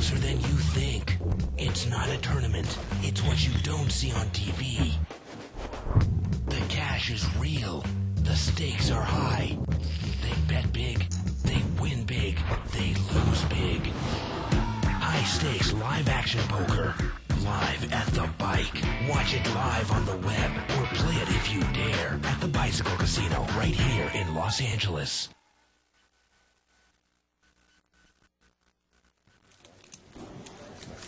closer than you think. It's not a tournament. It's what you don't see on TV. The cash is real. The stakes are high. They bet big. They win big. They lose big. High stakes live action poker. Live at the bike. Watch it live on the web or play it if you dare at the Bicycle Casino right here in Los Angeles.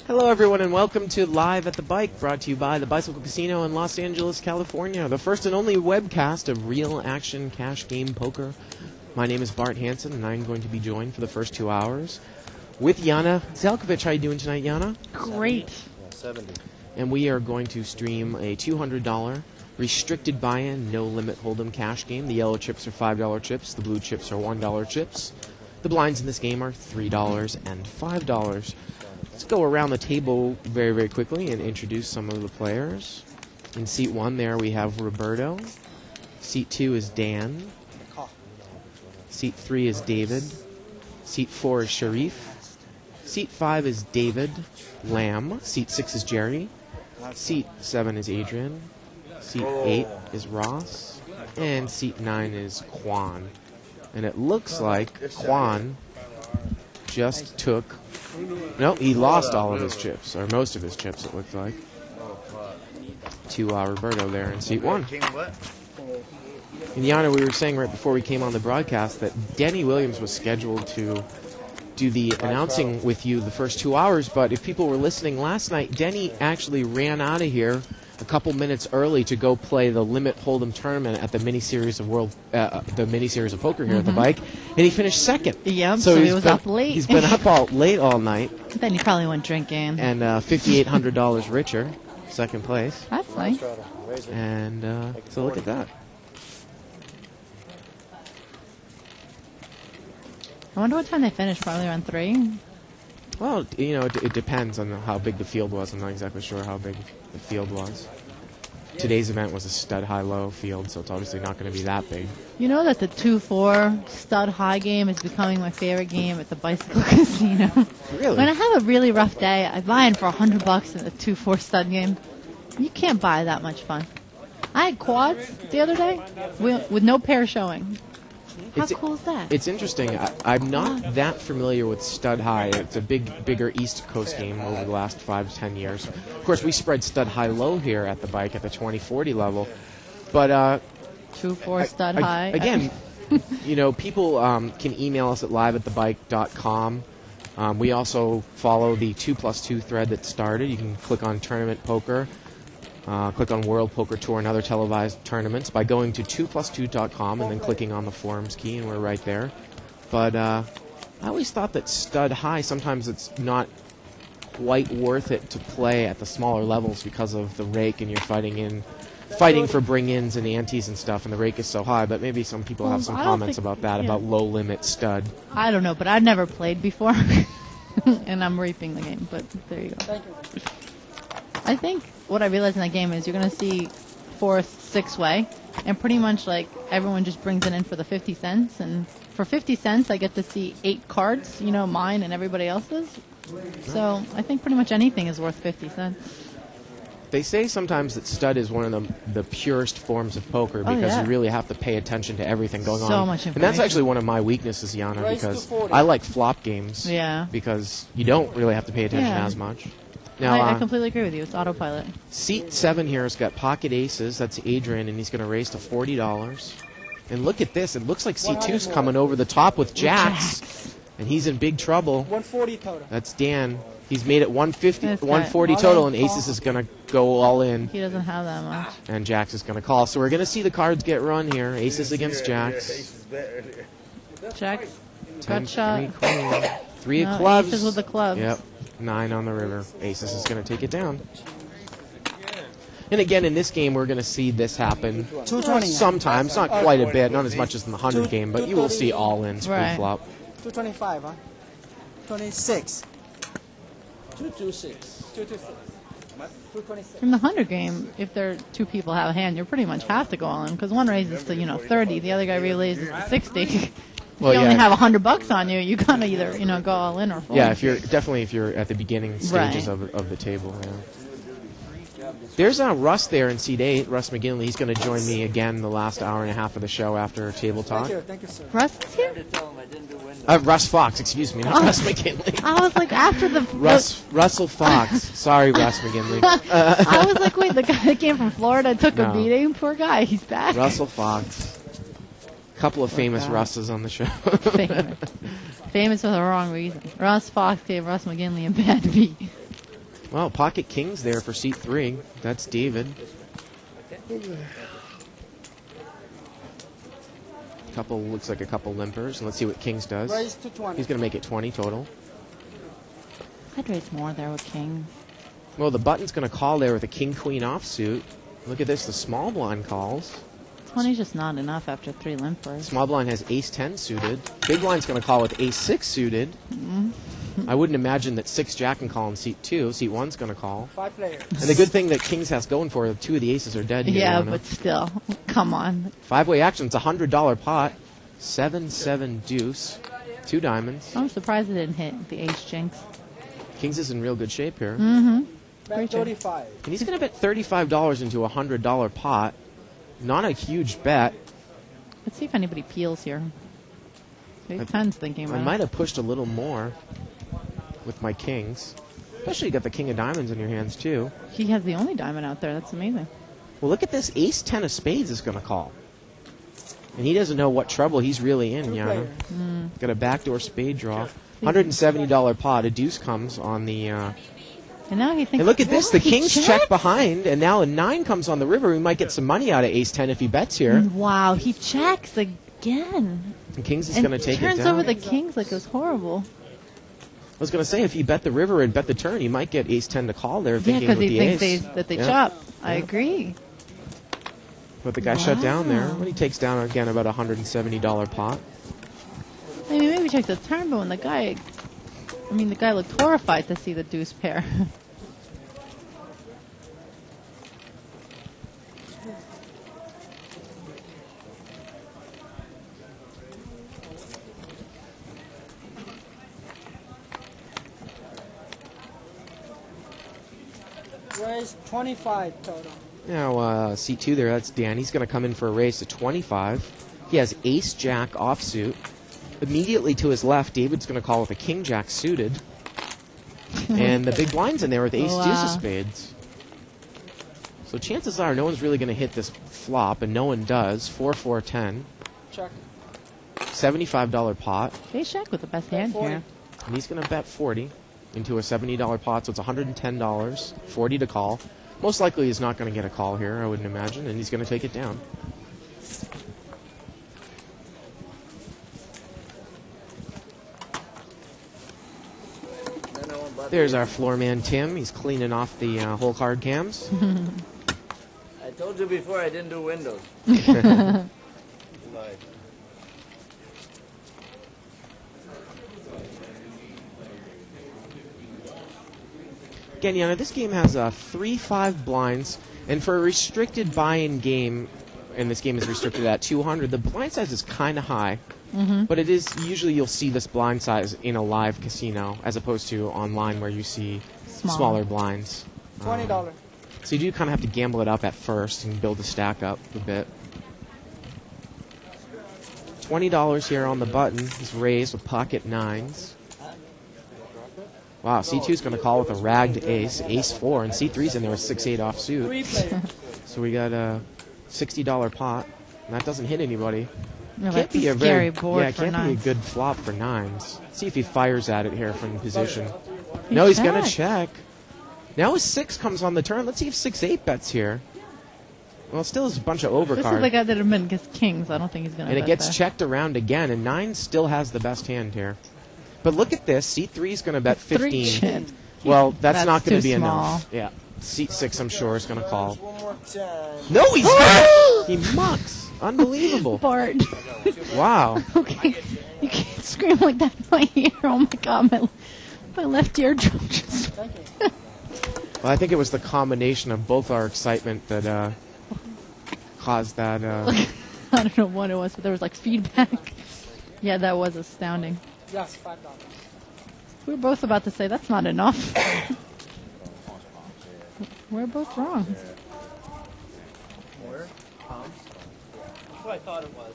Hello, everyone, and welcome to Live at the Bike, brought to you by the Bicycle Casino in Los Angeles, California, the first and only webcast of real action cash game poker. My name is Bart Hansen, and I'm going to be joined for the first 2 hours with Yana Zelkovic. How are you doing tonight, Yana? Great. 70. And we are going to stream a $200 restricted buy-in, no-limit hold'em cash game. The yellow chips are $5 chips. The blue chips are $1 chips. The blinds in this game are $3 and $5. Let's go around the table very, very quickly and introduce some of the players. In seat 1 there we have Roberto. Seat 2 is Dan. Seat 3 is David. Seat 4 is Sharif. Seat 5 is David Lamb. Seat 6 is Jerry. Seat 7 is Adrian. Seat 8 is Ross. And seat 9 is Quan. And it looks like Quan just took... No, he lost all of his chips, or most of his chips, it looked like. To Roberto there in seat 1. And Yana, we were saying right before we came on the broadcast that Denny Williams was scheduled to do the announcing with you the first 2 hours, but if people were listening last night, Denny actually ran out of here a couple minutes early to go play the Limit Hold'em tournament at the mini series of poker here at the bike, and he finished second. Yeah, so he was up late. He's been up late all night. Then he probably went drinking. And $5,800 richer, second place. That's nice. And so look at that. I wonder what time they finished. Probably around 3. Well, you know, it depends on how big the field was. I'm not exactly sure how big the field was. Today's event was a stud high-low field, so it's obviously not going to be that big. You know that the 2-4 stud high game is becoming my favorite game at the Bicycle Casino. Really? When I have a really rough day, I buy in for $100 in the 2-4 stud game. You can't buy that much fun. I had quads the other day with no pair showing. How cool is that? It's interesting. I'm not that familiar with Stud High. It's a bigger East Coast game over the last 5 to 10 years. Of course, we spread Stud High low here at the bike at the 2040 level. But 2-4 Stud High. Again, you know, people can email us at liveatthebike.com. We also follow the 2+2 thread that started. You can click on Tournament Poker. Click on World Poker Tour and other televised tournaments by going to 2plus2.com and then clicking on the forums key, and we're right there. But I always thought that Stud High, sometimes it's not quite worth it to play at the smaller levels because of the rake, and you're fighting for bring-ins and antes and stuff, and the rake is so high. But maybe some people have some comments about that, about low-limit stud. I don't know, but I've never played before, and I'm reaping the game. But there you go. Thank you. I think what I realized in that game is you're going to see 4th, 6-way, and pretty much like everyone just brings it in for the 50 cents, and for 50 cents I get to see 8 cards, you know, mine and everybody else's. So I think pretty much anything is worth 50 cents. They say sometimes that stud is one of the purest forms of poker because you really have to pay attention to everything going on. So much information. And that's actually one of my weaknesses, Yana, because I like flop games. Yeah. Because you don't really have to pay attention as much. Now, I completely agree with you. It's autopilot. Seat 7 here has got pocket aces. That's Adrian, and he's going to raise to $40. And look at this. It looks like Seat 2's coming over the top with jacks. And he's in big trouble. 140 total. That's Dan. He's made it 140 total, and aces is going to go all in. He doesn't have that much. And jacks is going to call. So we're going to see the cards get run here. Aces against jacks. Jacks. Gut shot. 3 of clubs. Aces with the clubs. Yep. 9 on the river. Aces is going to take it down. And again, in this game, we're going to see this happen sometimes. Not quite a bit, not as much as in the 100 game, but you will see all-ins pre-flop. 225, huh? 26. 226. 226. In the 100 game, if there are 2 people have a hand, you pretty much have to go all in because one raises to 30, the other guy raises to 60. If you only have $100 on you, you gotta either go all in or fold. Yeah, if you're at the beginning stages of the table. Yeah. There's Russ there in seat 8, Russ McGinley. He's going to join me again the last hour and a half of the show after table talk. Thank you, sir. Russ is here? Russ Fox, excuse me, not Russ McGinley. I was like, after the... Russell Fox. Sorry, Russ McGinley. I was like, wait, the guy that came from Florida took a beating? Poor guy, he's back. Russell Fox. A couple of famous Russes on the show. Famous for the wrong reason. Russ Fox gave Russ McGinley a bad beat. Well, pocket kings there for seat 3. That's David. Looks like a couple limpers. And let's see what kings does. Raise to 20. He's going to make it 20 total. I'd raise more there with kings. Well, the button's going to call there with a king-queen offsuit. Look at this. The small blind calls. 20's just not enough after 3 limpers. Small blind has ace-10 suited. Big blind's going to call with ace-6 suited. I wouldn't imagine that 6-jack can call in seat 2. Seat 1's going to call. 5 players. And the good thing that kings has going for it, 2 of the aces are dead here. Yeah, but still. Come on. 5-way action. It's a $100 pot. 7-7 deuce. 2 diamonds. I'm surprised it didn't hit the ace jinx. Kings is in real good shape here. Bet 35. And he's going to bet $35 into a $100 pot. Not a huge bet. Let's see if anybody peels here. Ace 10's thinking about I it. might have pushed a little more with my kings. Especially you got the king of diamonds in your hands, too. He has the only diamond out there. That's amazing. Well, look at this. Ace-10 of spades is going to call. And he doesn't know what trouble he's really in, Yana. Got a backdoor spade draw. $170 pot. A deuce comes on the... And now he thinks... And look at this. The he king's checked? check behind, and now a 9 comes on the river. We might get some money out of ace-10 if he bets here. Wow, he checks again. And kings is And going to take it down. turns over the kings like it was horrible. I was going to say, if he bet the river and bet the turn, he might get ace-10 to call there, Yeah, thinking because with he the thinks ace. that they Yeah. chop. I agree. But the guy shut down there. Wow. When he takes down, again, about a $170 pot. I mean, maybe checks the turn, but when the guy... I mean, the guy looked horrified to see the deuce pair. Raise 25 total. Now, seat 2 there, that's Dan. He's going to come in for a raise to 25. He has ace-jack offsuit. Immediately to his left, David's going to call with a king-jack suited. And the big blind's in there with ace-deuce of spades. So chances are no one's really going to hit this flop, and no one does. 4-4-10. Check. $75 pot. They check with the best hand 40. here. And he's going to bet 40 into a $70 pot, so it's $110. 40 to call. Most likely he's not going to get a call here, I wouldn't imagine, and he's going to take it down. There's our floor man, Tim. He's cleaning off the whole card cams. I told you before I didn't do windows. Again, this game has 3-5 blinds, and for a restricted buy-in game, and this game is restricted at 200, the blind size is kind of high. But it is, usually you'll see this blind size in a live casino, as opposed to online where you see smaller blinds. $20. So you do kind of have to gamble it up at first and build the stack up a bit. $20 here on the button is raised with pocket nines. Wow, C2's going to call with a ragged ace, ace-4, and C3's in there with 6-8 offsuit. 3 players. So we got a $60 pot, and that doesn't hit anybody. No, Can't that's be a a scary very, board yeah, for can't be a nines. good flop for nines. See if he fires at it here from position. He No, he's going to checked. check. Now his 6 comes on the turn. Let's see if 6-8 bets here. Well, still is a bunch of This is the overcard. guy that had been against kings. I don't think he's going to And it bet gets there. checked around again, and 9 still has the best hand here. But look at this. C3 is going to bet 15. 3 chip. Well, that's not going too to be small. enough. Yeah. Seat 6, I'm sure, is going to call. One more time. No, he's not. He mucks. Unbelievable. Bart. Wow. Okay. You can't scream like that in my ear. Oh my god, my left eardrum just... Well, I think it was the combination of both our excitement that caused that. I don't know what it was, but there was like feedback. Yeah, that was astounding. Yes, $5. We were both about to say that's not enough. We're both wrong. That's what I thought it was.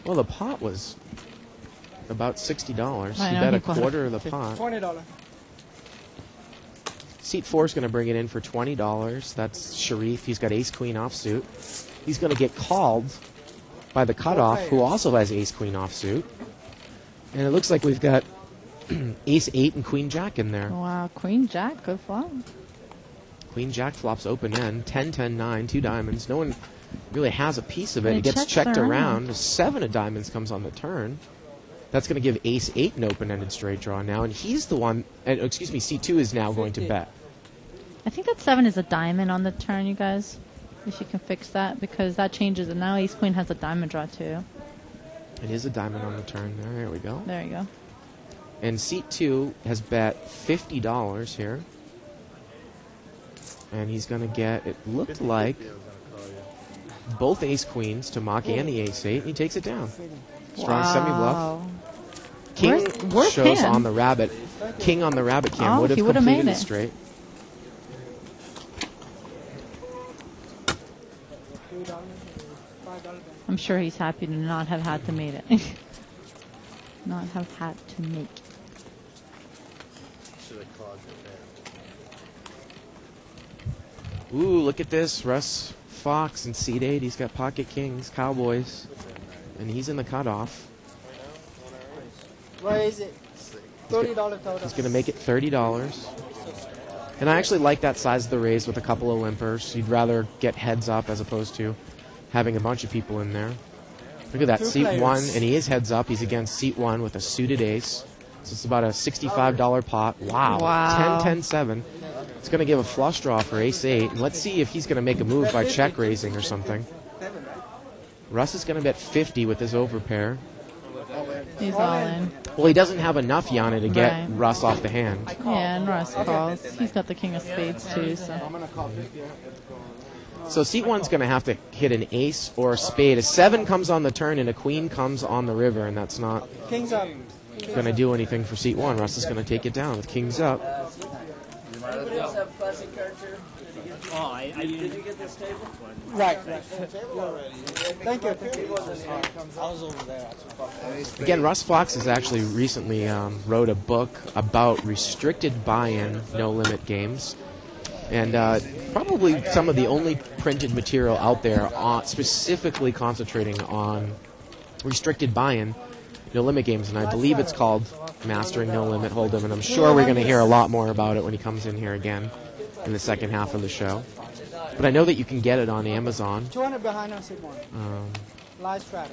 Well, the pot was about $60. I You know, bet he a bought quarter of the pot. $20. Seat 4 is going to bring it in for $20. That's Sharif. He's got ace-queen offsuit. He's going to get called by the cutoff, who also has ace-queen offsuit. And it looks like we've got ace-8 and queen-jack in there. Wow, Queen Jack, good flop. Queen-jack flops open end. 10-10-9, 2 diamonds. No one really has a piece of it. And It gets checks checked around. around. A 7 of diamonds comes on the turn. That's going to give ace-8 an open-ended straight draw now. And he's the one, excuse me, C2 is now going to bet. I think that 7 is a diamond on the turn, you guys. If you can fix that, because that changes it. Now Ace Queen has a diamond draw too. It is a diamond on the turn. There we go. There you go. And seat 2 has bet $50 here. And he's going to get, it looked like, both ace-queens to mock and the ace-8, and he takes it down. Strong semi-bluff. Wow. King Where's shows him? on the rabbit. King on the rabbit cam Oh, would have he would've completed made it it. straight. $3, $5. I'm sure he's happy to not have had to make it. Not have had to make it. Ooh, look at this. Russ Fox and seat 8. He's got pocket kings, Cowboys. And he's in the cutoff. Where is it? $30 total. He's going to make it $30. And I actually like that size of the raise with a couple of limpers. You'd rather get heads up as opposed to having a bunch of people in there. Look at that, Two seat players. 1, and he is heads up. He's against seat 1 with a suited ace. So it's about a $65 pot. Wow. Wow. 10-10-7. It's going to give a flush draw for ace-8. And let's see if he's going to make a move by check raising or something. Russ is going to bet 50 with his overpair. He's all in. Well, he doesn't have enough Yana to get Right. Russ off the hand. Yeah, and Russ calls. He's got the king of spades too, so. So seat 1's going to have to hit an ace or a spade. A 7 comes on the turn and a queen comes on the river, and that's not Kings up. going to do anything for seat 1. Russ is going to take it down with kings up. Anybody else have plastic cards here? Did you get this table? Right. Thank you. I was over there. Again, Russ Fox has actually recently wrote a book about restricted buy-in, no-limit games. And probably some of the only printed material out there specifically concentrating on restricted buy-in, no-limit games. And I believe it's called Mastering No Limit Hold'em. And I'm sure we're going to hear a lot more about it when he comes in here again in the second half of the show. But I know that you can get it on Amazon. 200 behind on seat 1. Live strata.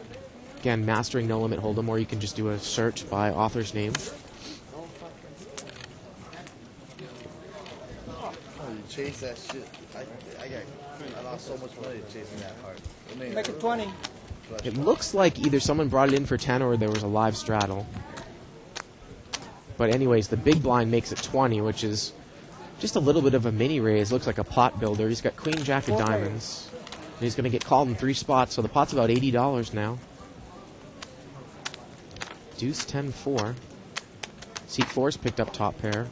Again, Mastering No Limit Hold'em, or you can just do a search by author's name. Oh, you chase that shit. I lost so much money chasing that part. Make it 20. It looks like either someone brought it in for 10 or there was a live straddle. But anyways, the big blind makes it 20, which is just a little bit of a mini raise. Looks like a pot builder. He's got queen, jack of diamonds. And he's going to get called in 3 spots, so the pot's about $80 now. Deuce 10-4. Seat 4's picked up top pair.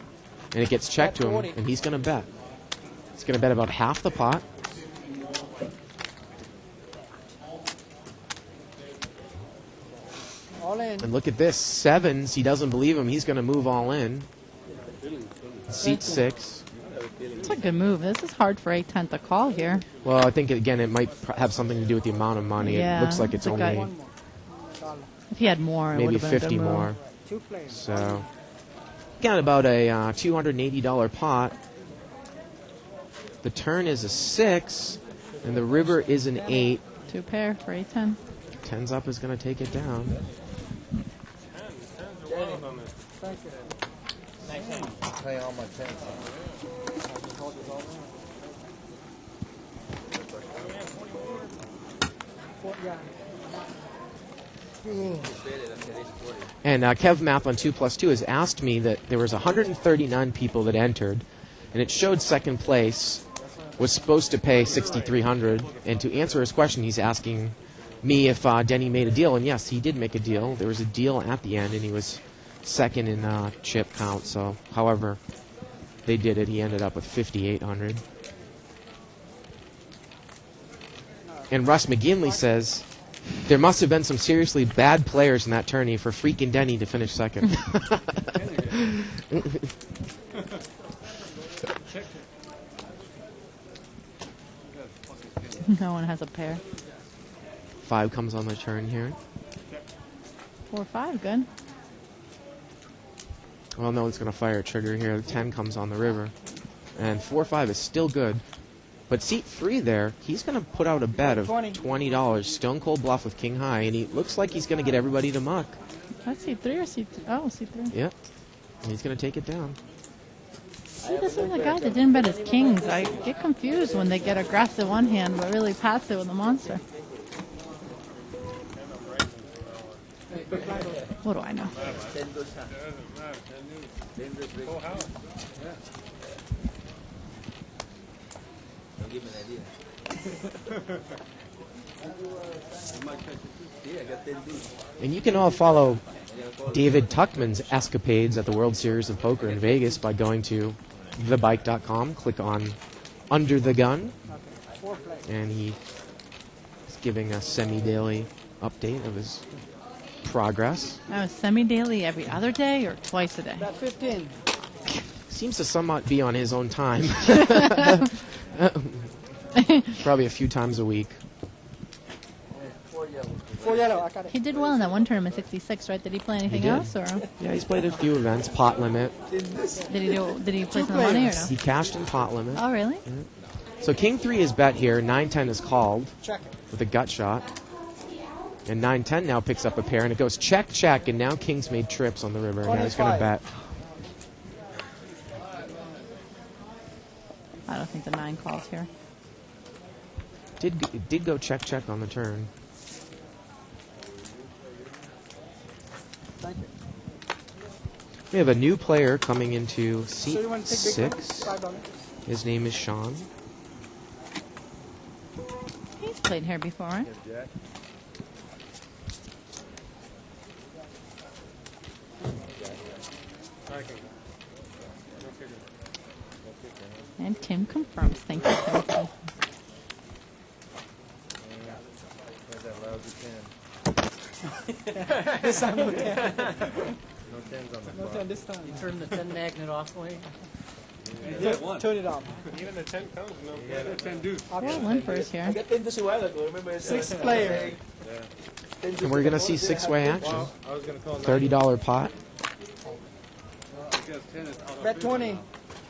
And it gets checked to him, and he's going to bet. He's going to bet about half the pot. All in. And look at this. 7s, he doesn't believe him. He's going to move all in. Seat 6. It's a good move. This is hard for 8-10 to call here. Well, I think, again, it might have something to do with the amount of money. Yeah, It looks like it's it's a guy- only If he had more, it maybe would have been a 50 good move. more. 2 players. So, got about a $280 pot. The turn is a 6, and the river is an 8. 2 pair for 8-10. 10's up is going to take it down. Thank you. Pay all my tens. Yeah. And Kev Math on 2+2 has asked me that there was 139 people that entered, and it showed second place was supposed to pay $6,300. And to answer his question, he's asking me if Denny made a deal, and yes, he did make a deal. There was a deal at the end, and he was second in chip count. So, however, they did it. He ended up with 5,800. And Russ McGinley says there must have been some seriously bad players in that tourney for freaking Denny to finish second. No one has a pair. 5 comes on the turn here. 4 or 5, good. Well, no, it's going to fire a trigger here. The 10 comes on the river. And 4-5 is still good. But seat 3 there, he's going to put out a bet of $20. Stone Cold Bluff with King High, and he looks like he's going to get everybody to muck. That's C3 or C2? Oh, C3. Yep. And he's going to take it down. See, this is the guy that didn't bet his kings. I get confused when they get aggressive one hand, but really passive with the monster. What do I know? Don't give me an idea. I got 10 dudes. And you can all follow David Tuckman's escapades at the World Series of Poker in Vegas by going to thebike.com, click on Under the Gun, and he's giving a semi-daily update of his progress. Now, is semi-daily every other day or twice a day? About 15. Seems to somewhat be on his own time. Probably a few times a week. 4 yellow, I got it. He did well in that one tournament, 66, right? Did he play anything did. else, or Yeah, he's played a few events, pot limit. did he play some money or no? He cashed in pot limit. Oh, really? So King 3 is bet here, 9-10 is called Check it. with a gut shot. And 9-10 now picks up a pair, and it goes check, check, and now King's made trips on the river, and now he's going to 25. bet. I don't think the 9 calls here. It did go check, check on the turn. Thank you. We have a new player coming into So seat you want to take big 6. $5? His name is Sean. He's played here before, right? And Tim confirms. Thank you, Timothy. This time, no 10. No tens on the No clock. 10 this time. Turn the 10 magnet off, Wayne. Turn it off. Even the 10 comes, no, 10 dudes. Four limpers here. I got 10 this a while ago. Remember? 6 player. And we're going to see 6-way action. I was going to call $30 pot. because 10 is out of Bet 20.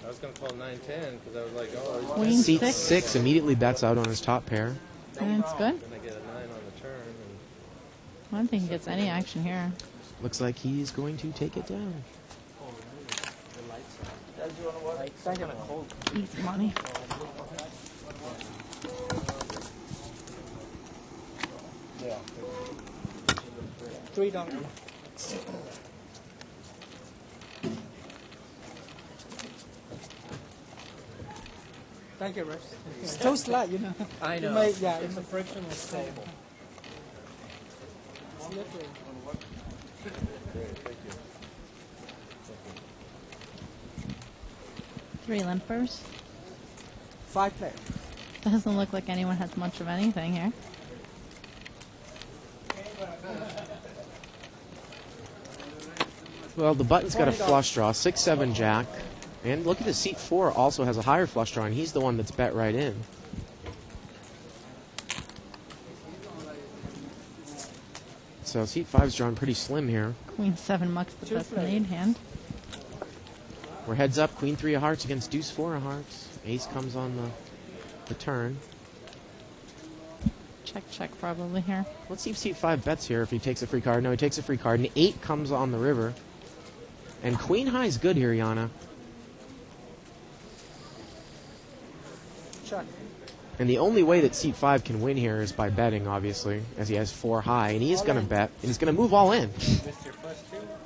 I was going to call 9-10 because I was like, oh, Queen Seat 6. 6 immediately bets out on his top pair. And it's good. then I get a 9 on the turn. And I don't think he gets any action here. Looks like he's going to take it down. Thank you. Easy money. $3. Thank you, Rex. It's too slight, you know. I You know. may- yeah, It's you a may- frictionless table. Slippery. Three limpers. 5 player. Doesn't look like anyone has much of anything here. Well, the button's got a flush draw, 6-7 jack. And look at the seat 4 also has a higher flush draw, and he's the one that's bet right in. So seat 5's drawn pretty slim here. Queen 7 mucks the best made hand. We're heads up, Queen 3 of hearts against Deuce 4 of hearts. Ace comes on the turn. Check, check probably here. Let's see if seat 5 bets here if he takes a free card. No, he takes a free card, and 8 comes on the river. And Queen High's good here, Yana. Check. And the only way that seat 5 can win here is by betting, obviously, as he has 4 high. And he's going to bet, and he's going to move all in.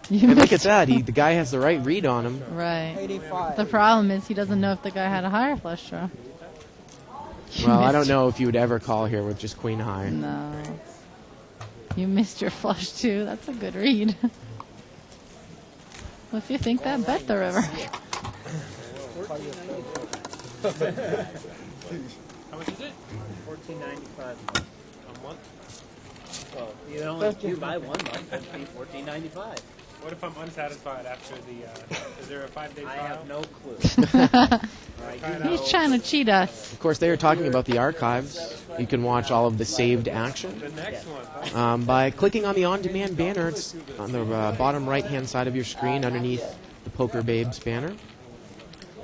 And look at that. The guy has the right read on him. Right. 85. The problem is he doesn't know if the guy had a higher flush draw. Well, I don't know if you would ever call here with just Queen High. No. You missed your flush too. That's a good read. Well, if you think that, bet the river. How much is it? $14.95. A month? Well, you buy 1 month, it'd be $14.95. What if I'm unsatisfied after the, is there a 5-day trial? I have no clue. He's trying to cheat us. Of course, they are talking about the archives. You can watch all of the saved action The next one. by clicking on the on-demand banner. It's on the bottom right-hand side of your screen underneath the Poker Babes banner.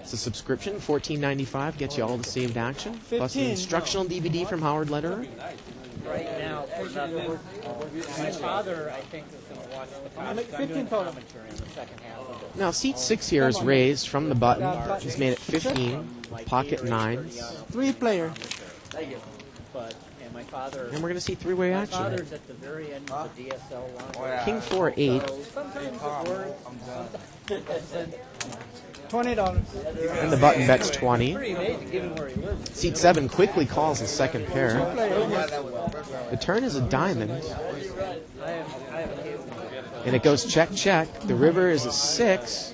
It's a subscription, $14.95, gets you all the saved action, plus an 15. instructional DVD from Howard Lederer. Right now, for nothing. My father, I think, is going to watch the commentary. I'm doing 15 total. commentary in the second half of it. Now, seat 6 here is raised from the button. He's made it 15, pocket 9s. 3 player. But, and my father... And we're going to see three-way My action. father's at the very end of the DSL line. King 4-8, So sometimes it works. $20. and the button bets 20. Pretty amazing given where he lives. Seat 7 quickly calls his second pair. The turn is a diamond, I have a cable. and it goes check, check. The river is a 6.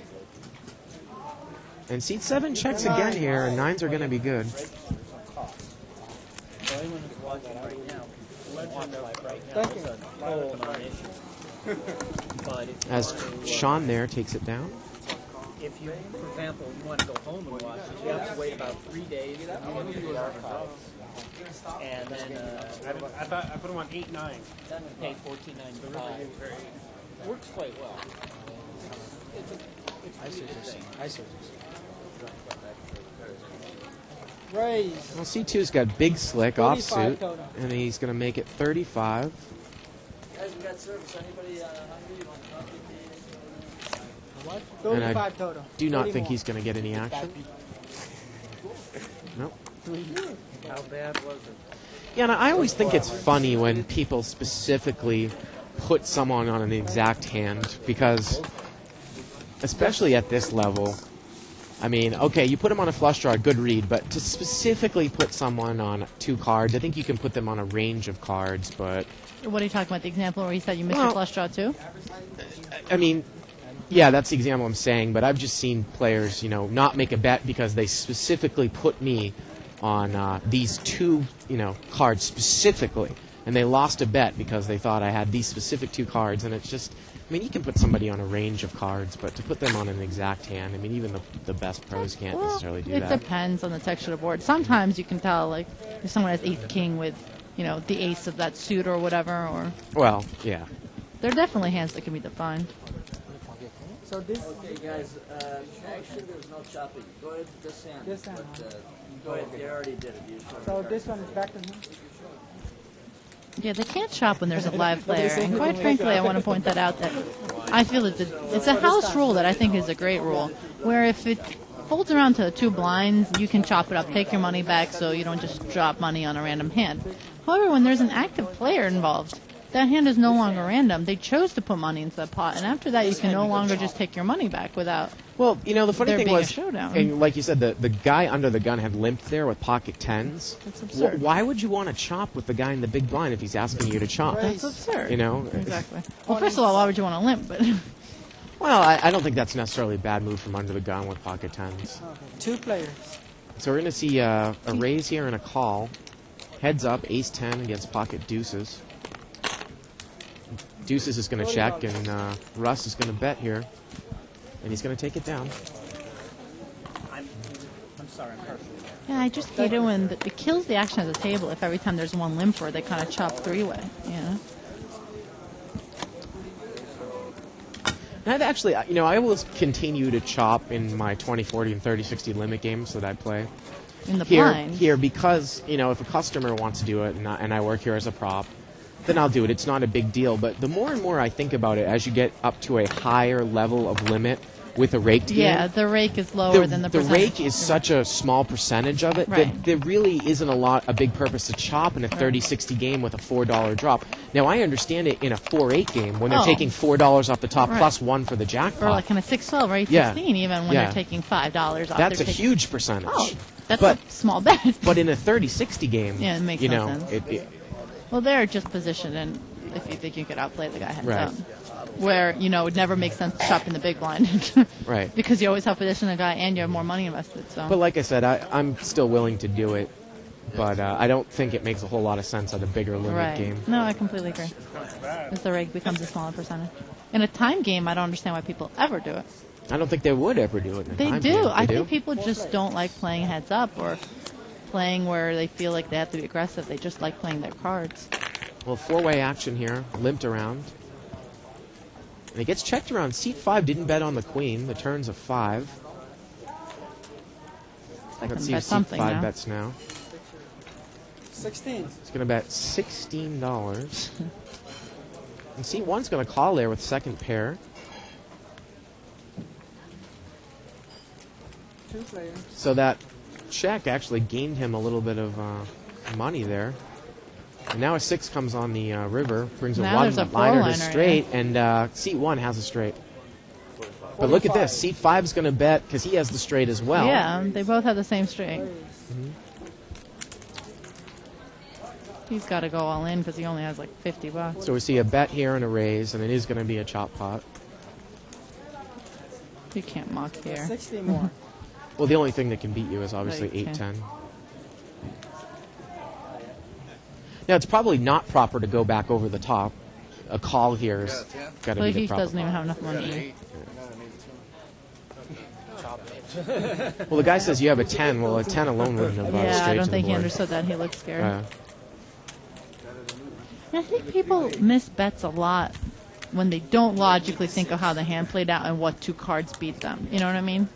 And seat 7 checks again here, and 9s are going to be good. So anyone who's watching right now, watch live right now. Thank you. It's a total non-issue. But if you As want to, Sean there takes it down. if you, for example, you want to go home and watch it, you have to wait about 3 days to get to the archives. And then I thought I put them on 8-9. pay $14.95. Works quite well. Raise. Well, C2's got big slick 35 offsuit, total. and he's going to make it 35. Guys, we got service. Anybody hungry? You want coffee? What? And I 35 total. Do not 30 think more. he's going to get any action. Nope. How bad was it? Yeah, and I always think it's funny when people specifically put someone on an exact hand, because, especially at this level, I mean, okay, you put them on a flush draw, good read, but to specifically put someone on 2 cards, I think you can put them on a range of cards, but, What are you talking about? The example where you said you missed Well- your flush draw too? I mean, yeah, that's the example I'm saying, but I've just seen players, not make a bet because they specifically put me on these 2, cards specifically, and they lost a bet because they thought I had these specific 2 cards, and it's just, I mean, you can put somebody on a range of cards, but to put them on an exact hand, I mean, even the best pros can't necessarily do It that. depends on the texture of the board. Sometimes you can tell, like, if someone has 8 king with, the ace of that suit or whatever, or Well, yeah. there are definitely hands that can be defined. So this, Okay, guys, actually there's no chopping. Go ahead with this hand. This hand, But, go ahead, you already did it. You showed so me. this one is back to him. Yeah, they can't chop when there's a live player, and quite frankly, I want to point that out. That I feel that it's a house rule that I think is a great rule, where if it folds around to 2 blinds, you can chop it up, take your money back, so you don't just drop money on a random hand. However, when there's an active player involved, that hand is no longer random. They chose to put money into the pot, and after that, you can no longer just take your money back without. Well, the funny There thing being a was, showdown. and like you said, the guy under the gun had limped there with pocket 10s. That's absurd. Why would you want to chop with the guy in the big blind if he's asking you to chop? That's absurd. Exactly. Well, first of all, why would you want to limp? But Well, I don't think that's necessarily a bad move from under the gun with pocket 10s. 2 players. So we're going to see a raise here and a call. Heads up, ace 10 against pocket deuces. Deuces is going to check, and Russ is going to bet here. And he's going to take it down. I'm sorry, I'm partially there. yeah, I just hate it when it kills the action at the table if every time there's one limper, they kind of chop 3-way. And I've actually, I will continue to chop in my 2040 and 3060 limit games that I play. In the blind. Here, because, if a customer wants to do it and I work here as a prop, then I'll do it. It's not a big deal. But the more and more I think about it, as you get up to a higher level of limit with a raked game, Yeah, the rake is lower than the the percentage. rake is such a small percentage of it Right. that there really isn't a big purpose to chop in a 30-60 game with a $4 drop. Now, I understand it in a 4-8 game when they're Oh. taking $4 off the top Right. plus 1 for the jackpot. Or like in a 6-12 or 8-16, Yeah. even when Yeah. they're taking $5 off. That's they're a taking, huge percentage. Oh, that's but, a small bet. But in a 30-60 game, Yeah, it makes no sense. it Well, they're just positioned, and if you think you could outplay the guy heads Right. up. Where, you know, it would never make sense to shop in the big blind. Right. Because you always have position a guy and you have more money invested. So. But like I said, I'm still willing to do it, but I don't think it makes a whole lot of sense at a bigger limit right. game. No, I completely agree. As the rig becomes a smaller percentage. In a time game, I don't understand why people ever do it. I don't think they would ever do it in a They time do. game. I They think do? people just don't like playing heads up or playing where they feel like they have to be aggressive. They just like playing their cards. Well, four-way action here, limped around. And it gets checked around. Seat 5 didn't bet on the queen. The turn's a 5. I Let's can see bet if Seat something 5 now. bets now. 16. He's going to bet $16. And Seat 1's going to call there with second pair. 2 players. So that check actually gained him a little bit of money there. And now a 6 comes on the river, brings Now a there's a one-liner to four-liner, straight, and Seat 1 has a straight. But look at this. Seat 5's going to bet because he has the straight as well. Yeah, they both have the same straight. He's got to go all in because he only has like $50. So we see a bet here and a raise, and it is going to be a chop pot. You can't mock here. 60 more. Well, the only thing that can beat you is obviously Right, 8-10. Now, it's probably not proper to go back over the top. A call here is got to Well, be he the proper doesn't even call. have enough money. Well, the guy says you have a 10. Well, a 10 alone wouldn't have Yeah, straight I don't to the think he board. understood that. He looked scared. Uh, I think people miss bets a lot when they don't logically think of how the hand played out and what two cards beat them. You know what I mean?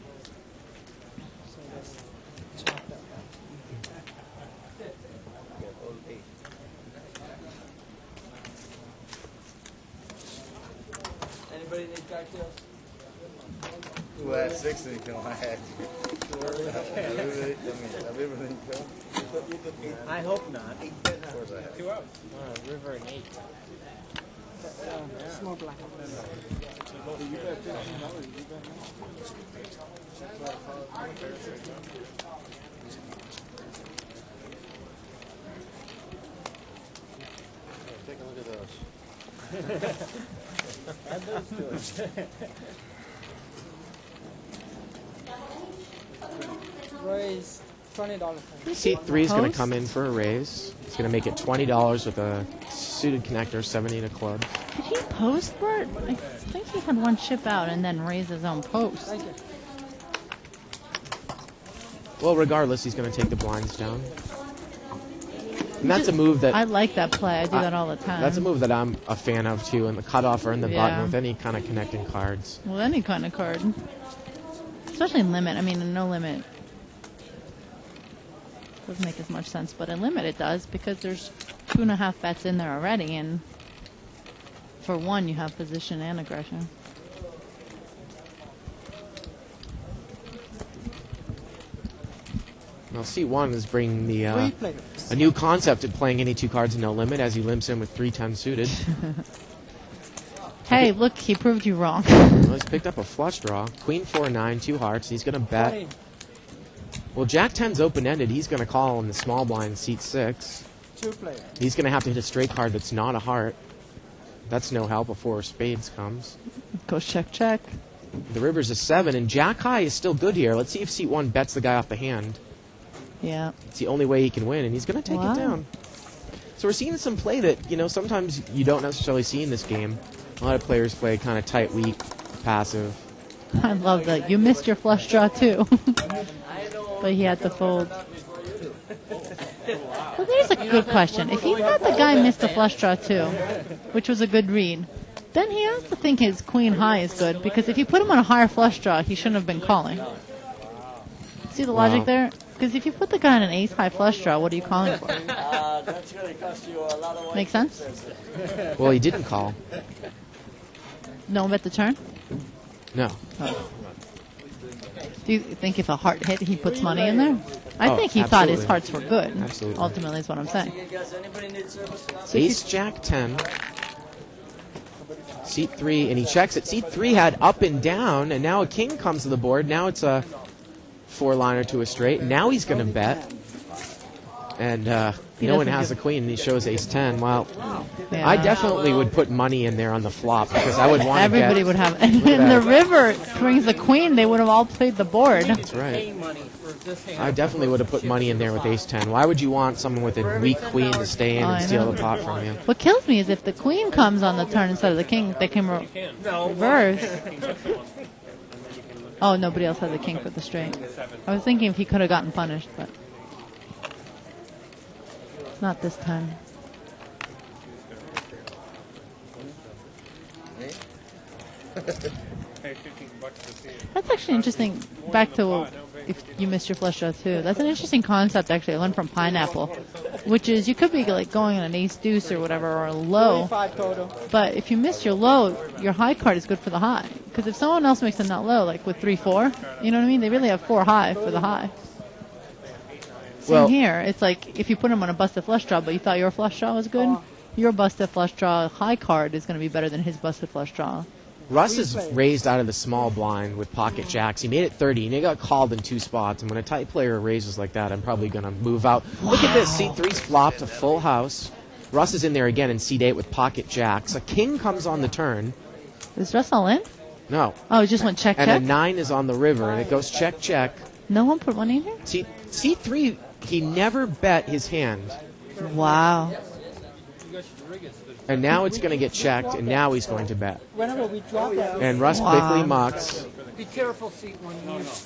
Anybody need cocktails? Who had 60 can I had everything come? I hope not. Of course I have. 2 out. River and 8. Small black. Take a look at those. Raise $20. Seat 3 is going to Post? come in for a raise. It's going to make it $20 with a suited connector, 17 a club. Did he post Bert? I think he had one chip out and then raise his own post. Thank you. Well, regardless, he's going to take the blinds down. And that's a move that I like that play. I do that all the time. that's a move that I'm a fan of too. And the cutoff or in the Yeah. button with any kind of connecting cards. Well, any kind of card. Especially in limit. I mean, in no limit doesn't make as much sense, but in limit it does because there's 2.5 bets in there already, and for one you have position and aggression. Now, C1 is bringing the 3 players. a new concept of playing any two cards in no limit as he limps in with 3-10 suited. Hey, look, he proved you wrong. Well, he's picked up a flush draw. Queen 4-9, 2 hearts. He's going to bet. 20. Well, Jack 10's open-ended. He's going to call in the small blind, seat 6. 2 players. He's going to have to hit a straight card that's not a heart. That's no help before spades comes. Goes check, check. The river's a 7, and Jack high is still good here. Let's see if seat 1 bets the guy off the hand. Yeah. It's the only way he can win, and he's going to take Wow. it down. So we're seeing some play that, sometimes you don't necessarily see in this game. A lot of players play kind of tight, weak, passive. I love that. You missed your flush draw too. But he had to fold. Well, there's a good question. If he thought the guy missed the flush draw too, which was a good read, then he has to think his queen high is good, because if you put him on a higher flush draw, he shouldn't have been calling. See the logic Wow. there? Because if you put the guy on an ace high flush draw, what are you calling for? That's going to cost you a lot of Make sense? Well, he didn't call. No bet the turn? No. Do you think if a heart hit, he puts money in there? I Oh, think he thought his absolutely. hearts were good. Absolutely. Ultimately, is what I'm saying. Guys, anybody need service? Ace Jack 10. Seat 3, and he checks it. Seat 3 had up and down, and now a king comes to the board. Now it's a 4-liner to a straight. Now he's going to bet. and He no one doesn't has give- a queen, and he shows ace-10. Well, Yeah. I definitely would put money in there on the flop because I would want to get... Everybody would have. And Look at when the that. river brings the queen, they would have all played the board. That's right. Pay money for this hand. I definitely would have put money in there with ace-10. Why would you want someone with a weak queen to stay in Oh, I and steal know. the pot from you? What kills me is if the queen comes on the turn instead of the king, they can reverse. Oh, nobody else has a king for the straight. I was thinking if he could have gotten punished, but not this time. Pay $15 to see it. That's actually interesting. Back to if you missed your flush draw too. That's an interesting concept. Actually, I learned from Pineapple, which is you could be like going on an ace deuce or whatever or a low, 35 total. but if you miss your low, your high card is good for the high. Because if someone else makes a nut low, like with 3-4, you know what I mean? They really have 4 high for the high. Same Well- here. It's like if you put him on a busted flush draw, but you thought your flush draw was good, your busted flush draw high card is going to be better than his busted flush draw. Russ is raised out of the small blind with pocket jacks. He made it 30, and he got called in 2 spots. And when a tight player raises like that, I'm probably going to move out. Look at this. C3's flopped a full house. Russ is in there again in C8 with pocket jacks. A king comes on the turn. Is Russ all in? No. Oh, it just went check, And check? a 9 is on the river, and it goes check, check. No one put money in here? C3, he never bet his hand. Wow. And now it's going to get checked, and now he's going to bet. Whenever we drop that, And Russ Wow. quickly mucks. Be careful, see,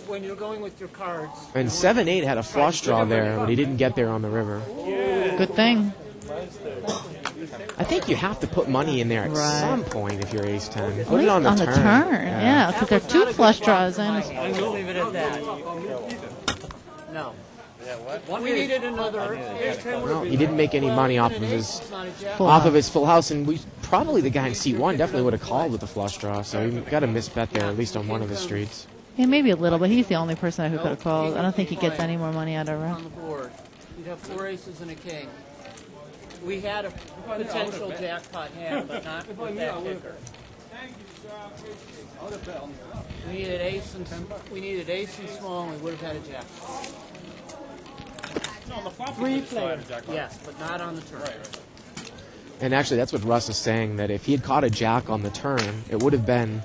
when you're going with your cards. And 7-8 had a flush draw there, but he didn't get there on the river. Good thing. I think you have to put money in there at Right. some point if you're ace-10. At Put it least on the turn. Yeah, because there are 2 flush draws. I understand. I'm going to leave it at that. No. We needed another. Well, he didn't make any money off of his Full off house. of his full house, and we probably the guy in C1 definitely would have called with the flush draw. So he got a misbet there, at least on one of the streets. Yeah, maybe a little, but he's the only person who could have called. I don't think he gets any more money out of On her. the board. You'd have 4 aces and a king. We had a potential jackpot hand, but not with that kicker. We needed ace and small, and we would have had a jackpot. three players. Yes, but not on the turn. And actually, that's what Russ is saying, that if he had caught a jack on the turn, it would have been...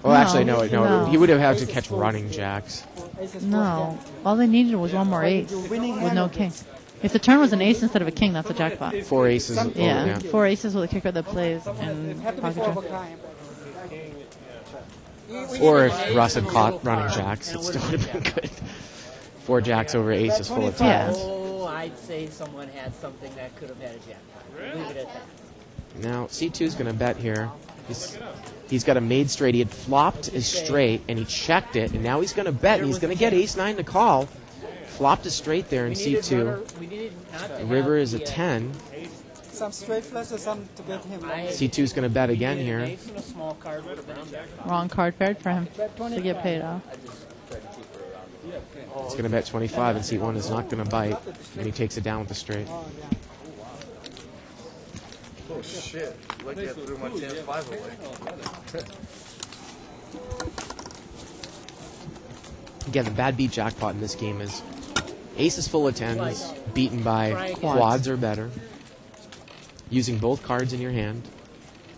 Oh, actually, no, he would have had to catch running jacks. Aces, No. All they needed was one more ace with no king. If the turn was an ace instead of a king, that's a jackpot. 4 aces. Oh, Yeah, 4 aces with a kicker that plays and Have to be pocket 4 of a jack. kind. Or if Russ had caught running jacks, it still would have been good. 4 jacks over aces full of Yeah. tens. Oh, I'd say someone had something that could have had a jackpot. Leave it at that. Now, C2 is going to bet here. He's got a made straight. He had flopped his straight, and he checked it, and now he's going to bet, and he's going to get ace-9 to call. Flopped a straight there in C2. We needed not to The river have is a the, 10. Some straight flush or some to get him. C2 is going to bet again an here. ace and a small card would have been a jackpot. Wrong card paired for him to get paid off. He's going to bet 25, and C1 is not going to bite, and he takes it down with the straight. Oh shit! Look at threw my 10-5 away. Again, the bad beat jackpot in this game is aces full of 10s, beaten by quads or better. Using both cards in your hand.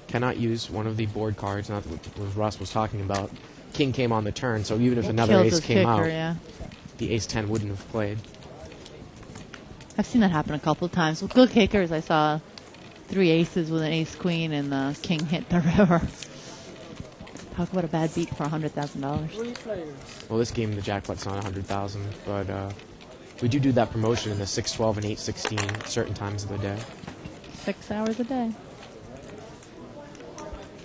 Cannot use one of the board cards, not what Russ was talking about. King came on the turn, so even if another Killed ace his came kicker, out, yeah. the ace-10 wouldn't have played. I've seen that happen a couple of times. With good kickers, I saw 3 aces with an ace-queen, and the king hit the river. Talk about a bad beat for $100,000. 3 players. Well, this game, the jackpot's not 100,000, but we do that promotion in the 6-12 and 8-16 certain times of the day. 6 hours a day.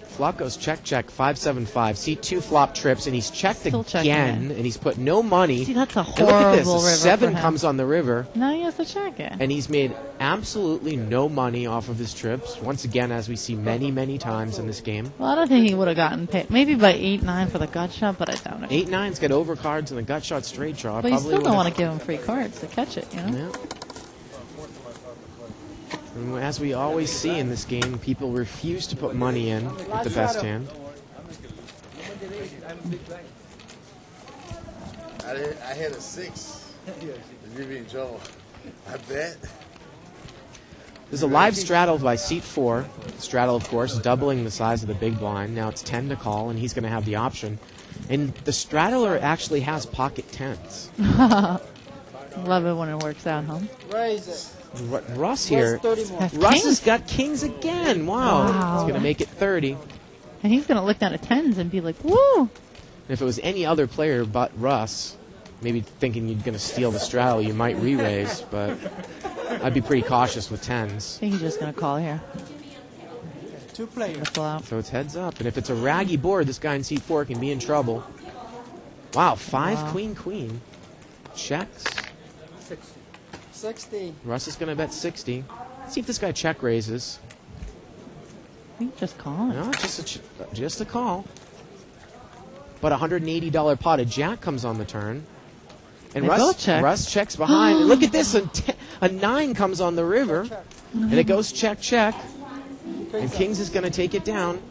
Flop goes check, check, 5-7-5. C2 flop trips, and he's checked Still checking again, it. and he's put no money. See, that's a And look at this, horrible the river 7 for him. comes on the river, Now he has to check it. and he's made absolutely no money off of his trips. Once again, as we see many, many times in this game. Well, I don't think he would have gotten paid. Maybe by 8-9 for the gut shot, but I doubt it. 8-9's got over cards and the gut shot straight draw. But you Probably still don't would've- want to give him free cards to catch it, you know? Yeah. And as we always see in this game, people refuse to put money in with the best hand. I had a 6. You'd be in trouble. I bet. There's a live straddle by seat 4. Straddle, of course, doubling the size of the big blind. Now it's 10 to call, and he's going to have the option. And the straddler actually has pocket tens. Love it when it works out, huh? Raise it. Russ here. Plus 30 more. That's Russ kings. has got kings again. Wow. Wow. He's going to make it 30. And he's going to look down at tens and be like, woo! If it was any other player but Russ, maybe thinking you're going to steal the straddle, you might re-raise, but I'd be pretty cautious with tens. I think he's just going to call here. 2 players. The flop. So it's heads up. And if it's a raggy board, this guy in seat 4 can be in trouble. Wow, 5 Wow. queen, queen. Checks. 60. Russ is going to bet 60. Let's see if this guy check raises. I think just call it. No, just a call. But $180 pot. A jack comes on the turn. And They both check. Russ checks behind. And look at this. A 9 comes on the river. And it goes check, check. And Kings is going to take it down.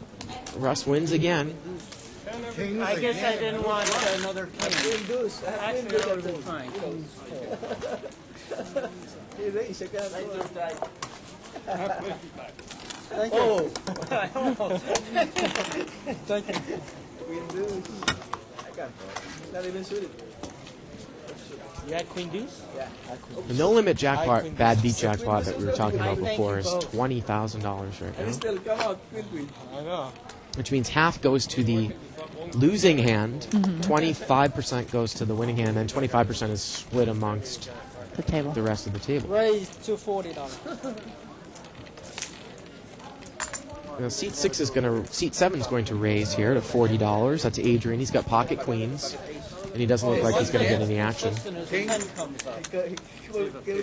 Russ wins again. I guess I didn't want another king. Actually, that would have been fine. Thank you. Oh, Thank you. you had queen deuce? The no limit jackpot, bad beat jackpot that we were talking about before is $20,000 right now. Which means half goes to the losing hand, 25% goes to the winning hand, and 25% is split amongst The table. the rest of the table. Raise to $40. Now, seat 7 is going to raise here to $40. That's Adrian. He's got pocket queens, and he doesn't look like he's going to get any action.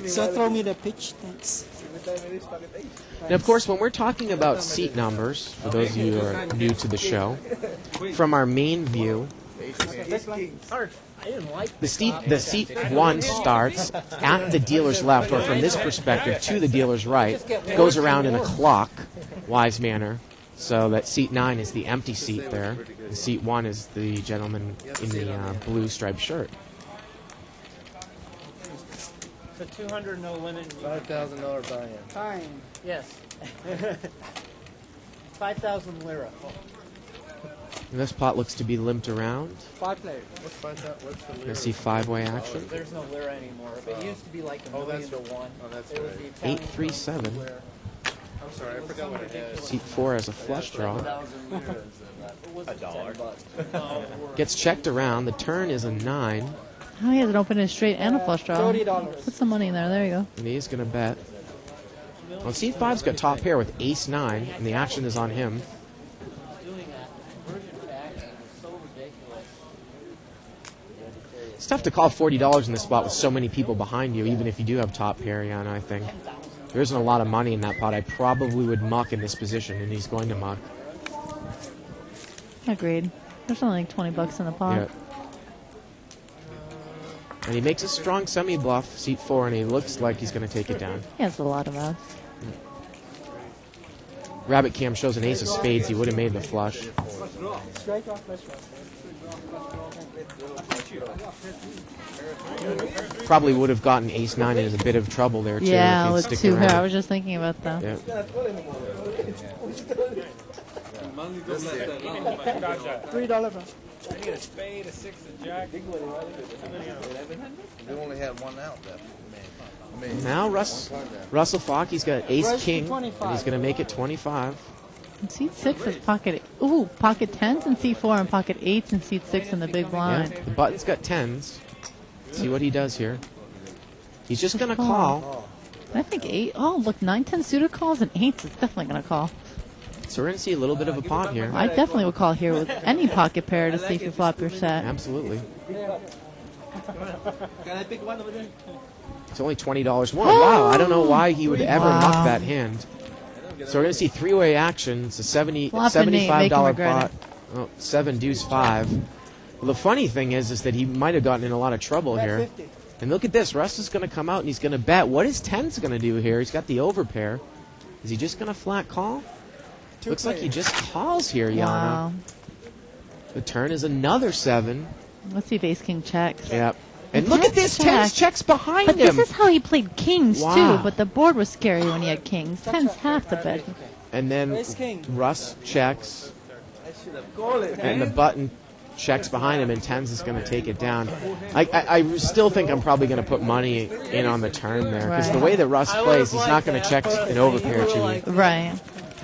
So throw me the pitch. Thanks. And of course, when we're talking about seat numbers, for those of you who are new to the show, from our main view, I didn't like the seat 1 starts at the dealer's left, or from this perspective to the dealer's right, goes around in a clockwise manner, so that seat 9 is the empty seat there, and seat 1 is the gentleman in the blue striped shirt. So 200 no limit. $5,000 buy-in. Time. Yes. 5,000 lira. And this pot looks to be limped around. 5 players. What's the You'll see 5-way action. There's no lira anymore. It used to be like a million to one. Oh, that's It was right. the Italian 837. lira. I'm sorry, I forgot what it is. Seat 4 has a flush draw. $1. Gets checked around. The turn is a 9, Oh, he has an open and straight and a flush draw. $30. Put some money in there. There you go. and he's going to bet. Well, seat 5's got top pair with ace 9, and the action is on him. Doing that version action is so ridiculous. It's tough to call $40 in this spot with so many people behind you, even if you do have top pair, Jan, I think. There isn't a lot of money in that pot. I probably would muck in this position, and he's going to muck. Agreed. There's only like 20 bucks in the pot. Yeah. And he makes a strong semi-bluff, seat 4, and he looks like he's going to take it down. He has a lot of us. Rabbit Cam shows an ace of spades. He would have made the flush. Straight off, flush draw. Probably would have gotten ace 9 into a bit of trouble there, too. Yeah, if he'd with stick 2 around. pair. I was just thinking about that. Yeah. $3. I need a spade, a 6, a jack. We only have one out left. I mean, Now Russell Falk, he's got ace Raise to king, and 25. he's going to make it 25. And seat 6 is pocket. Pocket 10s in seat 4 and pocket 8s in seat 6 in the big Yeah, blind. the button's got 10s. See what he does here. He's just going to Call. call. I think 8. Oh, look, 9-10 suited calls and 8s is definitely going to call. So we're going to see a little bit of a pot here. I definitely would call here with any pocket pair to see if you flop your set. Absolutely. Can I pick one over there? It's only $20 more. Wow, I don't know why he would ever Wow. muck that hand. So we're going to see 3-way action. It's a Flop and Nate, make him $75 regret pot. Oh, 7 deuce 5. Well, the funny thing is that he might have gotten in a lot of trouble here. 50. And look at this. Russ is going to come out and he's going to bet. What is 10's going to do here? He's got the overpair. Is he just going to flat call? Looks like he just calls here, Yana. Wow. The turn is another 7. Let's see if ace king checks. Yep. And look at this, Check. tens checks behind But him. this is how he played kings, Wow. too. But the board was scary when he had kings. Tens half the bet. And then Ace king. Russ checks, I should have called it. and the button checks behind him, and tens is going to take it down. I still think I'm probably going to put money in on the turn there, because the Right. way that Russ plays, he's not going to check an overpair to you. Right.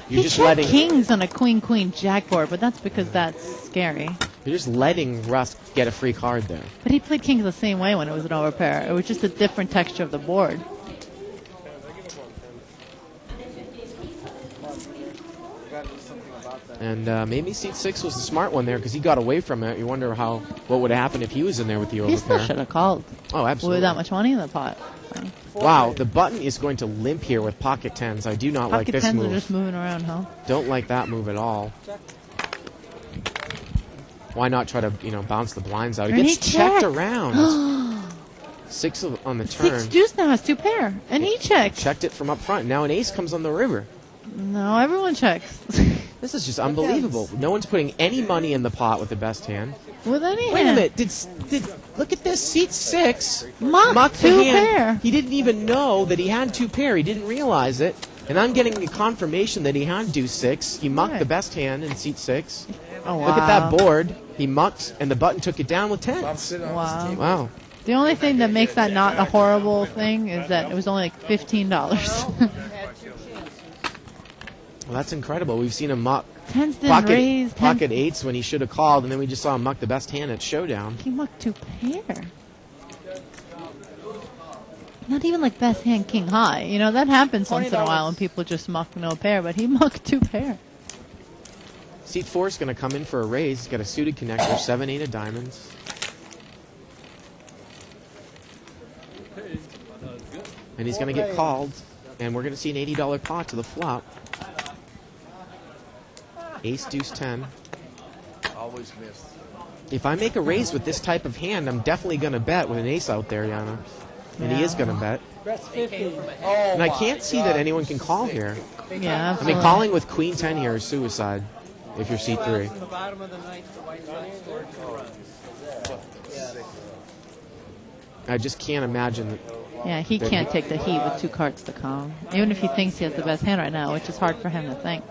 You're He just checked letting kings on a queen jack board, but that's because that's scary. you're just letting Russ get a free card there. But he played kings the same way when it was an overpair. It was just a different texture of the board. And maybe seat 6 was the smart one there, because he got away from it. You wonder what would have happened if he was in there with the He still overpair. should have called Oh, absolutely. with that much money in the pot. Wow, the button is going to limp here with pocket tens. I do not like Pocket this tens move. are just moving around, huh? Don't like that move at all. Why not try to, bounce the blinds out? He And gets he checked checked. around. On the turn. Six deuce now has two pair, and he checked. Checked it from up front. Now an ace comes on the river. No, everyone checks. This is just unbelievable. No one's putting any money in the pot with the best hand. With any Wait a hand. minute. Did look at this. Seat 6. Muck, the two hand. pair. He didn't even know that he had two pair. He didn't realize it. And I'm getting a confirmation that he had deuce 6. He mucked Right. the best hand in seat 6. Oh, wow. Look at that board. He mucked, and the button took it down with 10s. Wow. Wow. The only thing that makes that not a horrible thing is that it was only like $15. Well, that's incredible. We've seen him muck Tens didn't raise. pocket 8s when he should have called, and then we just saw him muck the best hand at Showdown. He mucked two pair. Not even like best hand king high. That happens once in a while when people just muck no pair, but he mucked two pair. Seat 4 is going to come in for a raise. He's got a suited connector, 7-8 of diamonds. And he's going to get called, and we're going to see an $80 pot to the flop. Ace, deuce, 10. Always missed. If I make a raise with this type of hand, I'm definitely going to bet with an ace out there, Yana. And he is going to bet. That's 50. And I can't see that anyone can call here. Yeah, I mean, absolutely. calling with queen 10 here is suicide if you're seat 3. From the bottom of the ninth, the white side scored 2 runs. I just can't imagine that. Yeah, he can't take the heat with two cards to call. Even if he thinks he has the best hand right now, which is hard for him to think.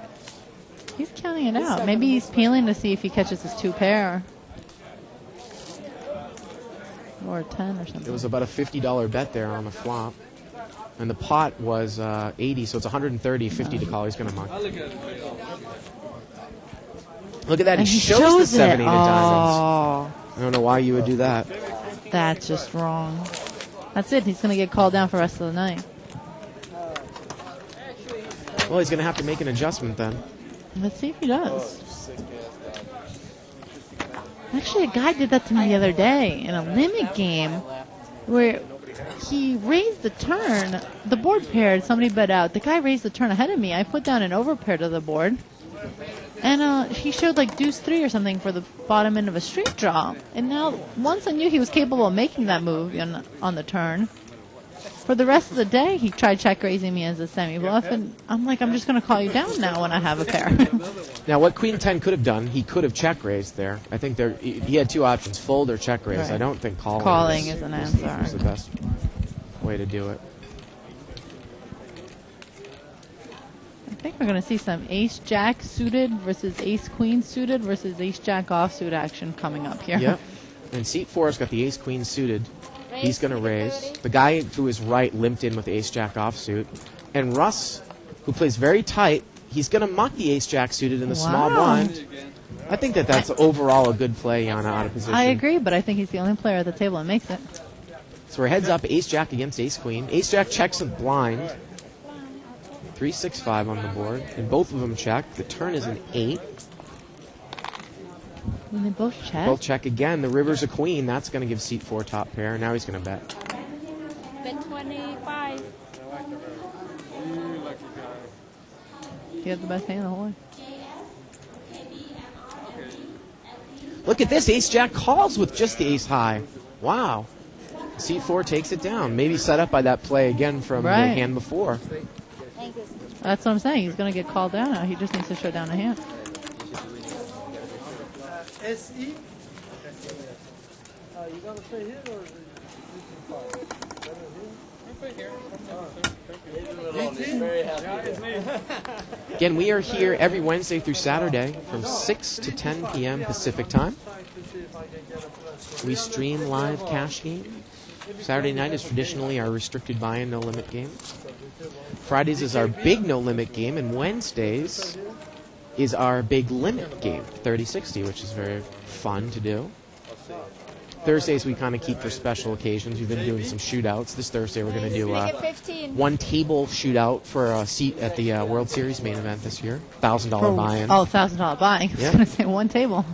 He's counting it out. Maybe he's peeling to see if he catches his two pair. Or a 10 or something. It was about a $50 bet there on the flop. And the pot was 80, so it's 130, 50 to call. He's going to muck. Look at that. He And he shows shows the 7 it. 8 of diamonds. Oh, I don't know why you would do that. that's just wrong. That's it. He's going to get called down for the rest of the night. Well, he's going to have to make an adjustment then. Let's see if he does. Actually, a guy did that to me the other day in a limit game where he raised the turn. The board paired. Somebody bet out. The guy raised the turn ahead of me. I put down an overpair to the board. And he showed like deuce 3 or something for the bottom end of a straight draw. And now, once I knew he was capable of making that move on the turn, for the rest of the day, he tried check raising me as a semi-bluff. And I'm like, I'm just going to call you down now when I have a pair. Now, what queen 10 could have done, he could have check raised there. I think he had two options, fold or check raise. Right. I don't think calling Calling is an answer. is the best way to do it. I think we're going to see some ace-jack suited versus ace-queen suited versus ace-jack offsuit action coming up here. Yep. And seat 4's got the ace-queen suited. He's going to raise. The guy to his right limped in with ace-jack offsuit. And Russ, who plays very tight, he's going to muck the ace-jack suited in the small Wow. blind. I think that's overall a good play, Yana, out of position. I agree, but I think he's the only player at the table that makes it. So we're heads up, ace-jack against ace-queen. Ace-jack checks with blind. 3-6-5 on the board. And both of them check. The turn is an 8. And they both check. Both check again. The river's a queen. That's going to give seat 4 top pair. Now he's going to bet. Bet 25. He had the best hand of the whole way. Look at this. Ace-jack calls with just the ace-high. Wow. Seat 4 takes it down. Maybe set up by that play again from the Right. hand before. That's what I'm saying. He's going to get called down now. He just needs to show down a hand. SE? You gonna play here or? Very happy. Again, we are here every Wednesday through Saturday from 6 to 10 p.m. Pacific time. We stream live cash game. Saturday night is traditionally our restricted buy-in no limit game. Fridays is our big no limit game, and Wednesdays is our big limit game, 30-60, which is very fun to do. Thursdays we kind of keep for special occasions. We've been doing some shootouts. This Thursday we're going to do Make it 15. one table shootout for a seat at the World Series main event this year. $1,000 buy-in. Oh, $1,000 buy-in. I was Yeah. going to say one table.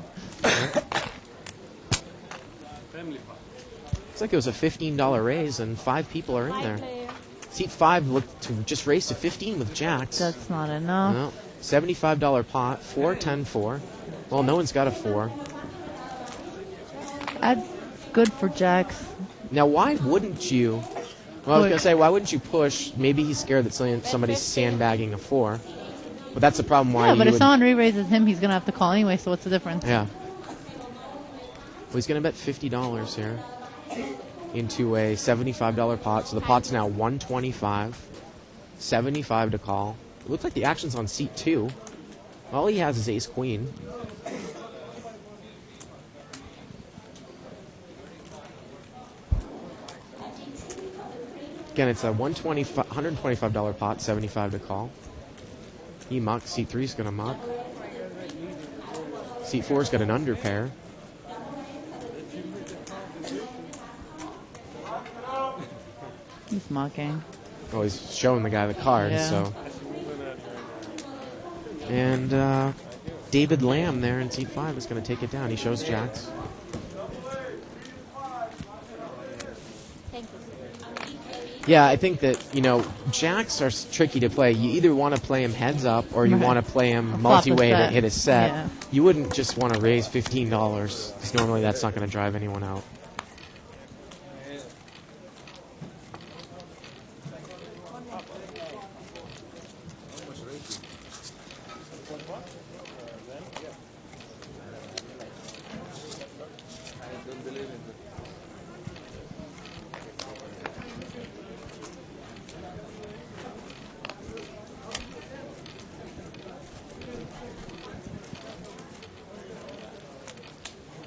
Looks like it was a $15 raise, and 5 people are in 5 there. player. Seat 5 looked to just raise to 15 with jacks. That's not enough. No. $75 pot, 4, 10, 4. Well, no one's got a 4. That's good for jacks. Now, why wouldn't you? Well, I was going to say, why wouldn't you push? Maybe he's scared that somebody's sandbagging a 4. But that's the problem. Why? Yeah, but you if would, someone re-raises him, he's going to have to call anyway, so what's the difference? Yeah. Well, he's going to bet $50 here into a $75 pot. So the pot's now $125. 75 to call. It looks like the action's on seat 2. All he has is ace queen. Again, it's a $125 pot, 75 to call. He mucks. Seat 3's going to muck. Seat 4's got an under pair. He's mocking. Oh, he's showing the guy the card, Yeah. so. And David Lamb there in seat 5 is going to take it down. He shows jacks. Thank you. Yeah, I think that, jacks are tricky to play. You either want to play him heads up or you Right. want to play him Flop a multi-way to set. hit a set. Yeah. You wouldn't just want to raise $15 because normally that's not going to drive anyone out.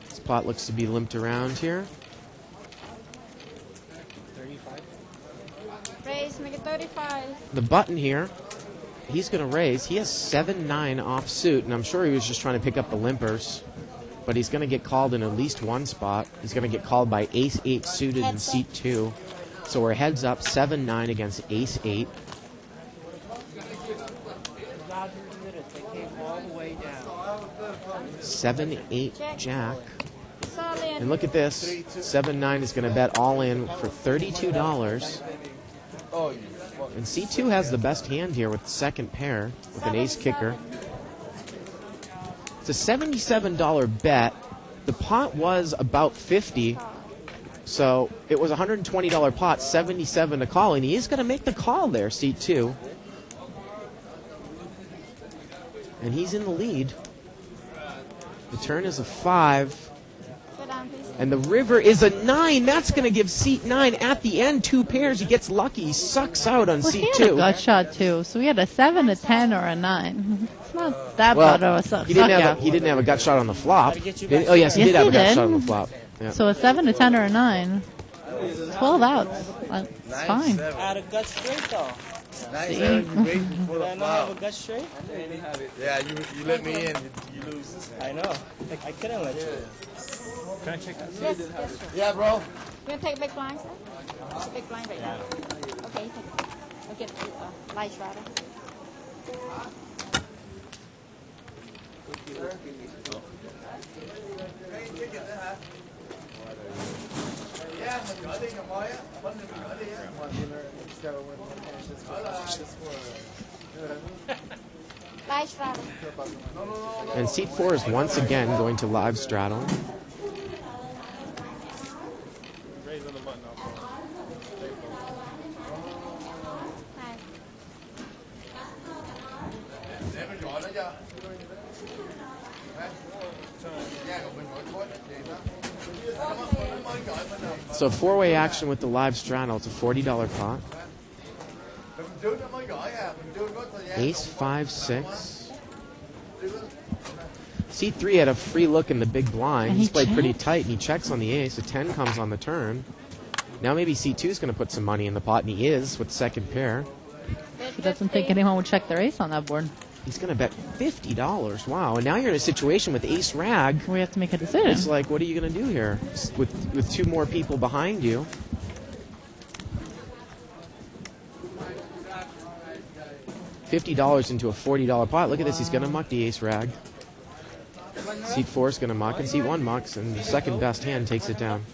This pot looks to be limped around here. Raise, make it 35. The button here, he's going to raise. He has 7-9 off suit, and I'm sure he was just trying to pick up the limpers. But he's going to get called in at least one spot. He's going to get called by ace-8 suited in Heads up. seat 2. So we're heads up 7-9 against ace-8. Roger did it. They came all the way down. 7-8 jack. Solid. And look at this. 7-9 is going to bet all in for $32. Oh, you And C2 has the best hand here with the second pair with an ace kicker. It's a $77 bet. The pot was about $50. So it was a $120 pot, 77 to call, and he is going to make the call there, seat 2. And he's in the lead. The turn is a 5. Sit down, please. And the river is a 9. That's going to give seat 9 at the end 2 pairs. He gets lucky. He sucks out on Well, seat he had 2. a gut shot too, so we had a 7, a 10, or a 9. It's not that Well, bad of a suck. he didn't have out. he didn't have a gut shot on the flop. Gotta get you Did- back oh yes, he Yes, did have he a gut did. shot on the flop. Yeah. So a 7, a 10, or a 9. 12 outs. It's fine. I had a gut straight though. 9-7, great before Did the I not have a foul. gut straight? Yeah, you let me in, you lose. I know. I couldn't let you. Can I check that? Yes, yes, sure. Yeah, bro. You want to take a big blind, sir? It's a big blind right now. Okay, you take it. We'll get lights rather. Lights rather. And seat 4 is once again going to live straddle. Raise on the button. Hi. So four-way action with the live straddle. It's a $40 pot. Ace 5 6. C3 had a free look in the big blind. And He's he played pretty checked. tight, and he checks on the ace. A 10 comes on the turn. Now maybe C2 is going to put some money in the pot, and he is with second pair. He doesn't think anyone would check their ace on that board. He's going to bet $50. Wow. And now you're in a situation with ace rag. We have to make a decision. It's like, what are you going to do here with two more people behind you? $50 into a $40 pot. Look at this. He's going to muck the ace rag. Seat 4 is going to muck, and seat 1 mucks, and the second best hand takes it down.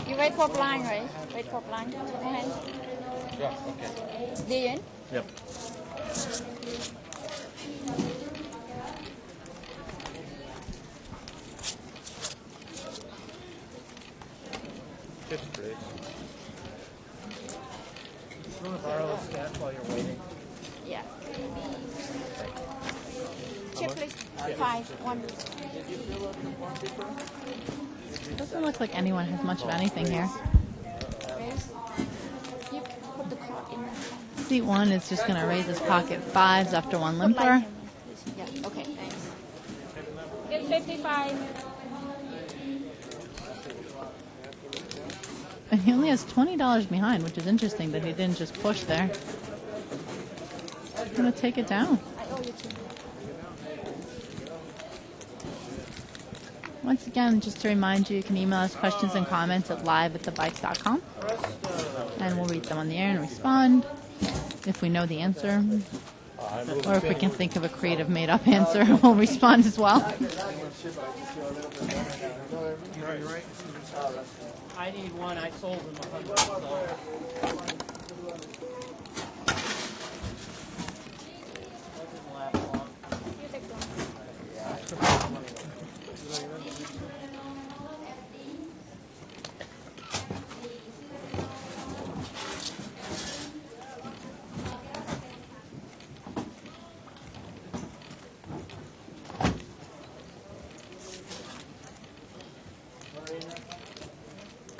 You wait for blind, right? Wait for blind. Two hands. Yeah, okay. Do you in? Yep. Chips, please. Just want to borrow a scat while you're waiting. Yeah. Chip, please. 5, 1. Doesn't look like anyone has much of anything here. Raise. You put the card in. Seat 1 is just going to raise his pocket 5s after one Put light limper. in, please. Yeah. Okay. Thanks. Get 55. And he only has $20 behind, which is interesting that he didn't just push there. He's going to take it down. I owe you 2. Once again, just to remind you, you can email us questions and comments at live@thebike.com. And we'll read them on the air and respond if we know the answer. Or if we can think of a creative made-up answer, we'll respond as well. I need one. I sold him $100. That didn't last long. You take one.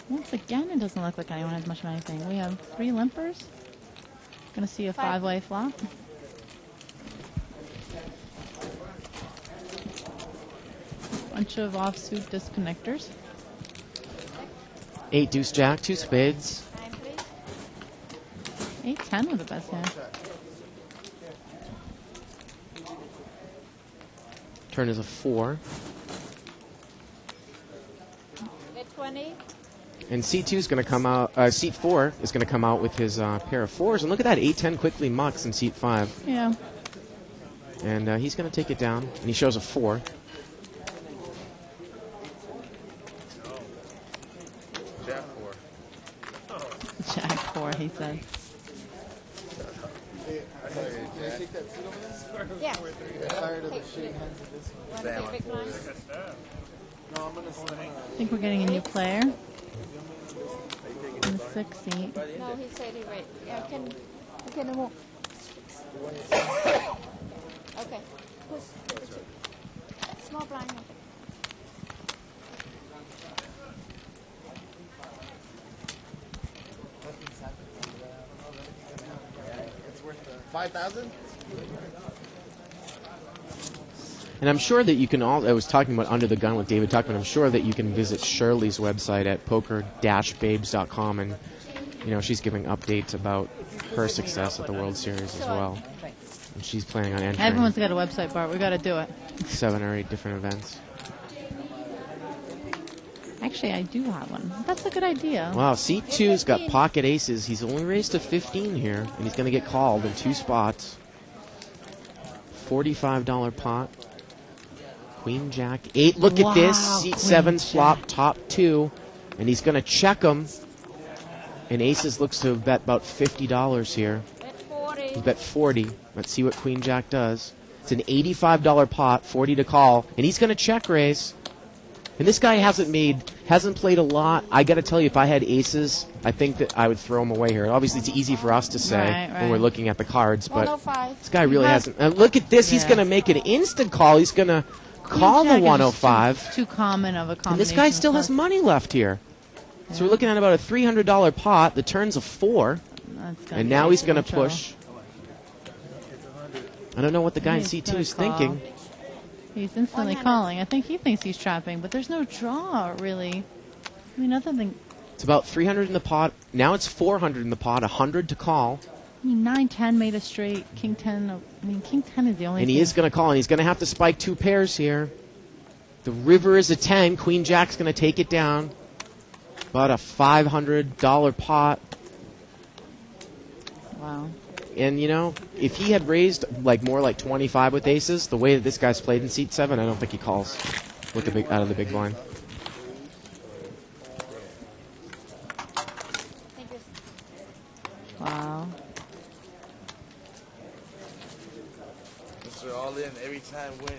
Once again, it doesn't look like anyone has much of anything. We have 3 limpers. Gonna see a 5-way flop. Bunch of offsuit disconnectors. 8 deuce jack, 2 spades. 9, please. 8-10 with the best hand. Turn is a 4. Get 20. And C2 is going to come out, seat 4 is going to come out with his pair of 4s. And look at that, 8-10 quickly mucks in seat 5. Yeah. And he's going to take it down, and he shows a 4. Jack 4. Jack 4, he said. Yeah. Tired of the shitty hands of this one. Want to take big blind? No, I'm gonna stand. I think we're getting a new player. In the 6 seat. No, he said he wait. Yeah, can move. Okay. Push. Small blind. It's worth 5,000? And I'm sure that you can all, I was talking about Under the Gun with David Tuckman, I'm sure that you can visit Shirley's website at poker-babes.com, and, you know, she's giving updates about her success at the World Series as well. And she's planning on entering Everyone's got a website, Bart. We got to do it. 7 or 8 different events. Actually, I do have one. That's a good idea. Wow, C2's got pocket aces. He's only raised to 15 here, and he's going to get called in 2 spots. $45 pot. Queen Jack 8. Look at this. Wow, Seat Queen 7's Jack. flop, top 2. And he's going to check them. And aces looks to have bet about $50 here. We bet 40. Let's see what Queen Jack does. It's an $85 pot, 40 to call, and he's going to check raise. And this guy hasn't played a lot. I got to tell you, if I had aces, I think that I would throw him away here. Obviously, it's easy for us to say when we're looking at the cards, but 105. this guy really hasn't. And look at this. He's going to make an instant call. He's going to call the 105. Too common of a combination. And this guy still has money left here. So we're looking at about a $300 pot. The turn's a 4. And now he's going to push. I don't know what the guy in C2 is thinking. He's instantly 100. calling. I think he thinks he's trapping, but there's no draw, really. I mean, other than... It's about 300 in the pot. Now it's 400 in the pot, 100 to call. I mean, 9-10 made a straight. King 10... I mean, King 10 is the only And he thing. is going to call, and he's going to have to spike 2 pairs here. The river is a 10. Queen Jack's going to take it down. About a $500 pot. Wow. And, you know, if he had raised more like 25 with aces, the way that this guy's played in seat 7, I don't think he calls with the out of the big blind. Thank you. Wow. Mr. All In, every time win.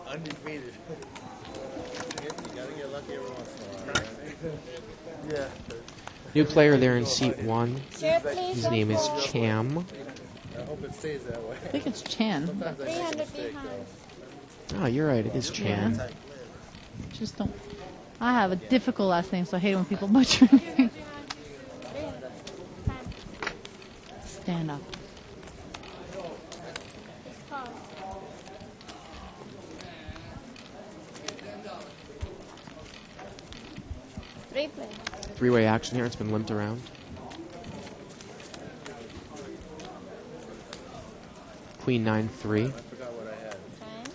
Undefeated. You gotta get lucky every once in a while, right? Yeah. New player there in seat 1. Chair, please. His name is Cham. I hope it stays that way. I think it's Chan. Sometimes I make a 300 mistake, behind. though. Oh, you're right. It is Chan. Yeah. Just don't... I have a difficult last name, so I hate it when people butcher me. 300. Time. Stand up. It's called. Three play. 3-way action here. It's been limped around. Queen 9-3. I forgot what I had. Time.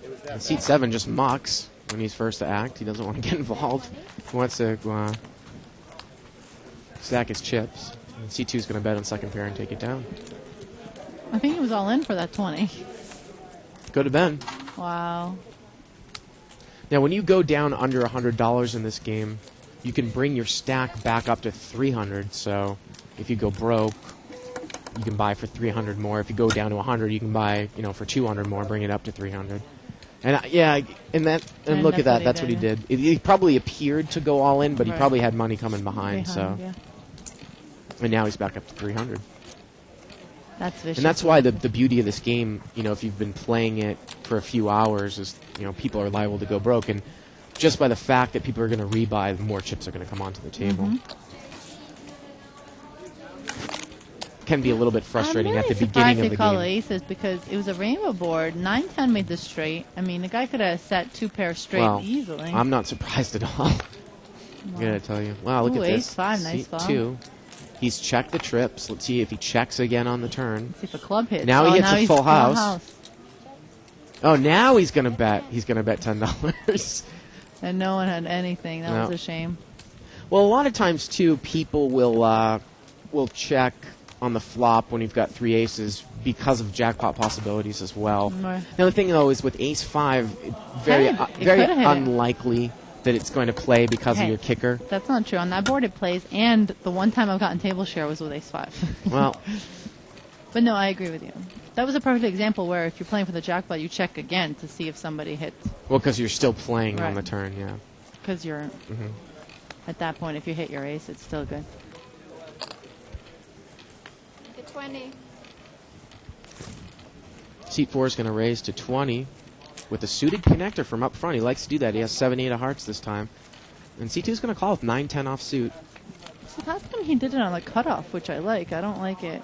It was And that seat 7 just mucks when he's first to act. He doesn't want to get involved. He wants to stack his chips. And C2's going to bet on second pair and take it down. I think he was all in for that 20. Go to Ben. Wow. Now, when you go down under $100 in this game, you can bring your stack back up to 300. So if you go broke, you can buy for 300 more. If you go down to 100, you can buy, for 200 more, bring it up to 300. And and look at that. That's what he did. He probably appeared to go all in, but he Right. probably had money coming behind. So, Yeah. and now he's back up to 300. That's vicious. And that's why the beauty of this game, if you've been playing it for a few hours, is people are liable to go broke, and just by the fact that people are going to rebuy, more chips are going to come onto the table. Can be a little bit frustrating at the beginning of the call game. aces because it was a rainbow board. 9-10 made the straight. I mean, the guy could have set 2 pairs straight easily. I'm not surprised at all. I gotta tell you. Wow, look Ooh, at this. ace-5, nice Seat flop. 2. He's checked the trips. Let's see if he checks again on the turn. See if a club hits. Now he hits a he's full house. Oh, now he's gonna bet. He's gonna bet $10. And no one had anything. That No. was a shame. Well, a lot of times too, people will check on the flop when you've got 3 aces because of jackpot possibilities as well. Right. Now the thing though is with ace 5, very Hey, it coulda hit it. unlikely that it's going to play because of Hey. your kicker. That's not true. On that board it plays, and the one time I've gotten table share was with ace 5. Well, But no, I agree with you. That was a perfect example where if you're playing for the jackpot, you check again to see if somebody hits. because you're still playing on Right. the turn, yeah. Because you're, at that point, if you hit your ace, it's still good. The 20. Seat 4 is going to raise to 20 with a suited connector from up front. He likes to do that. He has 7-8 of hearts this time. And C2 is going to call with 9-10 off suit. So that's when he did it on the cutoff, which I like. I don't like it.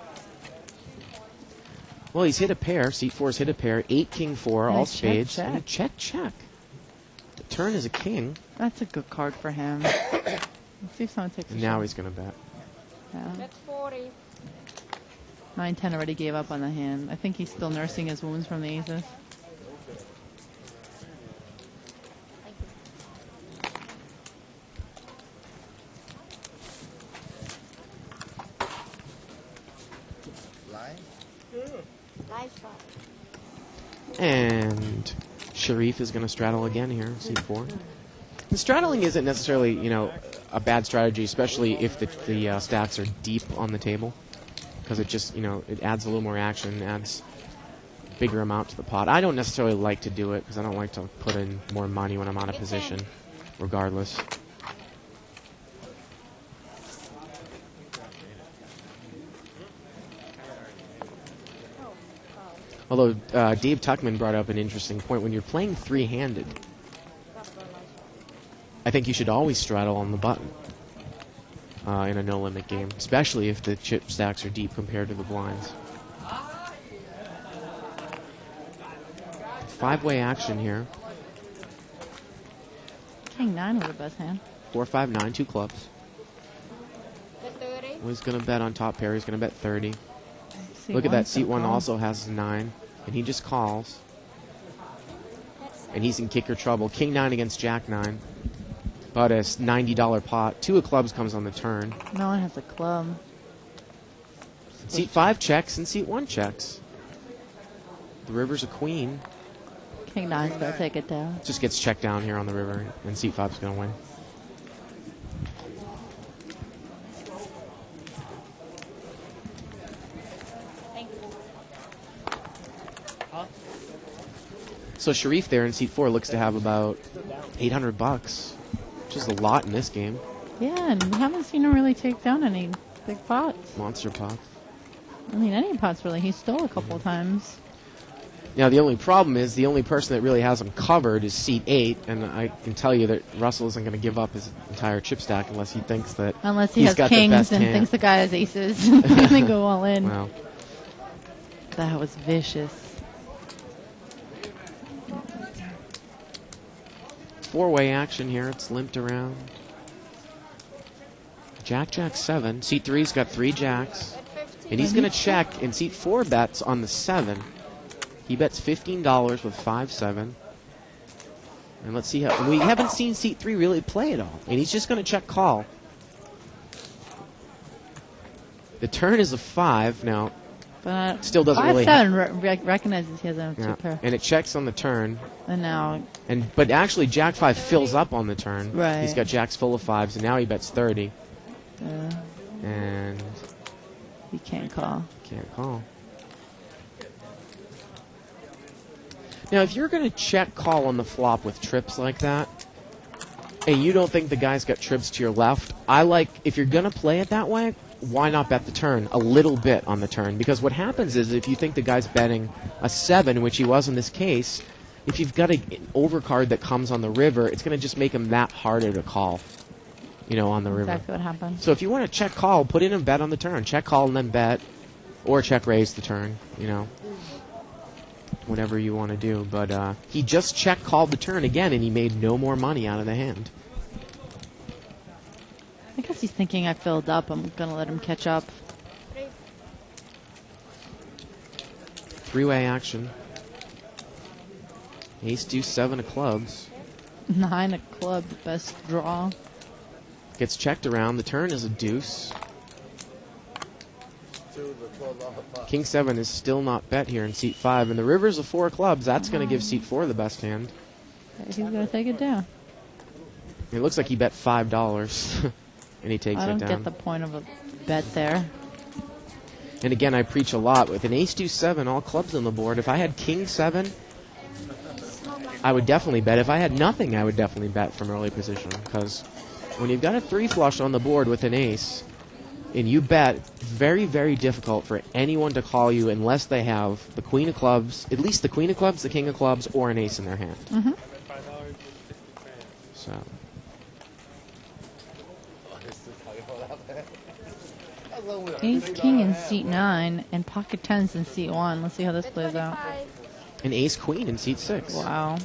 Well, he's hit a pair. Seat 4's hit a pair. 8, King 4, And all a check, spades. check. And a check, check. The turn is a king. That's a good card for him. Let's see if someone takes a And now shot. he's going to bet. Yeah. That's 40. 9-10 already gave up on the hand. I think he's still nursing his wounds from the aces. Line? Live shot. And Sharif is going to straddle again here. Seat 4. The straddling isn't necessarily, a bad strategy, especially if the stacks are deep on the table, because it just, it adds a little more action, adds a bigger amount to the pot. I don't necessarily like to do it, because I don't like to put in more money when I'm out of position, regardless. Although Dave Tuckman brought up an interesting point. When you're playing three-handed, I think you should always straddle on the button in a no-limit game, especially if the chip stacks are deep compared to the blinds. Five-way action here. King 9 was the best hand. 4, 5, 9, 2 clubs. Well, he's going to bet on top pair. He's going to bet 30. Look at that. Seat 1 also has 9, and he just calls. And he's in kicker trouble. King 9 against Jack 9. About a $90 pot. 2 of clubs comes on the turn. No one has a club. Seat 5 checks, and seat 1 checks. The river's a queen. King 9's going to take it down. Just gets checked down here on the river, and seat 5's going to win. So Sharif there in seat 4 looks to have about $800, which is a lot in this game. Yeah, and we haven't seen him really take down any big pots. Monster pots. I mean, any pots really. He stole a couple of times. Now, the only problem is the only person that really has him covered is seat 8, and I can tell you that Russell isn't going to give up his entire chip stack unless he thinks that unless he he's has got kings the best and hand. thinks the guy has aces and they go all in. Wow. That was vicious. 4-way action here. It's limped around. Jack, Jack 7. Seat 3's got 3 jacks. And he's going to check, and seat 4 bets on the 7. He bets $15 with 5-7. And let's see how... We haven't seen seat 3 really play at all. And he's just going to check call. The turn is a 5. Now, But still doesn't really... 5-7 recognizes he has a Yeah. two pair. And it checks on the turn. And now... But actually, Jack 5 fills up on the turn. Right. He's got jacks full of 5s, and now he bets 30. Uh, And he can't call. can't call. Now, if you're going to check call on the flop with trips like that, and you don't think the guy's got trips to your left, if you're going to play it that way, why not bet the turn a little bit on the turn? Because what happens is if you think the guy's betting a 7, which he was in this case, if you've got an overcard that comes on the river, it's going to just make him that harder to call, on the river. Exactly what happened. So if you want to check call, put in a bet on the turn. Check call and then bet, or check raise the turn, whatever you want to do. But he just check called the turn again, and he made no more money out of the hand. I guess he's thinking I filled up. I'm going to let him catch up. 3-way action. Ace, deuce, 7 of clubs. 9 of club, best draw. Gets checked around. The turn is a deuce. King 7 is still not bet here in seat 5. And the river's a 4 of clubs. That's going to give seat 4 the best hand. He's going to take it down. It looks like he bet $5. And he takes I it don't down. get the point of a bet there. And again, I preach a lot. With an ace, deuce, 7, all clubs on the board, if I had king 7, I would definitely bet. If I had nothing, I would definitely bet from early position. Because when you've got a 3 flush on the board with an ace, and you bet, very, very difficult for anyone to call you unless they have the queen of clubs, at least the queen of clubs, the king of clubs, or an ace in their hand. Mm-hmm. So... Ace, king in seat 9, and pocket 10s in seat 1. Let's see how this plays out. An ace, queen in seat 6. Wow.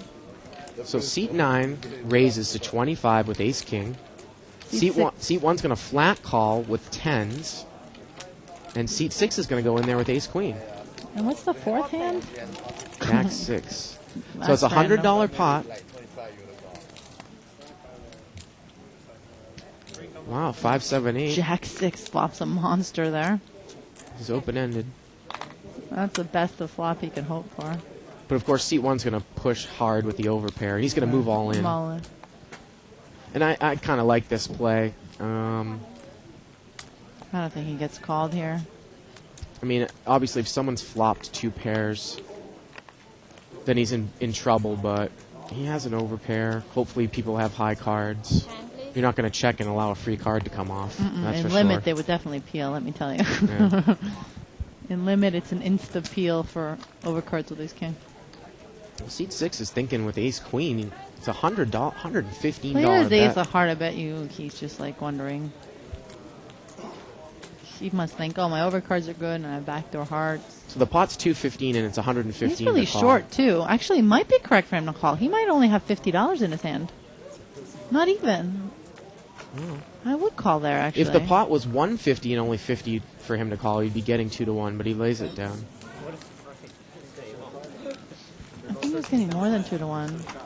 So seat 9 raises to 25 with ace, king. Seat 1's going to flat call with 10s. And seat 6 is going to go in there with ace, queen. And what's the 4th hand? Jack 6. So it's a $100 pot. Wow, 5, 7, 8. Jack 6 flops a monster there. He's open-ended. That's the best of flop he can hope for. But of course, seat 1's going to push hard with the overpair. He's going to move all in. All in. And I kind of like this play. I don't think he gets called here. I mean, obviously, if someone's flopped 2 pairs, then he's in trouble, but he has an overpair. Hopefully, people have high cards. You're not going to check and allow a free card to come off. That's In for limit, sure. they would definitely peel, let me tell you. Yeah. In limit, it's an insta-peel for overcards with ace-king. Seat 6 is thinking with ace-queen. It's $100, $115 Player's bet. ace are hard, I bet you he's just like wondering. He must think, oh, my overcards are good and I have backdoor hearts. So the pot's $215 and it's $115. He's really to call. short, too. Actually, it might be correct for him to call. He might only have $50 in his hand. Not even. I would call there, actually. If the pot was $150 and only $50 for him to call, he'd be getting 2-1, but he lays it down. I think he was getting more than 2-1.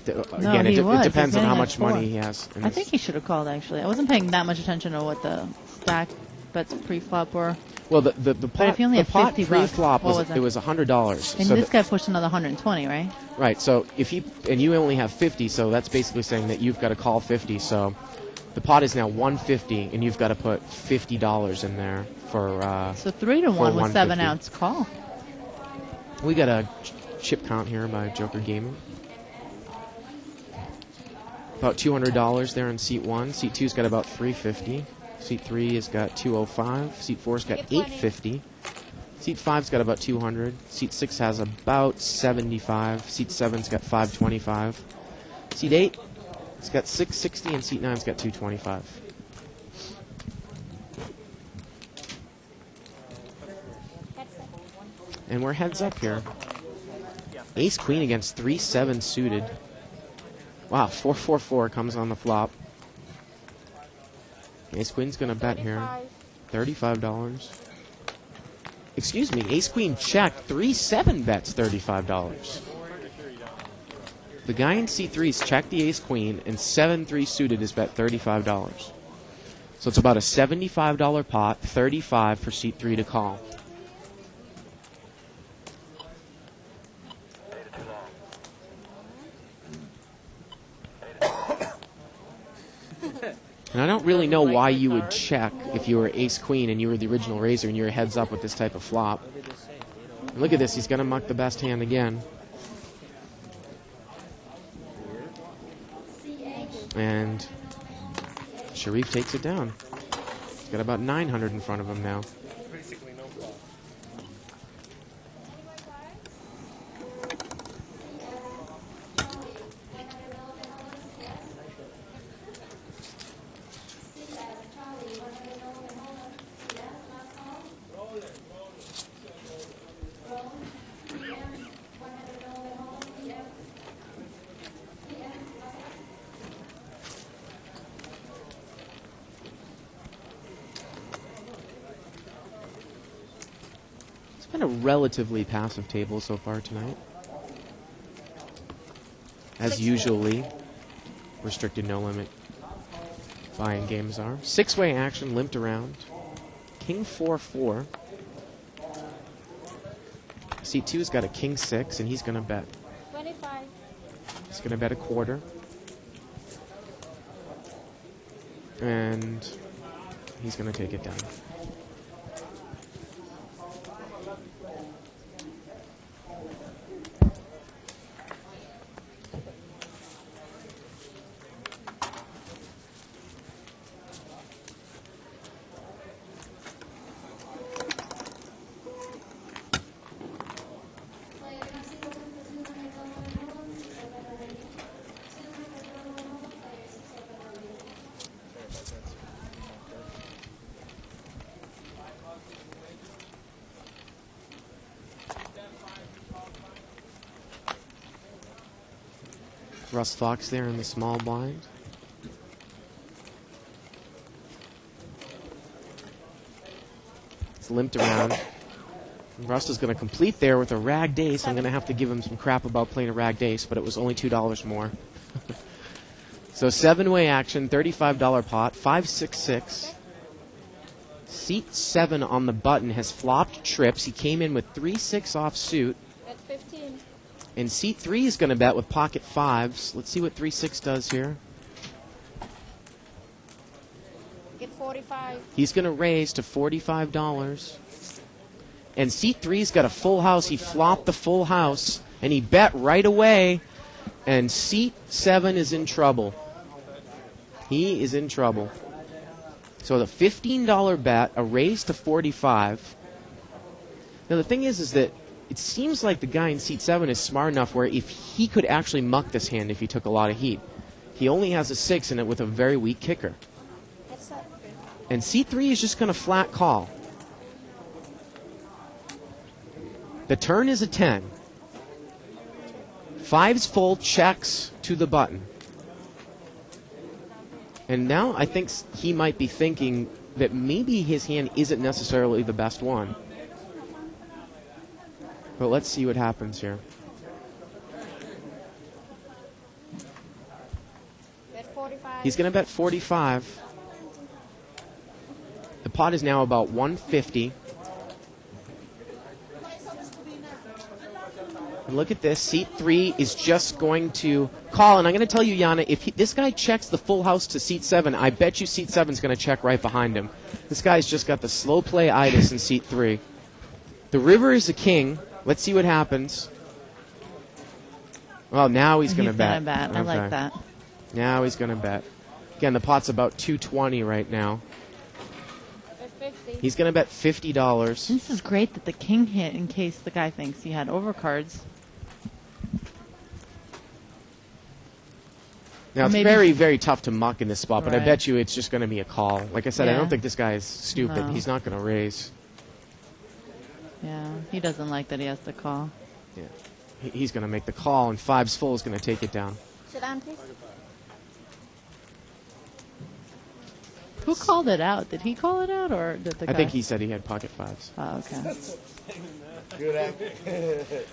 Again, he it was. depends He's on how getting much at 4. money he has. I think he should have called, actually. I wasn't paying that much attention to what the stack bets pre-flop were. Well, the pot, if you only the have pot $50, pre-flop what was was it? it was $100. And So this guy pushed another 120, right? right. So if you only have 50, so that's basically saying that you've got to call 50. So the pot is now 150, and you've got to put $50 in there for. So 3-1 with 7-ounce call. We got a chip count here by Joker Gaming. About $200 there in seat 1. Seat 2's got about $350. Seat 3 has got $205. Seat 4's got $850. Seat 5's got about $200. Seat 6 has about $75. Seat 7's got $525. Seat 8, it's got $660, and Seat 9's got $225. And we're heads up here. Ace Queen against 3-7 suited. Wow, 4-4-4 comes on the flop. Ace Queen's gonna bet here. $35. Excuse me, Ace Queen check. 3-7 bets $35. The guy in C3's checked the Ace Queen, and 7-3 suited is bet $35. So it's about a $75 pot, $35 for seat 3 to call. And I don't really know why you would check if you were ace queen and you were the original raiser and you're heads up with this type of flop. And look at this, he's going to muck the best hand again. And Sharif takes it down. He's got about 900 in front of him now. Basically no flop. It's been a relatively passive table so far tonight. As usually, restricted no limit buying games are. 6-way action, limped around. King 4-4. Seat 2's got a King 6, and he's going to bet. 25. He's going to bet a quarter. And he's going to take it down. Russ Fox there in the small blind. It's limped around. Russ is going to complete there with a ragged ace. I'm going to have to give him some crap about playing a ragged ace, but it was only $2 more. So 7-way action, $35 pot, 5-6-6. Seat 7 on the button has flopped trips. He came in with 3-6 off suit. At 15. And seat 3 is going to bet with pocket 5s. Let's see what 3-6 does here. Get 45. He's going to raise to $45. And seat 3's got a full house. He flopped the full house, and he bet right away. And seat 7 is in trouble. He is in trouble. So the $15 bet, a raise to 45. Now the thing is that it seems like the guy in seat 7 is smart enough where if he could actually muck this hand if he took a lot of heat. He only has a 6 in it with a very weak kicker. That's up. And seat 3 is just going to flat call. The turn is a 10. 5's full, checks to the button. And now I think he might be thinking that maybe his hand isn't necessarily the best one. But let's see what happens here. Bet 45. He's going to bet 45. The pot is now about 150. And look at this. Seat 3 is just going to call. And I'm going to tell you, Yana, if this guy checks the full house to seat 7, I bet you seat 7 is going to check right behind him. This guy's just got the slow play itis in seat 3. The river is a king. Let's see what happens. Well, now he's going to bet. He's going to bet. I like that. Now he's going to bet. Again, the pot's about 220 right now. Bet 50. He's going to bet $50. This is great that the king hit in case the guy thinks he had overcards. Now, it's Maybe- very, very tough to muck in this spot, but I Right. bet you it's just going to be a call. Like I said, I Yeah. don't think this guy is stupid. No. He's not going to raise. Yeah, he doesn't like that he has to call. Yeah. He's going to make the call, and 5's full is going to take it down. Sit down, please. Who called it out? Did he call it out, or did the guy? I think he said he had pocket 5s. Oh, okay. Good acting.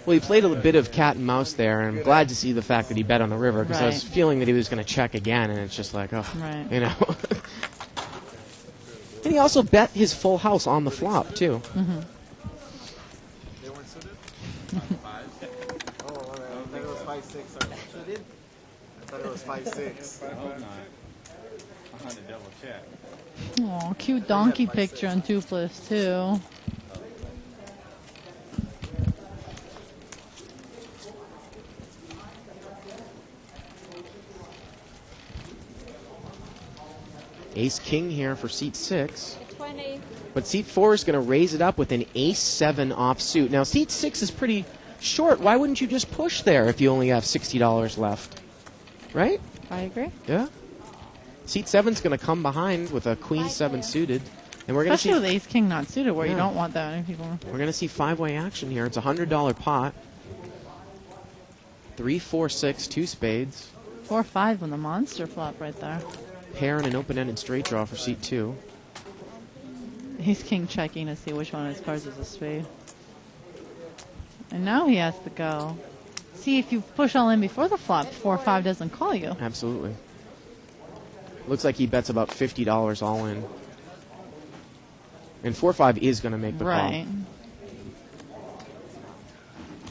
Well, he played a bit of cat and mouse there, and I'm glad to see the fact that he bet on the river, because I was Right. feeling that he was going to check again, and it's just like, oh, Right. you know. And he also bet his full house on the flop, too. Mm-hmm. They weren't suited? Five? Oh, all right. I thought it was 5-6. Suited? I thought it was 5-6. I hope not. I'll have to double check. Oh, cute donkey picture on Toothless, too. Ace-king here for seat 6. Bet 20. But seat 4 is going to raise it up with an ace-7 offsuit. Now, seat 6 is pretty short. Why wouldn't you just push there if you only have $60 left? Right? I agree. Yeah. Seat 7's going to come behind with a queen 7 suited. And we're going to Especially see with ace king not suited, where you Yeah. don't want that many people. we're going to see 5-way action here. It's a $100 pot. 3, 4, 6, 2 spades. 4-5 on the monster flop right there. Pair and an open-ended straight draw for seat 2. Ace king checking to see which one of his cards is a spade. And now he has to go. See, if you push all in before the flop, 4-5 doesn't call you. Absolutely. Looks like he bets about $50 all in. And 4-5 is going to make the Right.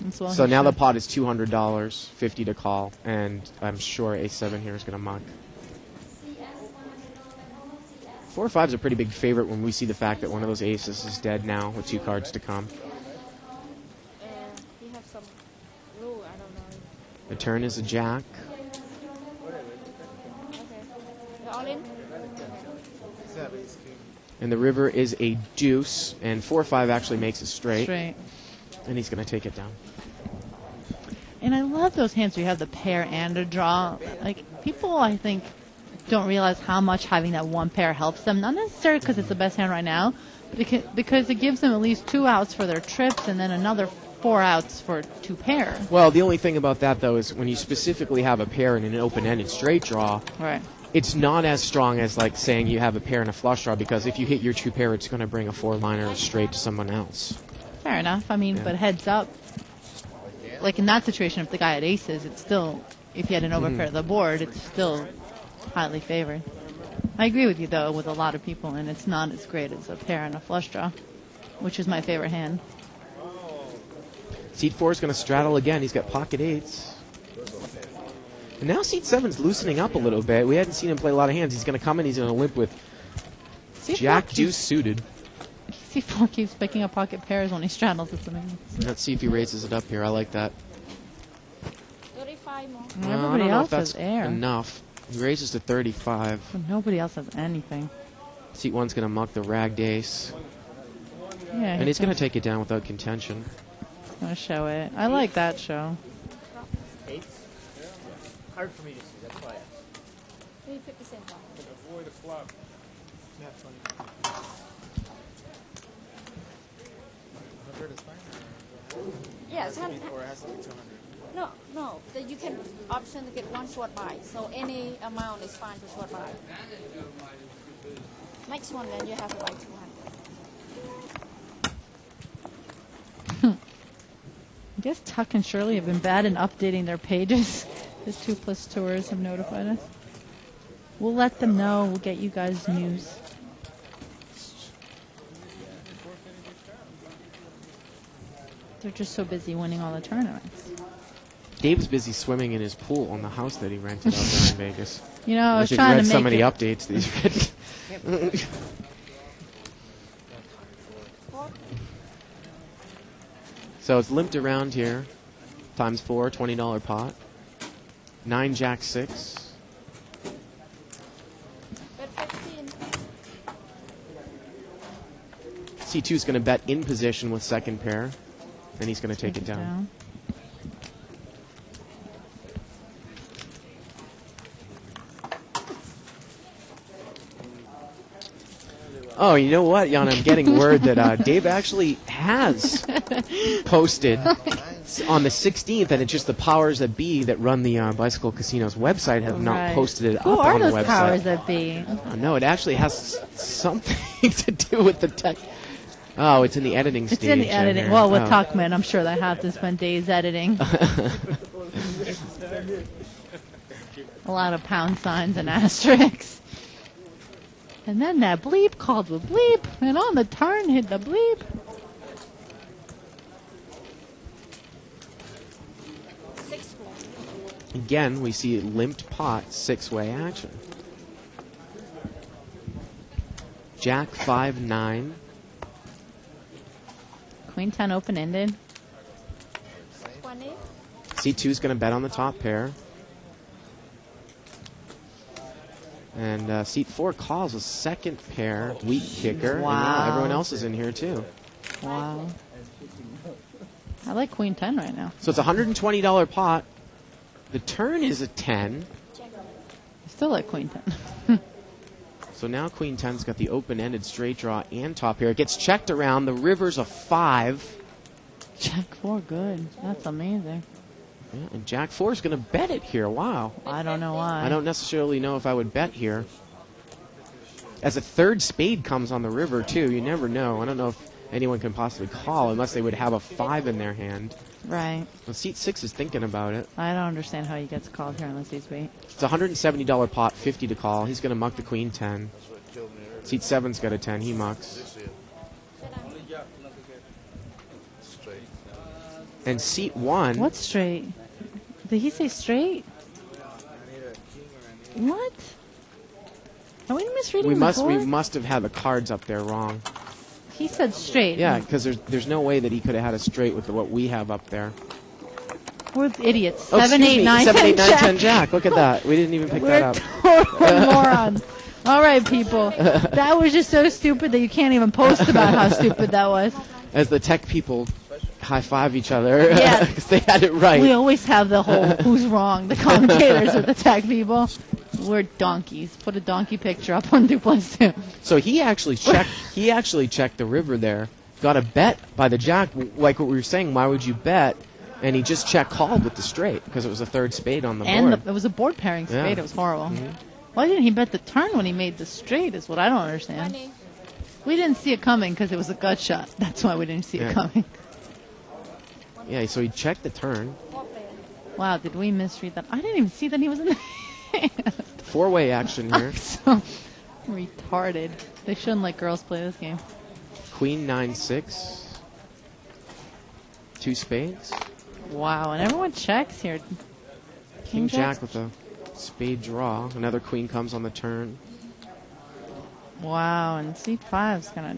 That's call. well So he now the should. pot is $200, 50 to call, and I'm sure ace-7 here is going to muck. 4-5's a pretty big favorite when we see the fact that one of those aces is dead now with 2 cards to come. And he has some rule, I don't know. The turn is a jack. Okay. You're all in? And the river is a deuce, and 4-5 actually makes it straight. Straight. And he's going to take it down. And I love those hands where you have the pair and a draw. Like, people, I think, don't realize how much having that one pair helps them. Not necessarily because it's the best hand right now, but because it gives them at least 2 outs for their trips and then another 4 outs for 2 pair. Well, the only thing about that, though, is when you specifically have a pair and an open-ended straight draw, Right. it's not as strong as, like, saying you have a pair and a flush draw, because if you hit your 2 pair, it's going to bring a 4-liner straight to someone else. Fair enough. I mean, Yeah. but heads up. Like in that situation, if the guy had aces, it's still, if he had an overpair of the board, it's still highly favored. I agree with you, though, with a lot of people, and it's not as great as a pair and a flush draw, which is my favorite hand. Seat 4 is going to straddle again. He's got pocket 8s. And now Seat 7's loosening up a little bit. We hadn't seen him play a lot of hands. He's going to come in. He's going to limp with Jack Deuce suited. C4 keeps picking up pocket pairs when he straddles. It's amazing. Let's see if he raises it up here. I like that. 35 more. I Everybody don't know else if that's has air. enough. He raises to 35. But nobody else has anything. Seat 1's going to muck the ragged ace. Yeah, And he's going to take it down without contention. gonna show it. I like that show. Eights? Hard for me to see, that's why I asked. 350 cents. Avoid a flop. That's funny. 100 is fine. Yes, Or it has to be 200. no. You can option to get one short buy. So any amount is fine for short buy. Next one, then you have to buy 200. I guess Tuck and Shirley have been bad in updating their pages. The 2+ tours have notified us. We'll let them know. We'll get you guys news. They're just so busy winning all the tournaments. Dave's busy swimming in his pool on the house that he rented out there in Vegas. You know, I was He's trying read to so make many it. updates that he's written. So it's limped around here. Times 4, $20 pot. 9 Jack 6. Bet 15. C2's going to bet in position with second pair. Then he's going to take it down. Oh, you know what, Jan? I'm getting word that Dave actually has posted on the 16th, and it's just the powers that be that run the Bicycle Casino's website have not Right. posted it Who up are on the those website. powers that be? Oh, no, it actually has something to do with the tech. Oh, it's in the editing stage. It's in the I editing. hear. Well, with Oh. Tuckman, I'm sure they have to spend days editing. A lot of pound signs and asterisks. And then that bleep called with bleep, and on the turn hit the bleep. Six floor. Again, we see limped pot, 6-way action. Jack 5-9. Queen 10 open-ended. 20. C2's going to bet on the top pair. And seat 4 calls a second pair, weak kicker. And Wow. everyone else is in here too. Wow. I like Queen 10 right now. So it's a $120 pot. The turn is a 10. I still like Queen 10. So now Queen 10's got the open-ended straight draw and top pair. It gets checked around. The river's a 5. Jack 4, good. That's amazing. Yeah, and Jack 4 is going to bet it here. Wow. I don't know why. I don't necessarily know if I would bet here. As a third spade comes on the river, too, you never know. I don't know if anyone can possibly call unless they would have a 5 in their hand. Right. Well, seat 6 is thinking about it. I don't understand how he gets called here unless he's beat. It's a $170 pot, 50 to call. He's going to muck the Queen 10. Seat 7's got a 10. He mucks. And seat 1... What's straight? Did he say straight? What? Are we misreading We the must board? have had the cards up there wrong. He said straight. Yeah, because there's no way that he could have had a straight with what we have up there. We're idiots. Oh, 7, 8, 9, 10, 7, 8, 9, Jack. 10 Jack. Look at that. We didn't even pick that We're up. total morons. All right, people. That was just so stupid that you can't even post about how stupid that was. As the tech people high-five each other Yeah. because they had it right. We always have the whole who's wrong, the commentators or the tech people. We're donkeys. Put a donkey picture up on 2+2. So he actually checked the river there. Got a bet by the Jack, like what we were saying. Why would you bet? And he just called with the straight because it was a third spade on the And board. it was a board pairing Yeah. spade. It was horrible. Why didn't he bet the turn when he made the straight is what I don't understand. 20. We didn't see it coming because it was a gut shot. That's why we didn't see Yeah. it coming. Yeah, so he checked the turn. 4 player. Wow, did we misread that? I didn't even see that he was in the hand. 4-way action here. So retarded. They shouldn't let girls play this game. Queen 9-6. 2 spades. Wow, and everyone checks here. King Jack's- Jack with a spade draw. Another queen comes on the turn. Wow, and seat 5 is gonna.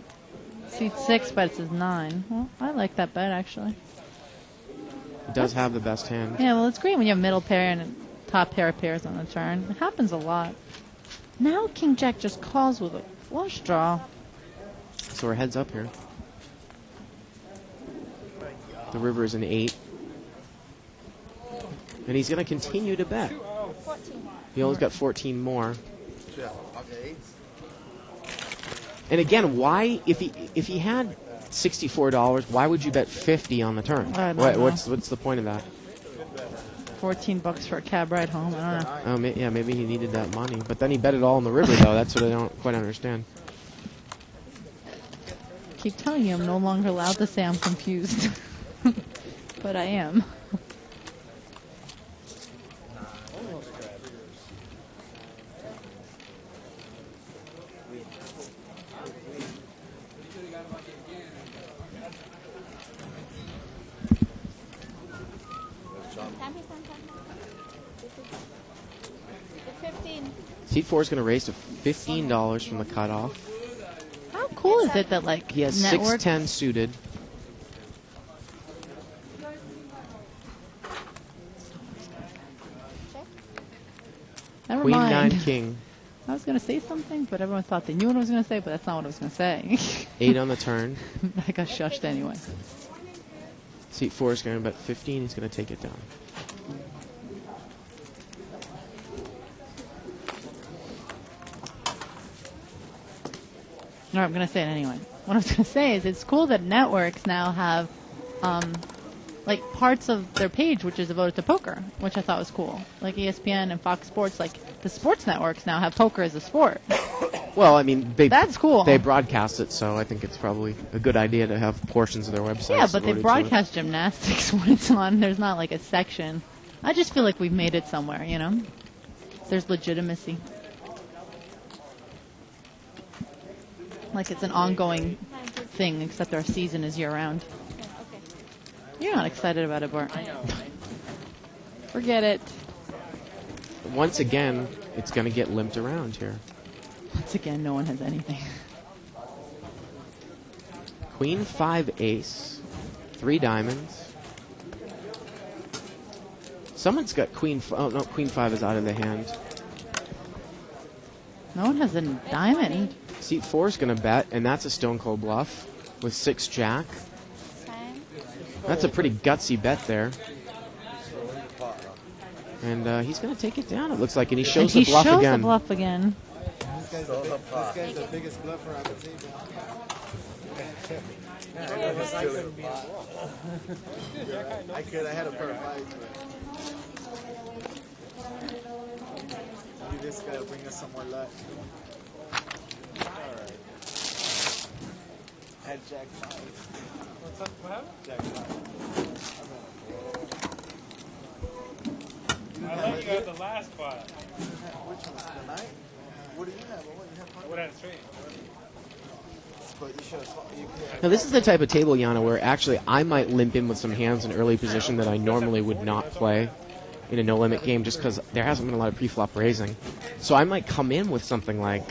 Seat 6 bets is 9. Well, I like that bet actually. It does have the best hand. Yeah, well, it's great when you have middle pair and a top pair of pairs on the turn. It happens a lot. Now King Jack just calls with a flush draw. So we're heads up here. The river is an 8. And he's going to continue to bet. 14. He always got 14 more. Yeah, okay. And again, why, if he had $64, why would you bet 50 on the turn? I don't know. What's the point of that? $14 for a cab ride home. I don't know. Yeah, maybe he needed that money. But then he bet it all on the river, though. That's what I don't quite understand. Keep telling you I'm no longer allowed to say I'm confused. But I am. The 15. Seat 4 is going to raise to $15 from the cutoff. How cool is it that like He has network 6-10 suited. Never Queen mind. 9 king. I was going to say something, but everyone thought they knew what I was going to say, but that's not what I was going to say. 8 on the turn. I got shushed anyway. Seat 4 is going to bet 15. He's going to take it down. No, I'm going to say it anyway. What I was going to say is it's cool that networks now have like parts of their page which is devoted to poker, which I thought was cool. Like ESPN and Fox Sports, like the sports networks now have poker as a sport. Well, I mean, That's cool. They broadcast it, so I think it's probably a good idea to have portions of their website. Yeah, but they devoted to it. broadcast gymnastics when it's on. There's not like a section. I just feel like we've made it somewhere, you know? There's legitimacy. Like it's an ongoing thing, except our season is year-round. You're not excited about it, Bart. I know. Forget it. Once again, it's going to get limped around here. Once again, no one has anything. Queen 5 ace. 3 diamonds. Someone's got queen. Oh no, queen 5 is out of the hand. No one has a diamond. Seat 4 is going to bet, and that's a stone cold bluff with 6 jack. 10. That's a pretty gutsy bet there. And he's going to take it down, it looks like, and he And shows he the bluff shows again. the bluff again. This guy's the biggest bluffer on the table. I could. I had a pair of 5s, but maybe this guy will bring us some more luck. Alright. I had Jack 5. What's up? What happened? Jack 5. I thought you got the last spot. Which one? The 9? What do you have? What do you have? What had a straight? But you should have. Now, this is the type of table, Yana, where actually I might limp in with some hands in early position that I normally would not play in a no-limit game just because there hasn't been a lot of pre-flop raising. So I might come in with something like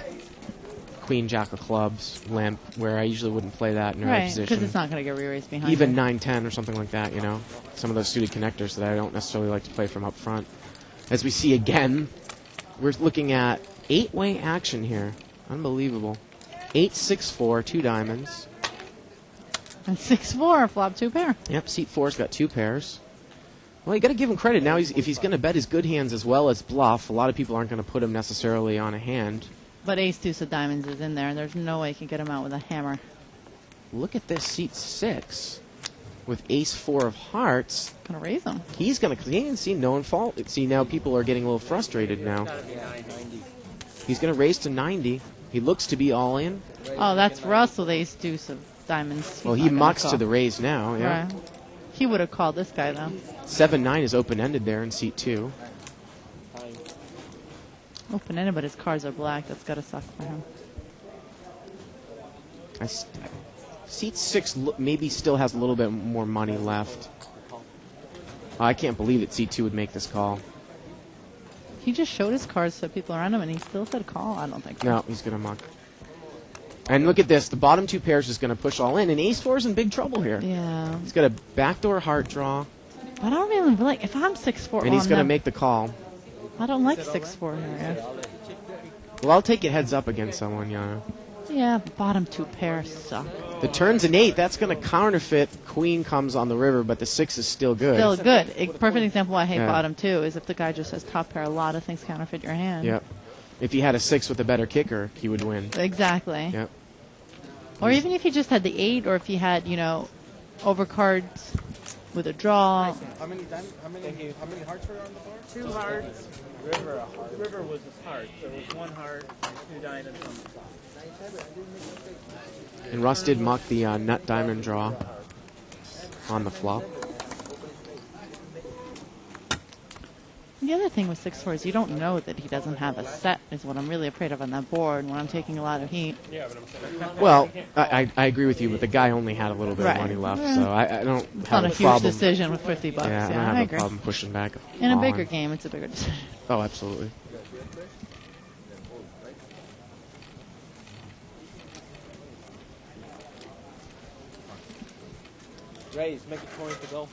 Queen, Jack of clubs, limp, where I usually wouldn't play that in early Right, position. because it's not going to get re-raised behind Even you. 9-10 or something like that, you know. Some of those suited connectors that I don't necessarily like to play from up front. As we see again, we're looking at 8-way action here. Unbelievable. 8-6-4, 2 diamonds. And 6-4, flop 2 pair. Yep, seat 4's got 2 pairs. Well, you got to give him credit. Now, if he's going to bet his good hands as well as bluff, a lot of people aren't going to put him necessarily on a hand. But ace deuce of diamonds is in there, and there's no way you can get him out with a hammer. Look at this seat 6 with ace 4 of hearts. Gonna raise him. He's going to see no one fault. See, now people are getting a little frustrated now. Gotta be 990. He's going to raise to 90. He looks to be all in. Oh, that's Russ with ace deuce of diamonds. He's Well, he not gonna mucks call. to the raise now. Yeah. Right. He would have called this guy, though. 7-9 is open-ended there in seat 2. Open-ended, but his cards are black. That's gotta suck for him. Seat 6 maybe still has a little bit more money left. I can't believe that Seat 2 would make this call. He just showed his cards to people around him, and he still said call. I don't think so. No, he's going to muck. And look at this. The bottom two pairs is going to push all in, and Ace-4 is in big trouble here. Yeah. He's got a backdoor heart draw. I don't really like, if I'm 6-4, And he's going to make the call. I don't like 6-4 here. Well, I'll take it heads up against someone, Yana. Yeah, bottom two pairs suck. The turn's an 8. That's going to counterfeit. Queen comes on the river, but the 6 is still good. Still good. A perfect example why I hate Yeah. bottom two is if the guy just says top pair, a lot of things counterfeit your hand. Yep. If he had a 6 with a better kicker, he would win. Exactly. Yep. Or even if he just had the 8, or if he had, overcards with a draw. How many hearts were on the board? 2 hearts. River was his heart. So it was 1 heart and 2 diamonds on the top. And Russ did muck the nut diamond draw on the flop. The other thing with 6-4 is you don't know that he doesn't have a set, is what I'm really afraid of on that board when I'm taking a lot of heat. Yeah, but I'm saying. Well, I agree with you, but the guy only had a little bit Right. of money left, so I don't It's have not a a huge problem. decision with $50. Yeah, I don't I have a agree. problem pushing back. In a all bigger in. game, it's a bigger decision. Oh, absolutely. Raise, make it 20 to go.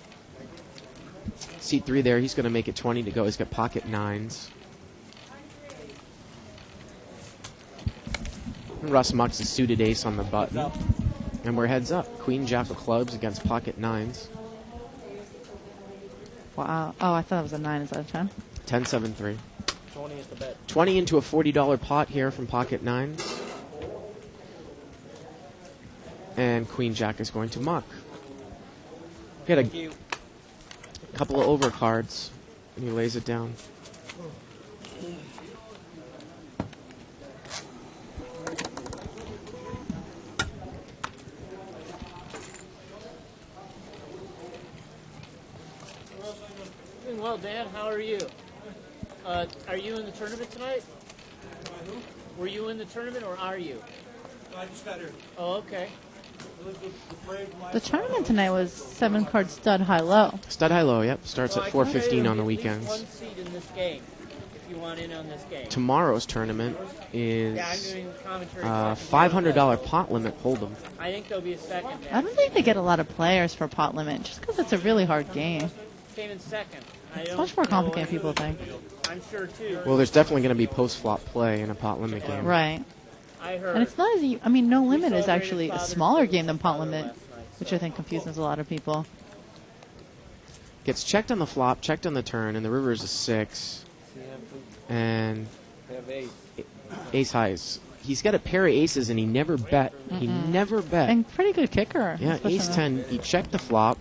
Seat 3 there, he's going to make it 20 to go. He's got pocket 9s. Russ mucks a suited ace on the button. And we're heads up. Queen, jack of clubs against pocket 9s. Wow. Oh, I thought it was a 9 instead of 10. 10, 7, 3. 20 is the bet. 20 into a $40 pot here from pocket 9s. And queen, jack is going to muck. He had a couple of overcards, and he lays it down. Doing well, Dan. How are you? Are you in the tournament tonight? Were you in the tournament, or are you? I just got here. Oh, okay. The tournament tonight was 7-card stud high-low. Stud high-low, yep. Starts at 4:15 on the weekends. One seed in this game, if you want in on this game. Tomorrow's tournament is Yeah, I'm doing commentary. $500 pot limit hold'em. I think there'll be a second. I don't think they get a lot of players for pot limit, just because it's a really hard game. Came in second. It's much more complicated than people think. I'm sure too. Well, there's definitely going to be post-flop play in a pot limit game. Right. I heard. And it's not as I mean, No Limit is actually a smaller game than pot limit, which I think confuses a lot of people. Gets checked on the flop, checked on the turn, and the river is a 6. And ace highs. He's got a pair of aces, and he never bet. He never bet. And pretty good kicker. Yeah, especially ace now. 10. He checked the flop,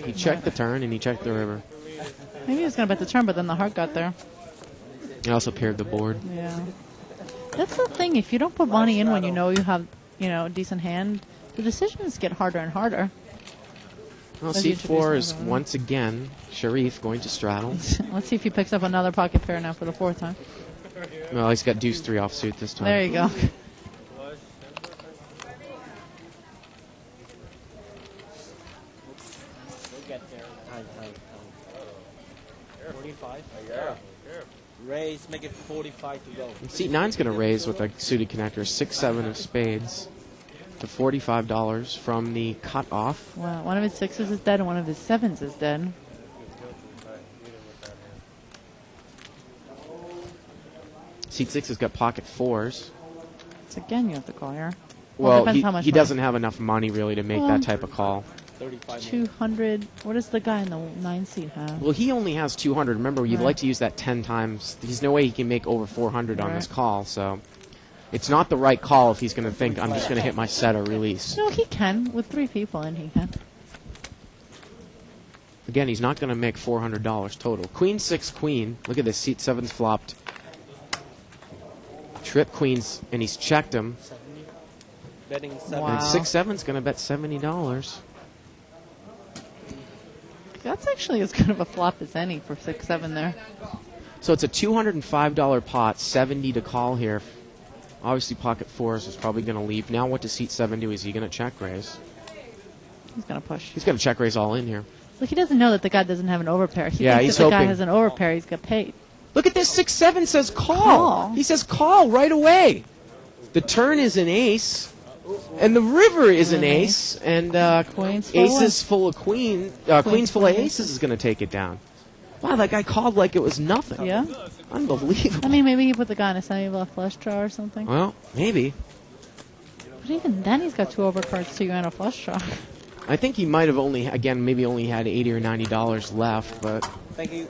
he checked the turn, and he checked the river. Maybe he was going to bet the turn, but then the heart got there. He also paired the board. Yeah. That's the thing. If you don't put money in when you know you have, a decent hand, the decisions get harder and harder. Well, As you C4 is introduce them. once again Sharif going to straddle. Let's see if he picks up another pocket pair now for the 4th time. Well, he's got deuce 3 offsuit this time. There you go. We'll get there. Time. 45? Yeah. Raise, make it 45 to go. Seat 9's going to raise with a suited connector, 6-7 of spades to $45 from the cutoff. Wow, one of his 6s is dead and one of his 7s is dead. Seat 6 has got pocket 4s. So again, you have to call here. Well, depends how much he money. doesn't have enough money really to make Well, that type of call. 200. What does the guy in the 9 seat have? Well, he only has 200. Remember, you'd Right. like to use that 10 times. There's no way he can make over 400 on Right. this call, so it's not the right call if he's going to think, I'm just going to hit my set or release. No, he can. With 3 people in, he can. Again, he's not going to make $400 total. Queen 6 queen. Look at this. Seat 7's flopped. Trip queens, and he's checked him. Betting 7. Wow. And 6-7's going to bet $70. That's actually as good of a flop as any for 6-7 there. So it's a $205 pot, 70 to call here. Obviously, pocket 4s is probably going to leave. Now what does seat 7 do? Is he going to check raise? He's going to push. He's going to check raise all in here. Look, he doesn't know that the guy doesn't have an overpair. He Yeah, thinks he's that the guy hoping. has an overpair. He's got paid. Look at this. 6-7 says call. Call. He says call right away. The turn is an ace, and the river is an ace, and Queen's full aces full of queens full of aces is going to take it down. Wow, that guy called like it was nothing. Yeah. Unbelievable. I mean, maybe he put the guy in a semi-bluff flush draw or something. Well, maybe. But even then, he's got 2 overcards to you and a flush draw. I think he might have only had $80 or $90 left, but Thank you.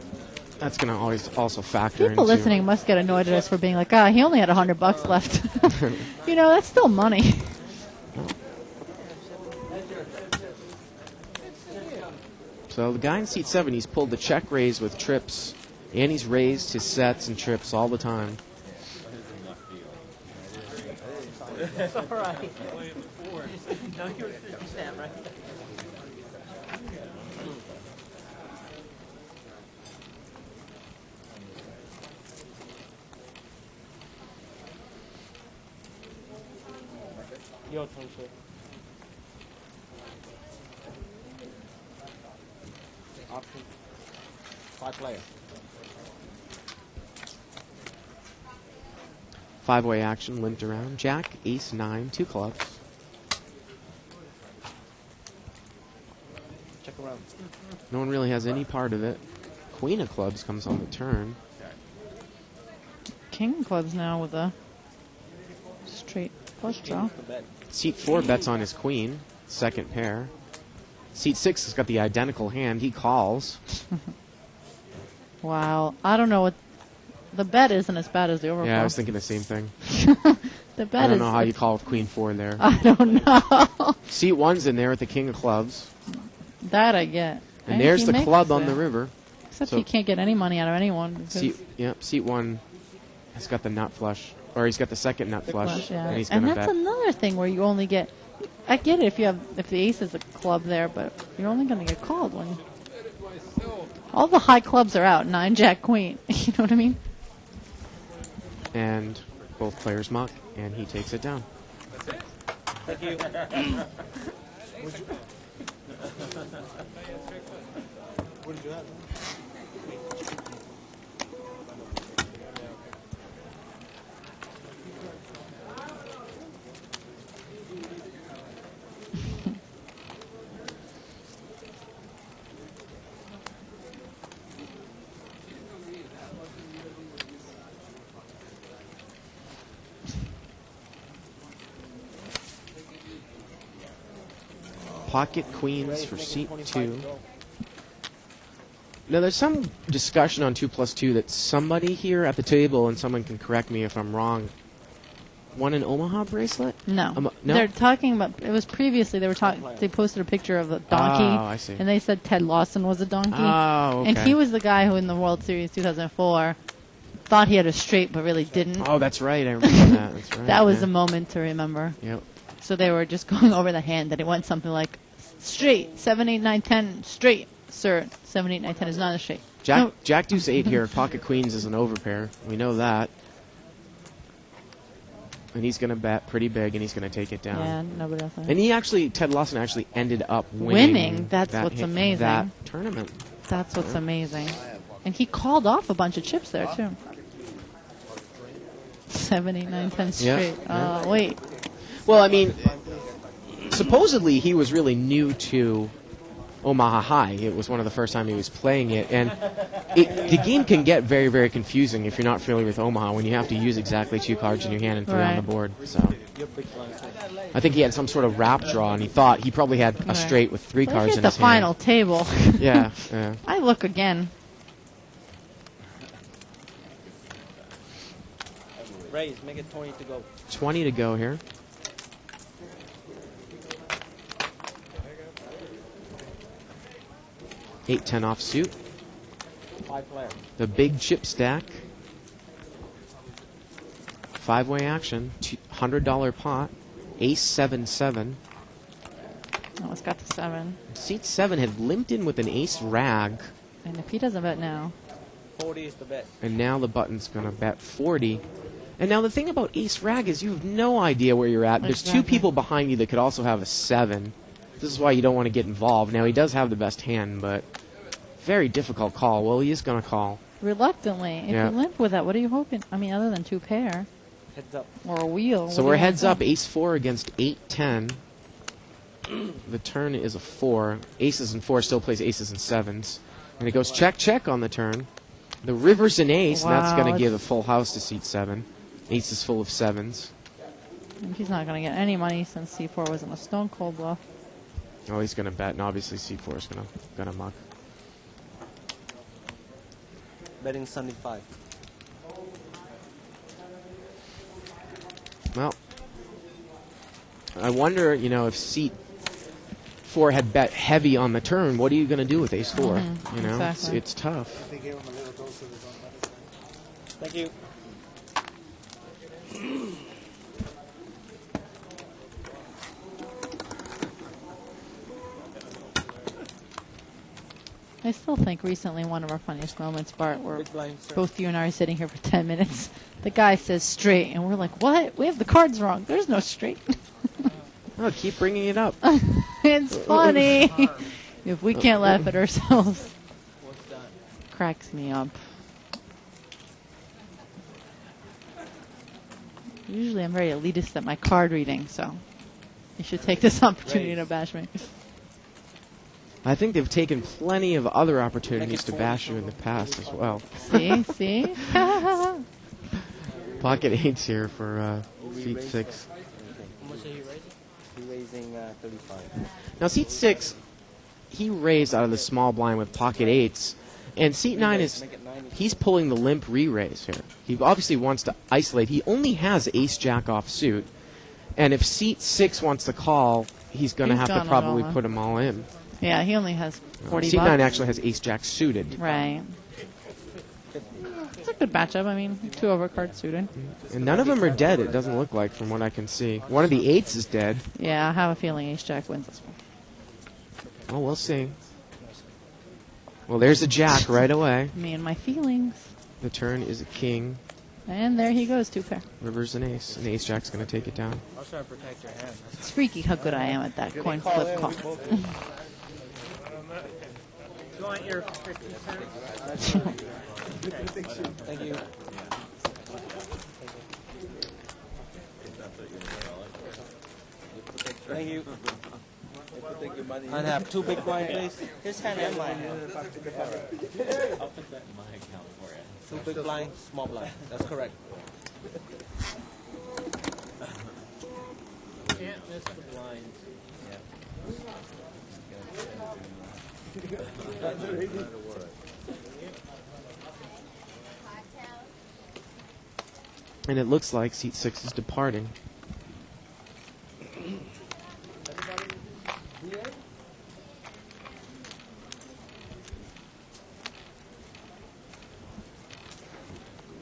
that's going to always also factor People into. listening must get annoyed at us for being like, he only had $100 left. You know, that's still money. So the guy in seat 7, he's pulled the check raise with trips, and he's raised his sets and trips all the time. It's all right. You know you're 50%, right? Your turn, sir. Option. 5 player. 5-way action, limped around. Jack, ace, 9, 2 clubs. Check around. No one really has any part of it. Queen of clubs comes on the turn. King of clubs now with a straight flush draw. The bet. Seat 4 bets on his queen, second pair. Seat 6 has got the identical hand. He calls. Wow. I don't know what... The bet isn't as bad as the overcall. Yeah, I was thinking the same thing. The I bet don't is... know how you call with queen 4 there. I don't know. Seat 1's in there with the king of clubs. That I get. And there's he the makes club on it. the river. Except So- he can't get any money out of anyone. because- Seat 1 has got the nut flush. Or he's got the second nut flush. Yeah. And he's And going to that's bet. another thing where you only get... I get it if the ace is a club there, but you're only going to get called when... All the high clubs are out. 9, Jack, Queen. You know what I mean? And both players muck, and he takes it down. Thank you. What did you have? Pocket queens for seat 2. Now, there's some discussion on 2+2 that somebody here at the table, and someone can correct me if I'm wrong, won an Omaha bracelet? No. No? They're talking about... It was previously, they were talking... They posted a picture of a donkey. Oh, I see. And they said Ted Lawson was a donkey. Oh, okay. And he was the guy who in the World Series 2004 thought he had a straight but really didn't. Oh, that's right. I remember that. That's right. That was yeah. a moment to remember. Yep. So they were just going over the hand that it went something like straight, 7, 8, 9, 10, straight. Sir, 7, 8, 9, 10 is not a straight. Jack deuce 8 here. Pocket queens is an overpair. We know that. And he's going to bet pretty big, and he's going to take it down. Yeah, nobody else. And he actually, Ted Lawson actually ended up winning. That's that what's amazing. That tournament. That's what's amazing. And he called off a bunch of chips there, too. 7, 8, 9, 10 straight. Yeah. Wait. Well, I mean, supposedly he was really new to Omaha High. It was one of the first time he was playing it, and the game can get very, very confusing if you're not familiar with Omaha when you have to use exactly 2 cards in your hand and 3 on the board. So I think he had some sort of wrap draw, and he thought he probably had a straight with 3 Look cards at in the his final hand. table. Yeah. I look again. Raise, make it 20 to go. 20 to go here. Eight, 10 off suit. 5 player. The big chip stack. 5-way action. $100 pot. Ace 7, 7. Oh, it's got the 7. Seat 7 had limped in with an ace rag, And if he doesn't bet now, 40 is the bet. and now the button's going to bet 40. And now the thing about ace rag is you have no idea where you're at. There's 2 Exactly. people behind you that could also have a 7. This is why you don't want to get involved. Now, he does have the best hand, but very difficult call. Well, he is going to call. Reluctantly. If Yeah. you limp with that, what are you hoping? I mean, other than 2 pair. Heads up. Or a wheel. So we're heads up, ace-4 against 8-10. The turn is a 4. Aces and 4 still plays aces and 7s. And it goes check on the turn. The river's an ace, and that's Wow, going to give a it's- full house to seat 7. Ace is full of 7s. He's not going to get any money since C4 was in a stone cold bluff. Oh, he's going to bet, and obviously C4 is going to muck. Betting 75. Well, I wonder, if seat 4 had bet heavy on the turn, what are you going to do with ace 4? exactly. It's tough. They gave him a little dose of his own medicine. Thank you. I still think recently one of our funniest moments, Bart, where Big blind, sir. both you and I are sitting here for 10 minutes. The guy says straight, and we're like, what? We have the cards wrong. There's no straight. Oh, keep bringing it up. It's funny. If we can't laugh at ourselves. Cracks me up. Usually I'm very elitist at my card reading, so you should take this opportunity to bash me. I think they've taken plenty of other opportunities to bash you in the past as well. See? Pocket 8s here for seat 6. How much are you raising? He's raising 35. Now, seat 6, he raised out of the small blind with pocket 8s. And seat 9 is, he's pulling the limp re-raise here. He obviously wants to isolate. He only has ace-jack offsuit. And if seat 6 wants to call, he's going to have to gone probably all in. put them all in. Yeah, he only has 40 Seat bucks. 9 actually has ace-jack suited. Right. It's a good matchup. I mean, 2 overcards suited. And none of them are dead, it doesn't look like, from what I can see. One of the 8s is dead. Yeah, I have a feeling ace-jack wins this one. Oh, we'll see. Well, there's a jack right away. Me and my feelings. The turn is a king. And there he goes, 2 pair. River's an ace. And ace-jack's going to take it down. I'll try to protect your hand. It's freaky how good I am at that coin flip call. You want your 50 cents? Thank you. Thank you. And have 2 big blind, please. His hand and my hand. I'll put that in my account for you. 2 big blind, small blind. That's correct. Can't miss the blinds. And it looks like seat 6 is departing.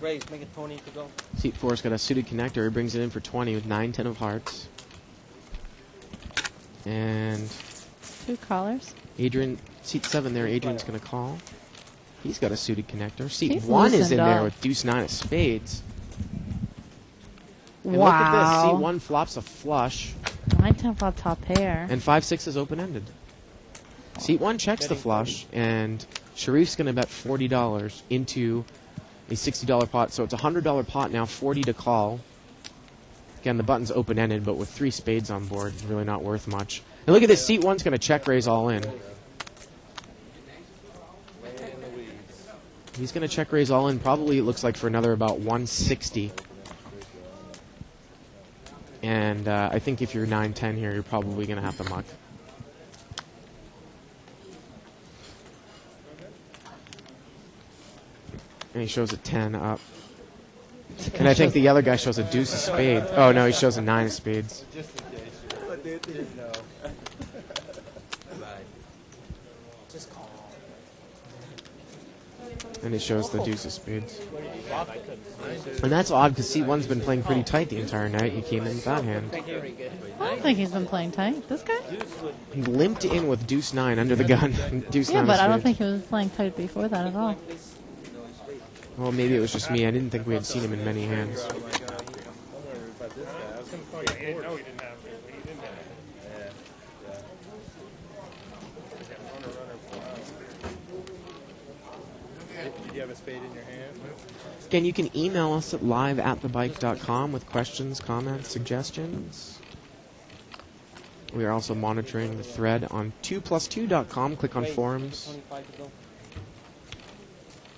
Raise, make it 20 to go. Seat 4's got a suited connector. He brings it in for 20 with 9, 10 of hearts. And 2 callers. Adrian, seat 7 there, Adrian's going to call. He's got a suited connector. Seat He's 1 is in loosened there up. with deuce 9 of spades. And Wow. look at this. Seat 1 flops a flush. 9-10 flop top pair. And 5-6 is open-ended. Seat 1 checks the flush, and Sharif's going to bet $40 into a $60 pot. So it's a $100 pot now, 40 to call. Again, the button's open-ended, but with 3 spades on board, really not worth much. And look at this. Seat 1's going to check raise all in. He's going to check raise all in. Probably, it looks like, for another about 160. And I think if you're 9-10 here, you're probably going to have to muck. And he shows a 10 up. And I think the other guy shows a deuce of spades. Oh, no, he shows a 9 of spades. Just call. And it shows the deuce of spades. And that's odd because C1's been playing pretty tight the entire night. He came in with that hand. Very good. I don't think he's been playing tight. This guy? He limped in with deuce 9 under the gun. Deuce 9 Yeah, of but I don't spades. think he was playing tight before that at all. Well, maybe it was just me. I didn't think we had seen him in many hands. No, he didn't have it. He didn't have it. spade in your hand. Again, you can email us at live@thebike.com with questions, comments, suggestions. We are also monitoring the thread on 2plus2.com. Click on forums. 25 to go.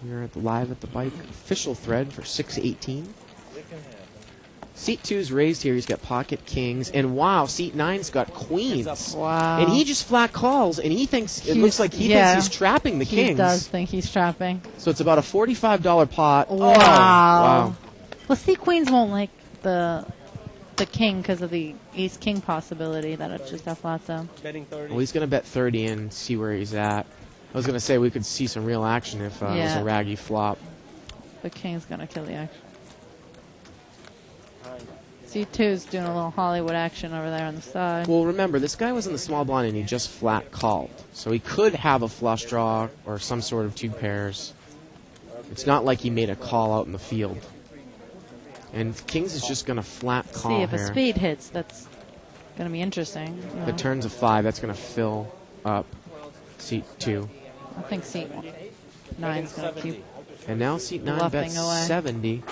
We are at the Live at the Bike official thread for 618. Seat 2's raised here. He's got pocket kings. And wow, Seat 9's got queens. Wow. And he just flat calls, and he thinks, it looks like he yeah. thinks he's trapping the He kings. does think he's trapping. So it's about a $45 pot. Wow. Oh, wow. Well, see, queens won't like the king because of the ace-king possibility that it's just a flat zone. Betting 30. Well, he's going to bet 30 and see where he's at. I was going to say we could see some real action if it was Yeah. a raggy flop. The king's going to kill the action. C2's doing a little Hollywood action over there on the side. Well, remember, this guy was in the small blind and he just flat called. So he could have a flush draw or some sort of two pairs. It's not like he made a call out in the field. And Kings is just going to flat call See, if here. a spade hits, that's going to be interesting. You If know. it turns a 5, that's going to fill up Seat 2. I think Seat 9's going to keep. And now Seat 9 Bluffing bets away. 70.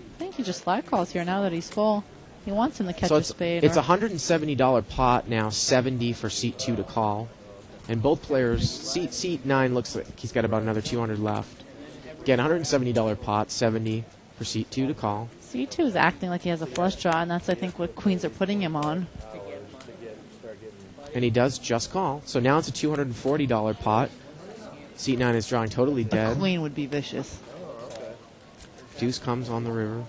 I think he just flat calls here now that he's full. He wants him to catch So a it's spade. a or- $170 pot now, 70 for Seat 2 to call. And both players, Seat 9 looks like he's got about another 200 left. Again, $170 pot, 70 for Seat 2 to call. C2 is acting like he has a flush draw, and that's, I think, what queens are putting him on. And he does just call. So now it's a $240 pot. Seat 9 is drawing totally A dead. queen would be vicious. Deuce comes on the river.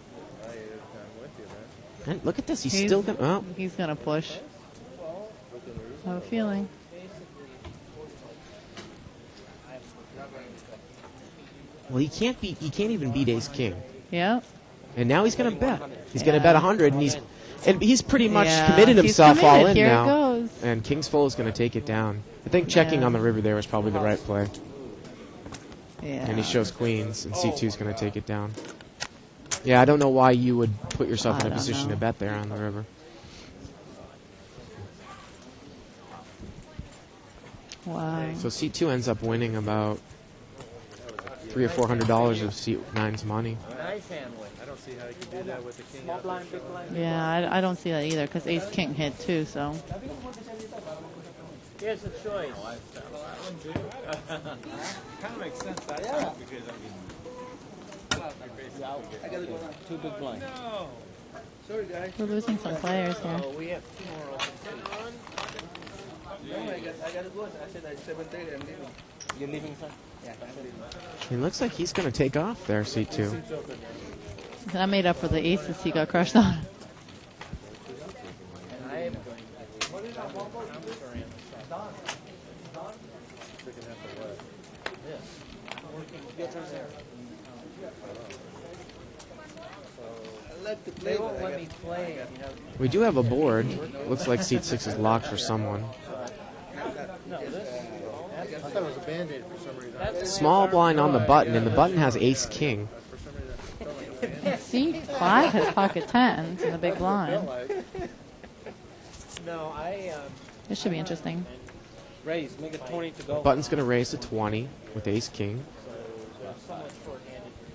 And look at this, he's He's- still going oh, He's going to push. I have a feeling. well, he can't even beat Ace King. Yeah. And now he's going to bet. He's going to bet 100, and he's pretty much Yeah, committed he's himself all committed. in Here it now. goes. And King's Full is going to take it down. I think checking Yeah. on the river there was probably the right play. Yeah. And he shows queens, and C2 is going to take it down. Yeah, I don't know why you would put yourself I in a don't position know. to bet there on the river. Wow. So C2 ends up winning about $300 or $400 of C9's money. Nice hand win. I don't see how you can do that with the king. Small blind, big blind. Yeah, I don't see that either because Ace King hit too. So Here's the choice. Kind of makes sense that time because I gotta go two big blind. Sorry, guys. we're losing some players here. Oh, we have two more open seats. No, I gotta go. I said at 7:30 I'm leaving. You're leaving, sir? Yeah. It looks like he's going to take off there, C2. That made up for the aces he got crushed on. And I am going Your turn, sir. I like to play, They but won't I let got me play. You know. We do have a board. Looks like Seat 6 is locked for someone. No, this. I thought it was a Band-Aid for some reason. That's Small blind on the button, and the button has Ace King. C5 has pocket tens in the big blind. No, I This should be interesting. raise. Make it 20 to go. Button's going to raise to 20 with Ace King.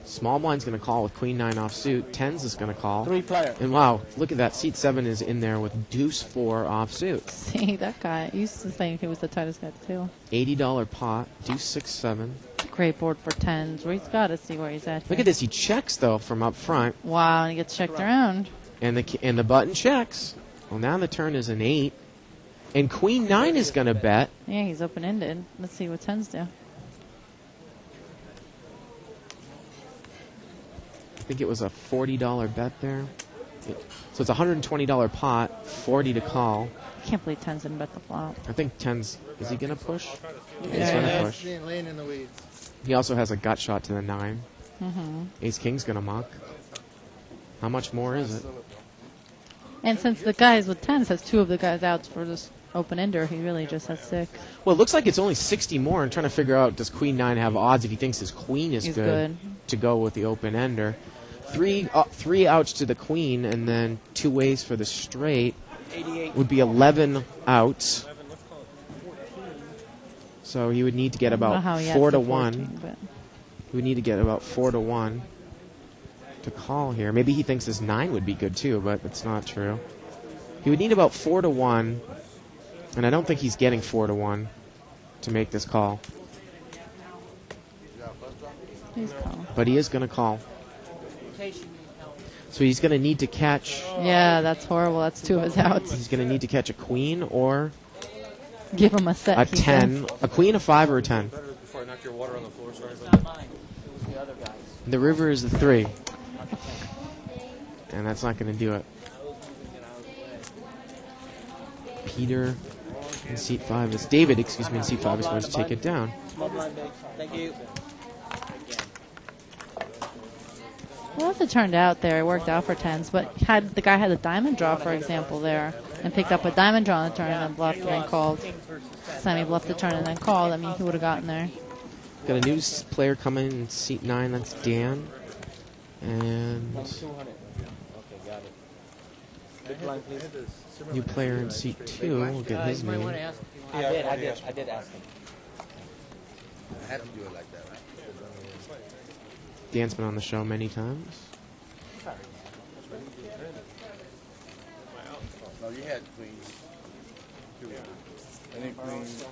Small blind's going to call with Queen 9 offsuit. Tens is going to call. 3 player. And wow, look at that. Seat 7 is in there with Deuce 4 offsuit. See, that guy used to say he was the tightest guy at the table. $80 pot. Deuce 6-7. Great board for tens. Where he's got to see where he's at. Look here. at this. He checks though from up front, Wow, and he gets checked around. and the button checks. Well, now the turn is an 8, and Queen 9 is going to bet. Yeah, he's open ended. Let's see what tens do. I think it was a $40 bet there. So it's a $120 pot, 40 to call. I can't believe tens didn't bet the flop. I think 10's. Is he going to push? He's Yeah. going to That's push. laying in the weeds. He also has a gut shot to the 9. Mm-hmm. Ace King's going to muck. How much more is it? And since the guys with tens has two of the guys out for this open ender, he really just has 6. Well, it looks like it's only 60 more. I'm trying to figure out, does Queen 9 have odds if he thinks his Queen is He's good good. to go with the open ender? Three outs to the Queen, and then 2 ways for the straight 88. would be 11 outs. So he would need to get I don't know how about he adds 4 to the 1. 14, but He would need to get about 4 to 1 to call here. Maybe he thinks this 9 would be good too, but it's not true. He would need about 4 to 1, and I don't think he's getting 4 to 1 to make this call. he's calling. But he is going to call. So he's going to need to catch. Yeah, that's horrible. That's 2 of his outs. He's going to need to catch a queen or Give him a set. a he 10. says. A queen, a 5, or a 10. Before I knock your water on the floor, sorry. The river is the 3. And that's not going to do it. Peter in seat 5 is David, excuse me, in seat 5 is going to take it down. Small blind big. Thank you. Well, as it turned out there, it worked out for 10s, but had the guy had a diamond draw, for example, there, and picked up a diamond draw on the turn and then bluffed and then called. Semi-bluffed the turn and then called. I mean, he would have gotten there. Got a new player coming in seat 9, that's Dan. And 200. Okay, got it. Big blind, please. new player in seat 2, we'll get his name. I did ask him. I had to do it like that, right? Dan's been on the show many times. No, you had queens. Any queens?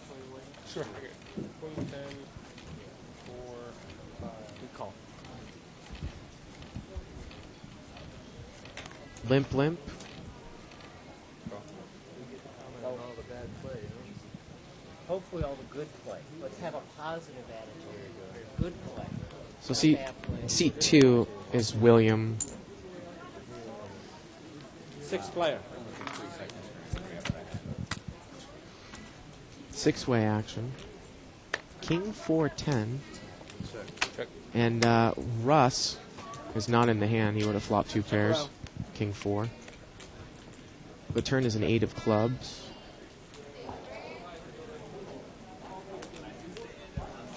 Sure. Queen 10, 4, 5. Good call. Limp, limp. Hopefully all the good play. Let's have a positive attitude. Good play. So seat 2 is William. 6th player. 6-way action. King 4-10. And Russ is not in the hand. He would have flopped 2 pairs. King 4. The turn is an 8 of clubs.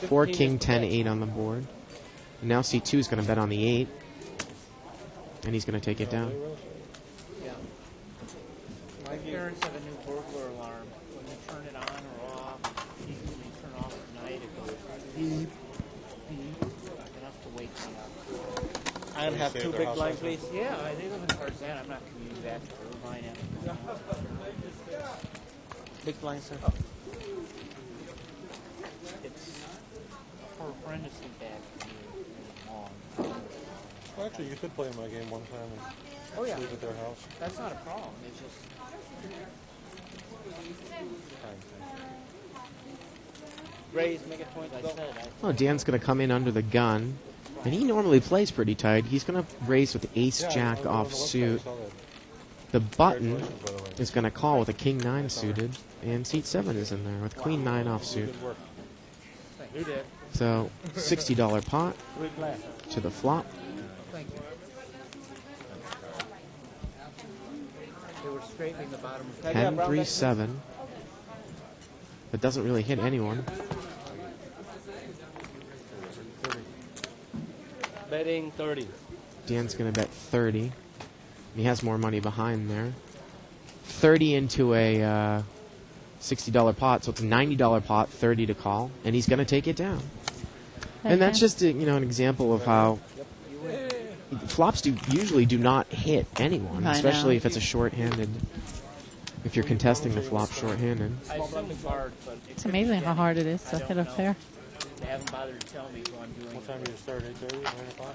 4 King 10 8 on the board. And now C2 is going to bet on the 8. And he's going to take it down. My parents have a new burglar alarm. When you turn it on or off, even when you turn off at night, it goes beep, beep, enough to wake me up. I'm gonna have 2 big blind, please. Yeah, they live in Tarzan. I'm not commuting back to Irvine. Big blind, sir. It's horrendously bad for me. Well, actually, you could play my game one time and Oh yeah, leave at their house. that's not a problem. It's just Raise, make it point. like I said. Oh, Dan's going to come in under the gun. And he normally plays pretty tight. He's going to raise with ace-jack offsuit. The button Congratulations, by the way. is going to call with a king 9 suited. And seat 7 is in there with queen 9 offsuit. Good work. You did. So $60 pot Big blind. to the flop. Thank you. They were scraping the bottom of the 10 3 7. But doesn't really hit anyone. Betting 30. Dan's going to bet 30. He has more money behind there. 30 into a $60 pot, so it's a $90 pot, 30 to call, and he's going to take it down. And that's just an example of how flops usually do not hit anyone, I especially know. if it's a short-handed. If you're contesting the flop short-handed. I assume it's hard, but It's amazing how hard it is to hit a pair. they haven't bothered to tell me, so I'm doing What time do you start? 8:30, 9 o'clock?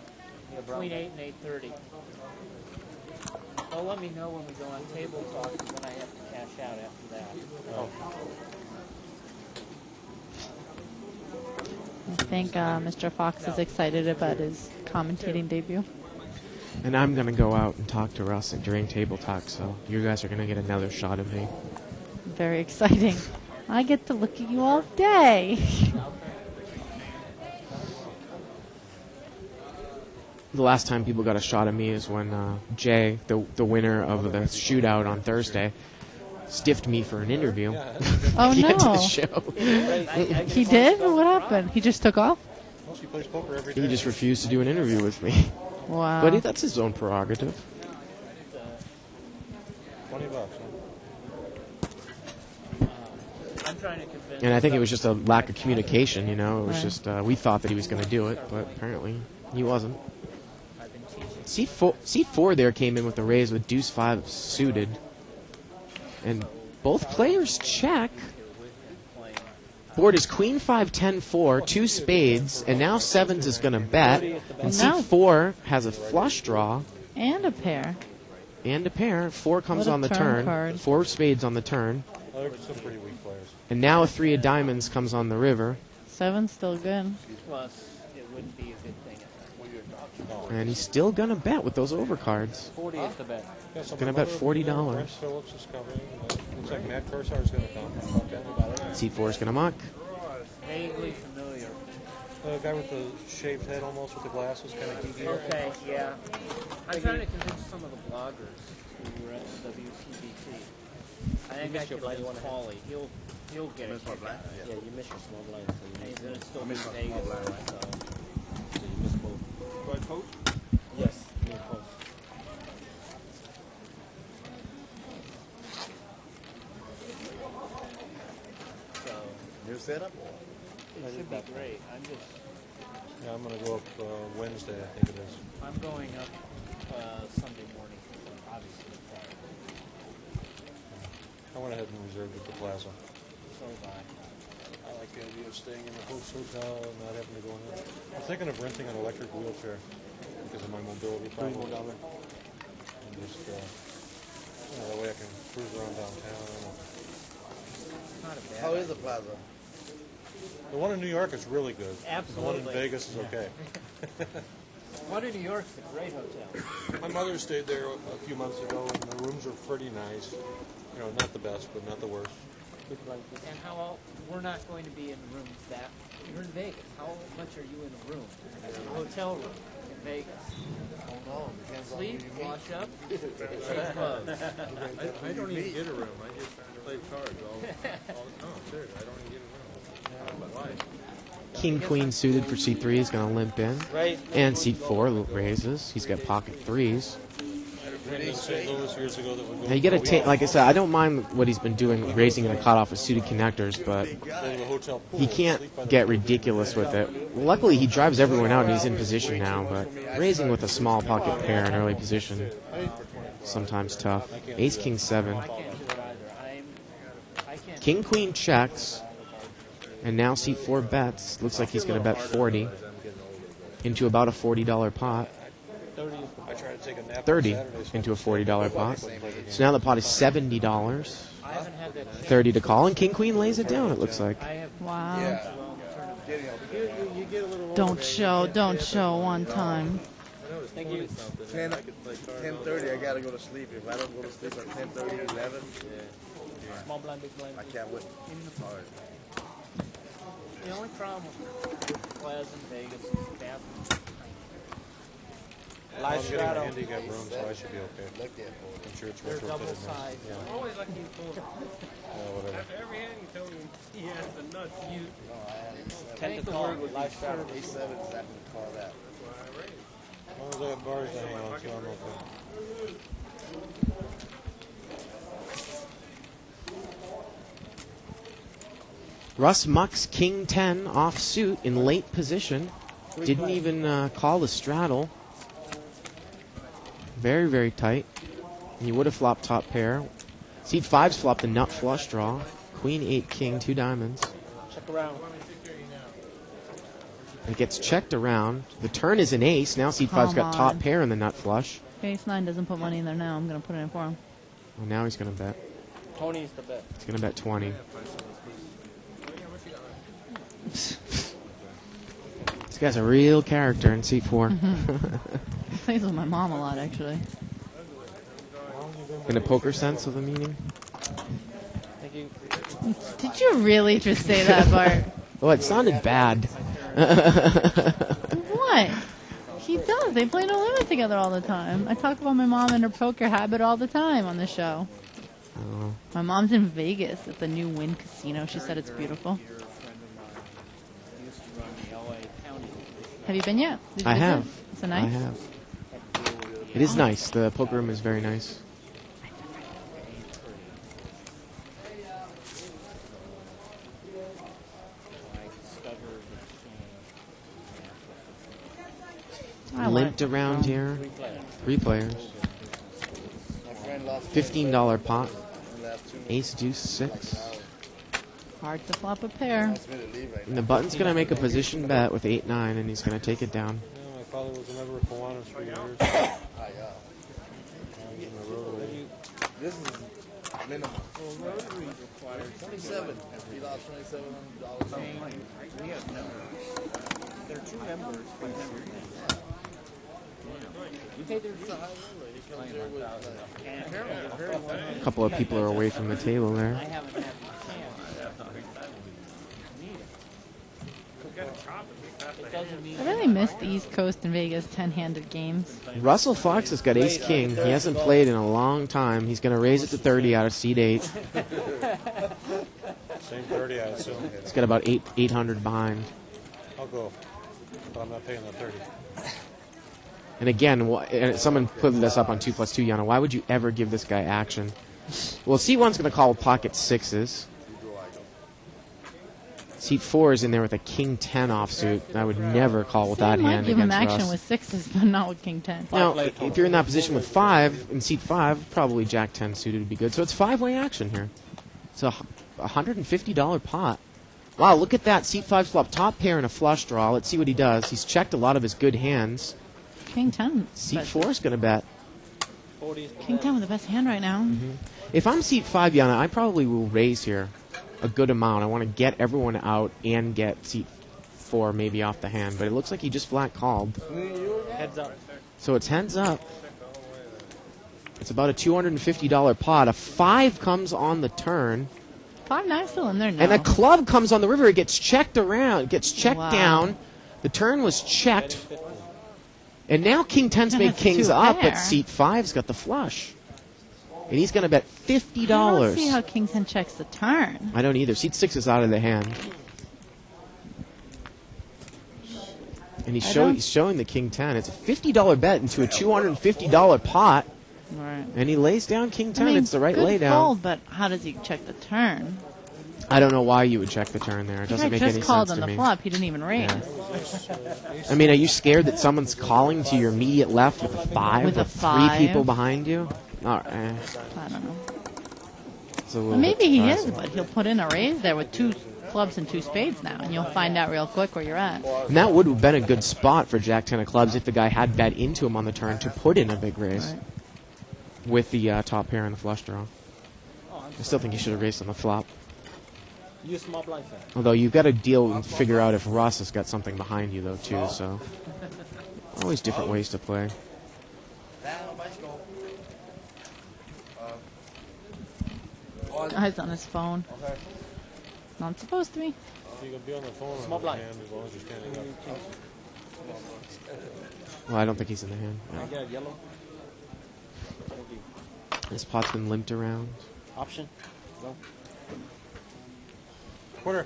between 8 and 8:30. They'll let me know when we go on table talk, and then I have to cash out after that. I think Mr. Fox is excited about his commentating debut. And I'm going to go out and talk to Russ during table talk, so you guys are going to get another shot of me. Very exciting. I get to look at you all day. The last time people got a shot of me is when Jay, the winner of the shootout on Thursday, stiffed me for an interview. Oh He had to the no. show. He did? What happened? He just took off? Well, she plays poker every day. He just refused to do an interview with me. Wow. But that's his own prerogative. $20, huh? I'm I'm trying to convince. And I think it was just a lack of communication, you know. It was Right. just, we thought that he was going to do it, but apparently he wasn't. I've been teaching. C4 there came in with a raise with deuce 5 suited. And both players check. Board is queen 5, 10, 4, 2 spades, and now sevens is going to bet. And Now- C4 has a flush draw And a pair. and a pair. 4 comes What a on the turn turn. card. 4 spades on the turn. They're some pretty weak players. And now a 3 of diamonds comes on the river. 7's still good. Plus, it wouldn't be a good thing. And he's still going to bet with those overcards. 40 is the bet. Yeah, so Gonna my bet mother- $40. Brent Phillips is covering. Looks like Matt Kersar is going to come. Okay. C4 is going to muck. Vaguely familiar. The guy with the shaved head almost with the glasses, kind of geeky. Okay, yeah. I'm trying to convince some of the bloggers who were at the WCBT. I think I can convince Paulie. He'll get it. Yeah, you missed your small blind, so And you he's going to still be missed my Vegas. small blind, right? so you missed both. Do I post? Yes, you made both. So New setup? it should be great. Yeah, I'm going to go up Wednesday, I think it is. I'm going up Sunday morning, obviously Friday. I went ahead and reserved it at the Plaza. So have I. I like the idea of staying in the host hotel and not having to go in there. I'm thinking of renting an electric wheelchair because of my mobility problem. And just, that way I can cruise around downtown. Not a bad How is the plaza? The one in New York is really good. Absolutely. The one in Vegas is okay. One in New York's a great hotel. My mother stayed there a few months ago, and the rooms are pretty nice. You know, not the best, but not the worst. And how we're not going to be in the rooms that you're in Vegas. How much are you in a room? A hotel room in Vegas. Sleep, wash up, change clothes. I don't even get a room. I just play cards all no, seriously, I don't even get a room. My wife. King Queen suited for C3 is going to limp in. And C4 raises. He's got pocket threes. friend in St. Louis years ago that would go Now you got to like I said, I don't mind what he's been doing, raising in the cutoff with suited connectors, but to the hotel pool he and can't sleep by the get pool. ridiculous with it. Luckily, he drives everyone out and he's in position now, but raising with a small pocket pair in early position, sometimes tough. Ace, King, 7. I can't do it either. I can't. King, Queen checks, and now C4 bets. Looks like he's going to bet 40 into about a $40 pot. I try to take a nap on 30 Saturdays. into a $40 pot. So now the pot is $70. I haven't had that. 30 to call, and King Queen lays it down, it looks like. I have. Wow. You get a little Don't show one time. Thank you. 10:30, I gotta go to sleep. If I don't go to sleep at 10:30, 11, Small blind, big blind. I can't wait. The only problem with Plaza in Vegas is the bathroom. I'm getting a handicap room, so I should be okay. I'm sure it's They're double retrofitted now. sized. Yeah. Always lucky you pull. Whatever. After every hand you tell me he has the nuts. You Tend to call it life strategy. A7 is not gonna call that. As long as I have bars to hang on to, I'm okay. Russ mucks King 10 off suit in late position. Didn't even call the straddle. Very, very tight. And you would have flopped top pair. Seed 5's flopped the nut flush draw. Queen 8, King, 2 diamonds. Check around. It gets checked around. The turn is an ace. Now Seed 5's got Come top on. pair in the nut flush. Ace 9 doesn't put money in there now. I'm going to put it in for him. Well, now he's going to bet. Tony's the bet. He's going to bet 20. This guy's a real character in seat 4. Plays with my mom a lot, actually. In a poker sense of the meaning? Thank you. Did you really just say that, Bart? Oh, it sounded bad. What? He does. They play No Limit together all the time. I talk about my mom and her poker habit all the time on the show. Oh. My mom's in Vegas at the new Wynn Casino. She said it's beautiful. Used to run the LA County. Have you been yet? Did you I visit? have. Is it nice? I have. It is nice. The poker room is very nice. limped around here. 3 players. My friend lost $15 pot. in the last 2 minutes. Ace, deuce, 6. Hard to flop a pair. Wants me to leave right And now. the button's going to make a position bet with 8-9, and he's going to take it down. Yeah, my father was a member of Kiwanis for years. Ah, yeah. I was in the Rotary. This is minimum. 27. He lost $2,700. We have members. There are 2 members. You pay their dues. He comes here with And apparently they're very well known. A couple of people are away from the table I there. haven't had the chance. Need it. It doesn't mean I really miss the East Coast and Vegas 10-handed games. Russell Fox has got ace king. He hasn't played in a long time. He's going to raise it to 30 out of seat 8. Same 30, I assume. He's got about 800 behind. I'll go. But I'm not paying the 30. And again, and someone put this up on 2+2, Yana. Why would you ever give this guy action? Well, seat 1's going to call pocket 6s. Seat 4 is in there with a king 10 offsuit. I would never call with that I might hand give him against action Russ. with 6s, but not with king 10. Now, if you're in that position with 5, in seat 5, probably jack 10 suited would be good. So it's 5-way action here. It's a $150 pot. Wow, look at that. Seat 5 flop top pair and a flush draw. Let's see what he does. He's checked a lot of his good hands. King 10. Seat 4 is going to bet. King 10 with the best hand right now. If I'm seat 5, Yana, I probably will raise here a good amount. I want to get everyone out and get seat 4 maybe off the hand. But it looks like he just flat called. heads up. So it's heads up. It's about a $250 pot. A 5 comes on the turn. 5-9 still in there now. And a club comes on the river. It gets checked around, gets checked Wow. down. The turn was checked. And now King 10's made That's kings two up, pair. but seat 5's got the flush. And he's going to bet $50. I don't see how King 10 checks the turn. I don't either. Seat 6 is out of the hand. And he's showing the King 10. It's a $50 bet into a $250 pot. Right. And he lays down King 10. I mean, It's the right good laydown. fold, but how does he check the turn? I don't know why you would check the turn there. It doesn't make just any called sense on to the me. flop. He didn't even raise. I mean, are you scared that someone's calling to your immediate left with a 5 With a with 3 5? people behind you? I don't know. It's a Well, little maybe bit he is, surprising. but he'll put in a raise there with 2 clubs and 2 spades now, and you'll find out real quick where you're at. And that would have been a good spot for Jack 10 of clubs if the guy had bet into him on the turn to put in a big raise Right. with the top pair and the flush draw. I still think he should have raised on the flop. Use small blind side. Although you've got to deal and figure out if Russ has got something behind you, though, too. So always different ways to play. Guy's on his phone. Not supposed to be. You can be on the phone Small on the blind. hand as long as you're standing up. Well, I don't think he's in the hand. I No. get yellow. This pot's been limped around. Option. Go. Quarter.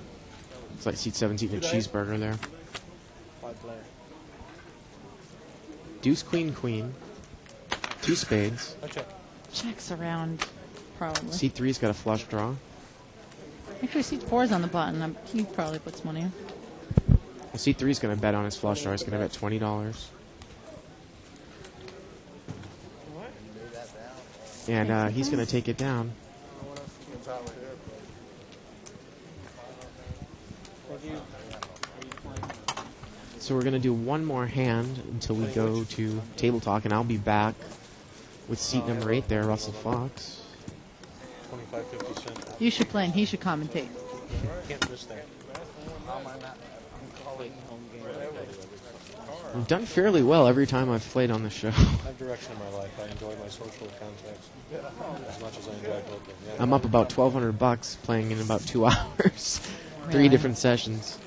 It's like seat 7's eating a cheeseburger there. 5 player. Deuce, queen, queen. 2 spades. I check. Checks around, probably. Seat 3's got a flush draw. Actually, seat 4's on the button. He probably puts money in. Well, seat 3's going to bet on his flush draw. He's going to bet $20. And he's going to take it down. So we're going to do one more hand until we go to table talk, and I'll be back with seat number 8 there, Russell Fox. 25, 50 cents. You should play and he should commentate. Can't miss that. We've done fairly well every time I've played on the show. I have direction in my life. I enjoy my social contacts as much as I enjoy poker. Yeah. I'm up about $1,200 playing in about 2 hours. 3 different sessions.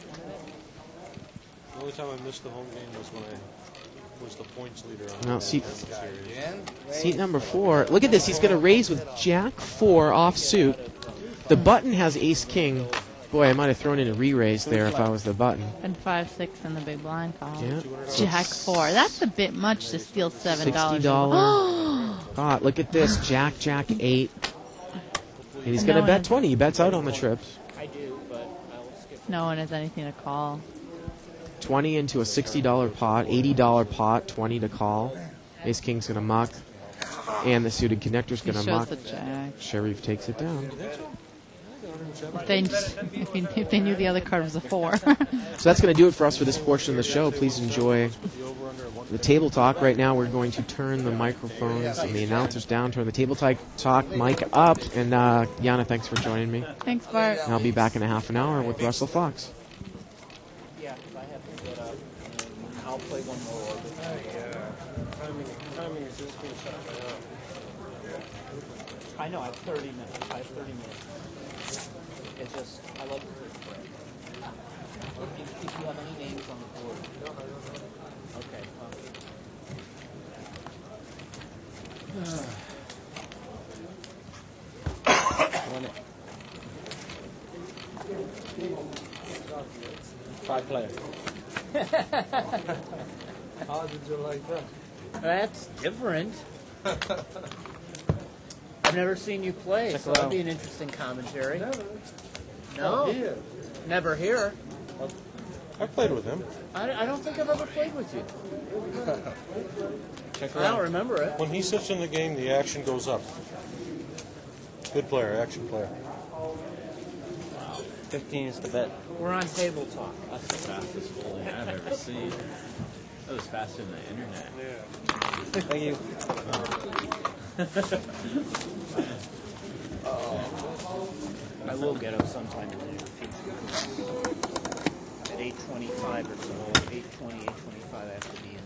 The only time I missed the home game was when I was the points leader on Now, the seat series. Seat number 4. Look at this. He's going to raise with Jack 4 offsuit. The button has ace king. Boy, I might have thrown in a re-raise there if I was the button. And 5-6 in the big blind call. Yeah. Jack 4. That's a bit much to steal $7. $60 pot. Look at this. Jack, Jack 8. And he's going to bet 20. He bets out on the trips. I do, but I will skip. No one has anything to call. 20 into a $60 pot, $80 pot, 20 to call. Ace King's going to muck. And the suited connector's He going to shows muck. the jack. Sharif takes it down. If they knew the other card was a 4. So that's going to do it for us for this portion of the show. Please enjoy the table talk. Right now we're going to turn the microphones and the announcers down, turn the table talk mic up. And Yana, thanks for joining me. Thanks, Bart. And I'll be back in a half an hour with Russell Fox. Yeah, because I have to get up, and I'll play one more orbit. Timing is just being shot right now. I know, I have 30 minutes. It's just, I love to play. If you have any names on the board. Okay. Five players. How did you like that? That's different. I've never seen you play, so that'd be an interesting commentary. No? Never here. I played with him. I don't think I've ever played with you. I don't remember it. When he sits in the game, the action goes up. Good player, action player. 15 is the bet. We're on table talk. That's the fastest folding I've ever seen. That was faster than the internet. Thank you. I will get up sometime in the near future. At 8:25 or so, 8:20, 8:25, I have to be in there.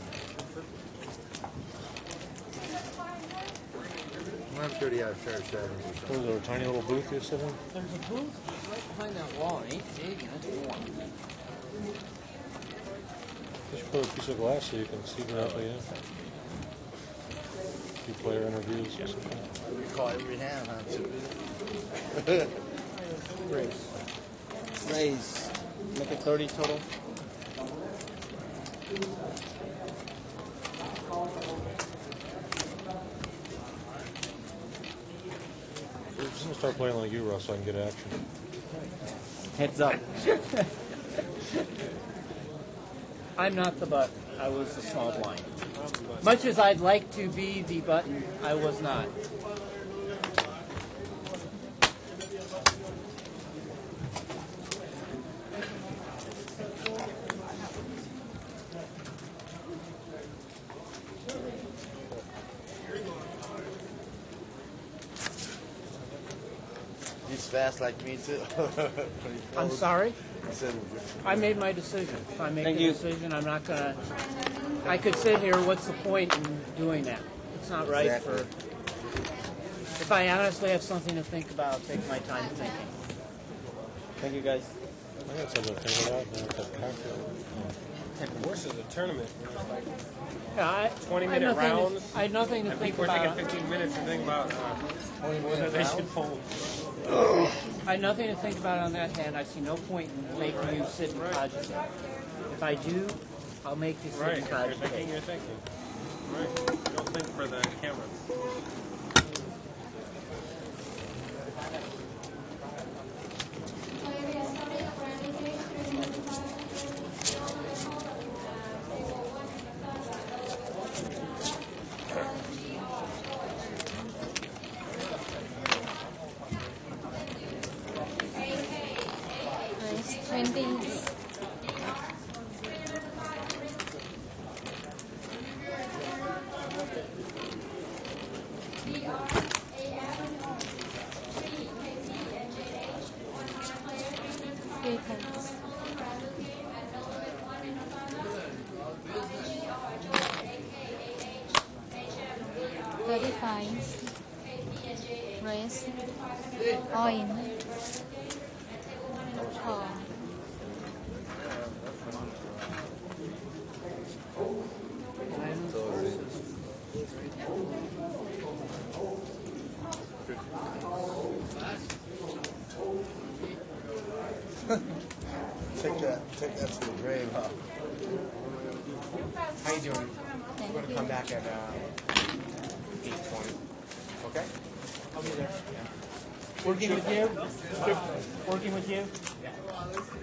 I'm pretty out of church Saturday. Was there a tiny little booth you sit in? There's a booth right behind that wall. It ain't big and it's warm. You should put a piece of glass so you can see directly in. Do player interviews or something. We call every hand, huh? Raise. Make it 30 total. I'm just going to start playing like you, Russ, so I can get action. Heads up. I'm not the button. I was the small blind. Much as I'd like to be the button, I was not. He's fast like me too. I'm sorry? I said, I made my decision. If I make Thank a you. decision, I'm not gonna. I could sit here. What's the point in doing that? It's not right Exactly. for. If I honestly have something to think about, I'll take my time thinking. Thank you, guys. I got something to think about. Now it's a cocktail. Worse is a tournament. Yeah, I, 20-minute rounds. I had nothing to And think people are about. taking 15 minutes to think about whether they should fold. I had nothing to think about on that hand. I see no point in making you sit and cogitate. If I do, I'll make you sit Right, and if you're cogitate. thinking, you're thinking. Right, don't think for the camera. Nice. 20. Three times. $35. Raise. All in. Call. take that to the grave, huh? How you doing? I'm going to come back at 8:20. Okay? I'll be there. Working with you? Working with you?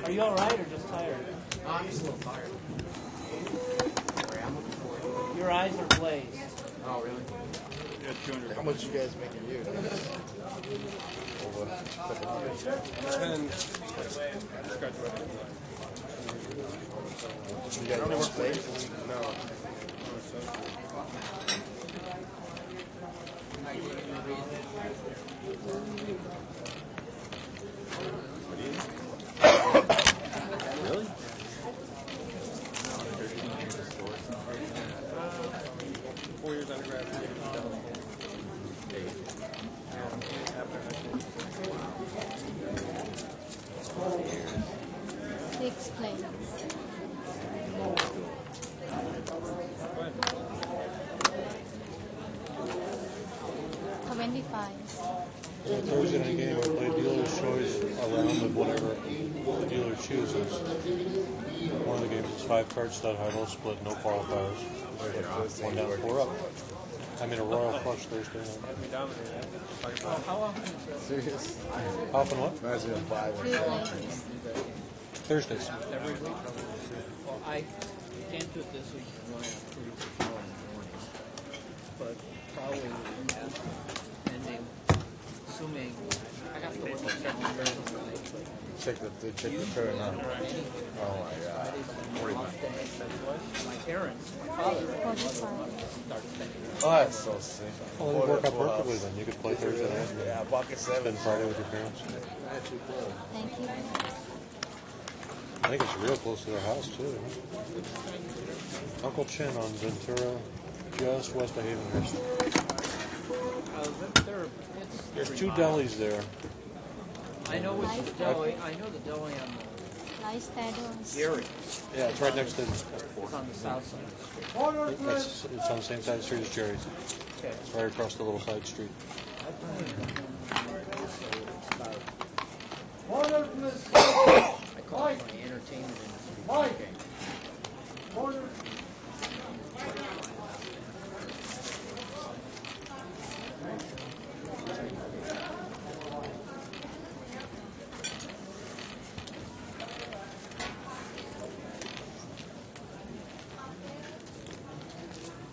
Are you all right or just tired? I'm just a little tired. Your eyes are glazed. Oh, really? How much you guys making you? Over. You guys don't play? No. Really? 4 years undergrad. Six planes. Thursday night game, I play dealer's choice around of whatever the dealer chooses. One of the games is 5-card stud high low split, no qualifiers. 1 down, 4 up. I'm in a Royal Flush Thursday night. How often is that? Serious? How often what? Imagine a 5 Thursdays. Every week? Well, I can't do it this week. I'm going out 36 hours in the morning. But probably ending, assuming I have to work on calendar tonight. Check the turn on. Oh my god. My parents, my father, started spending. Oh, that's so sick. Well, it would work out perfectly then. You could play Thursday night. Yeah, bucket 7. Spend Friday with your parents. Thank you. I think it's real close to their house too. Uncle Chin on Ventura, just west of Havenhurst. There's 2 delis there. I know which is deli. I know the deli on Nice stados. Gary. Yeah, it's right next to. It's on the south side of the street. It's on the same side of the street as Jerry's. Okay. It's right across the little side street. I call it my entertainment industry. Okay.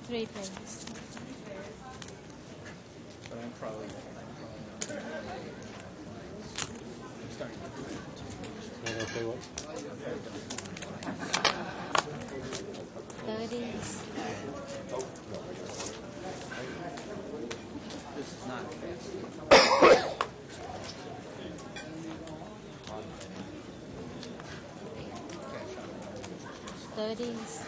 Three planes. But I'm probably starting to do it. You gonna play what? 30s. This is not fast. 30s.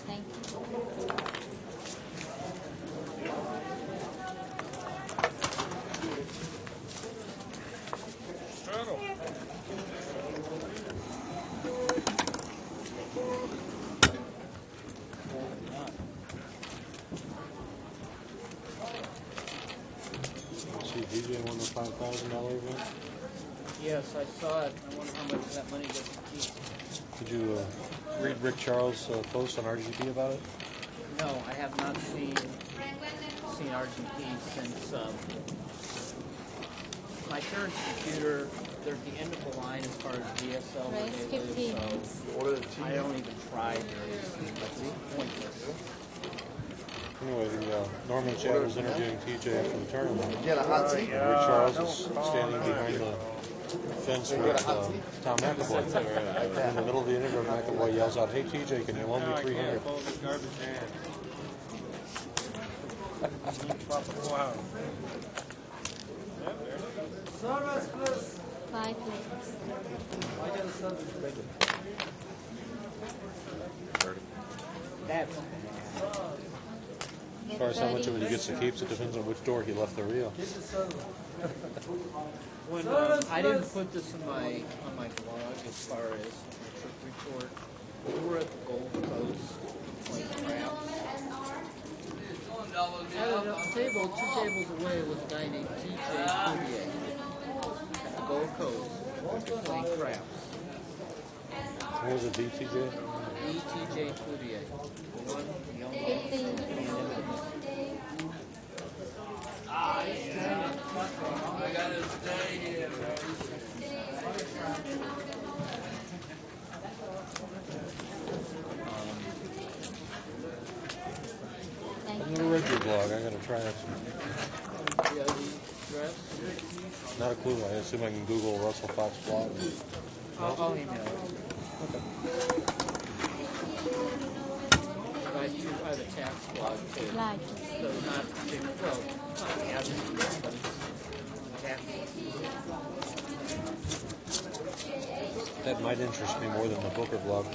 Thank you. See, DJ won the $5,000 event. Yes, I saw it. I wonder how much of that money goes to keep. Did you read Rick Charles' post on RGB about it? No, I have not seen RGP since my parents' computer. They're at the end of the line as far as DSL where Race they live, 15. so I don't even try it's pointless. Anyway, Norman Chad was interviewing TJ after the tournament. You got a hot seat? And Rick Charles is standing behind the fence with Tom McAvoy. In the middle of the interview, McAvoy yells out, "Hey TJ, can you loan me $300?" Wow. 5 planes. That's As far as how much of it he gets to keep, it depends on which door he left the reel. when I didn't put this on my blog as far as my trip report. We were at the Gold Coast playing craps. At a table, 2 tables away, was a guy named TJ Cuvier at the Gold both codes. You're playing craps. What was it, BTJ? ETJ Cloutier. One, young, 50. I gotta stay here. I'm gonna read your blog. I gotta try it. Not a clue. I assume I can Google Russell Fox blog. I'll email it. I have a tax blog too. Like. So not big, well, not the average, but it's tax. That might interest me more than the Booker blog. To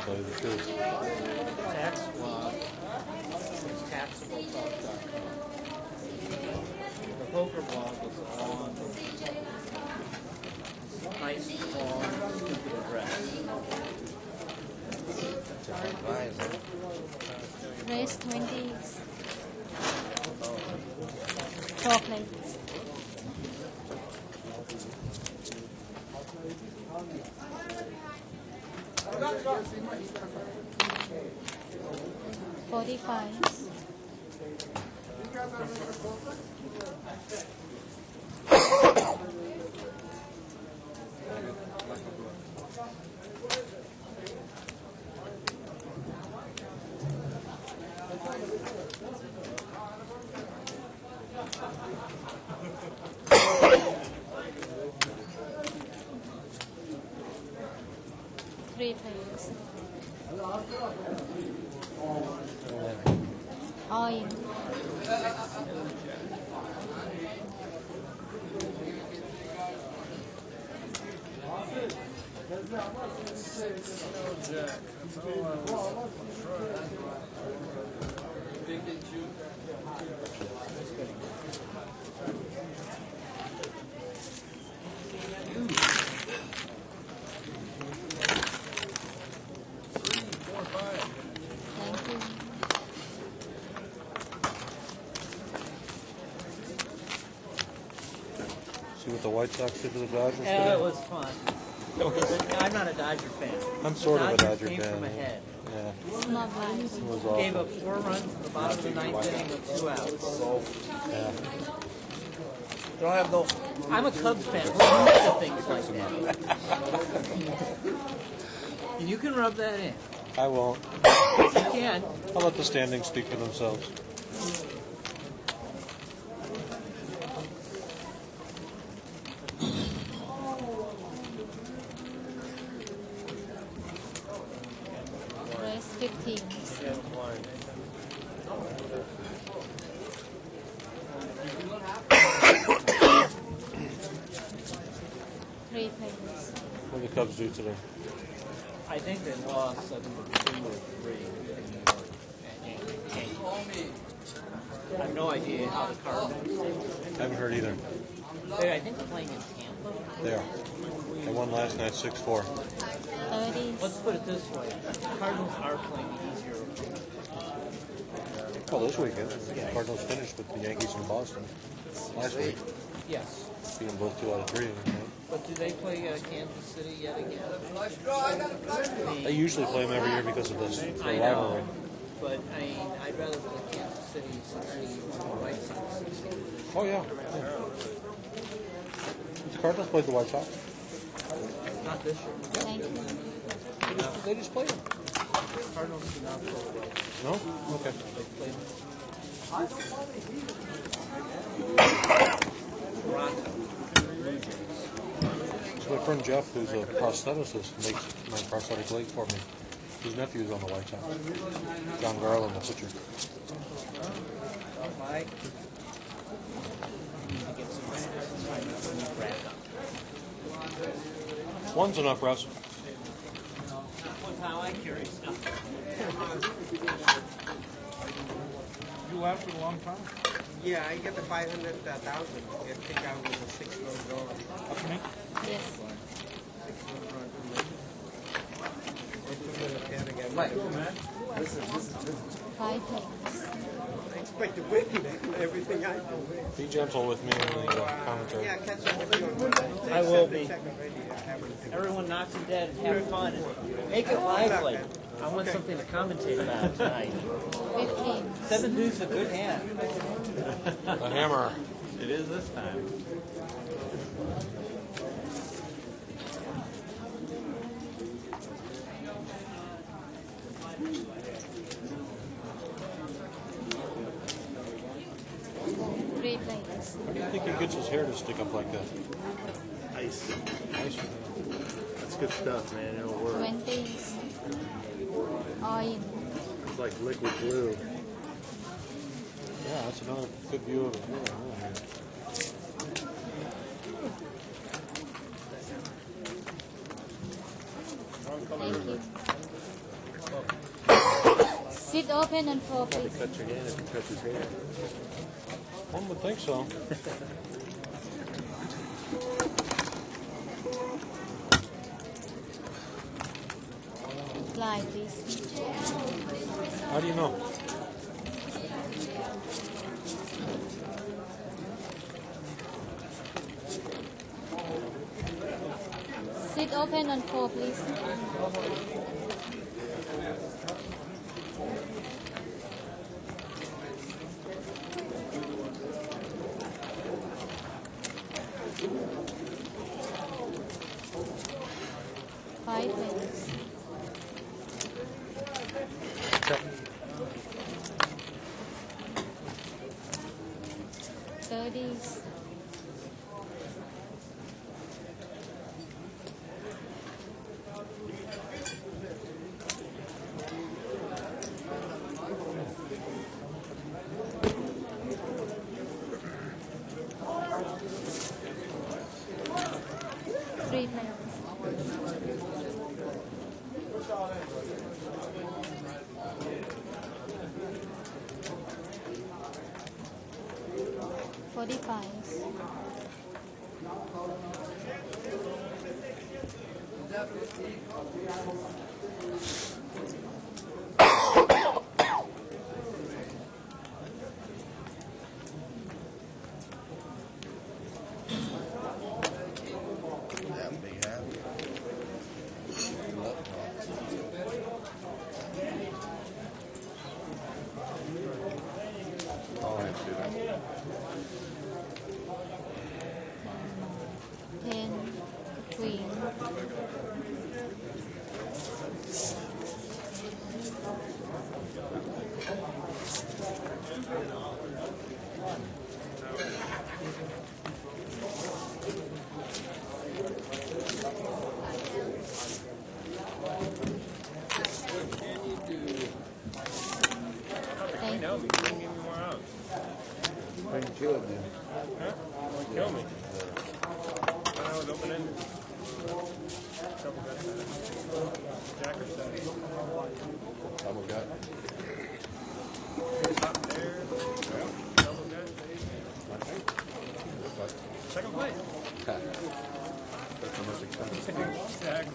tell you the truth. Tax blog is taxabletalk.com. The poker blog is on nice, long, stupid address. Raise 20. 4 plates. $45. Three plates. All in. See what the White Sox did to the Dodgers Yeah, today? it was fun. I'm not a Dodger fan. I'm sort of a Dodger came fan. from ahead. Yeah. It's not nice. It was Gave awful. up 4 runs in the bottom of the 9th inning with 2 outs. Yeah. Don't have no. I'm a Cubs fan. We're used to things like that. And you can rub that in. I won't. You can. I'll let the standings speak for themselves. Raise 15. Three plates. What did the Cubs do today? I think they lost 7-2 or 3 in New York at Yankees. I have no idea how the Cardinals. I haven't heard either. I think they're playing in Tampa. They are. They won last night 6-4. 30. Let's put it this way: the Cardinals are playing easier. Well, this weekend, the Cardinals finished with the Yankees in Boston last week, Yes, being both 2 out of 3. Right? but do they play Kansas City yet again? They usually play them every year because of this the I rivalry. know, but I mean, I'd rather play Kansas City since the White Sox succeeded. Oh yeah. The Cardinals played the White Sox. Not this year. Thank you. They just played them. Cardinals do not play the White Sox. No? Okay. They play Toronto. So my friend Jeff, who's a prostheticist, makes my prosthetic leg for me. His nephew's on the White Sox. John Garland, the pitcher. Mike. You need to get some wrap up. One's enough, Russ. That's how I carry stuff. You lasted a long time. Yeah, I get the 500,000. I think I was a 6-year-old girl. Up to me? Yes. Right. 5 plates. expect to win everything I do. Be gentle with me in the commentary. Yeah, catch up with you on Monday. I will be. Everyone knocks them dead and have fun. And make it lively. I want something to commentate about tonight. 15. 7 deuce a good hand. The hammer. It is this time. Three players. How do you think he gets his hair to stick up like that? Ice. Ice. That's good stuff, man. It'll work. 20s. Oil. It's like liquid glue. Yeah, that's another good view of it. Thank you. Sit open and four, Probably please. cut your hand if you cut his hair. One would think so. Fly, please. How do you know? Sit open and four, please. Five players. Check. 30s. Three players. 45s. That big hat. I'll answer that. 10. Queen. Thank No, you. you couldn't give me more out. Couldn't kill it, man. Huh? Kill me. I was open-ended. Double gut. Jack or seven. Double gut. Top there. Double gut. Second place. That's the most expensive. Exactly.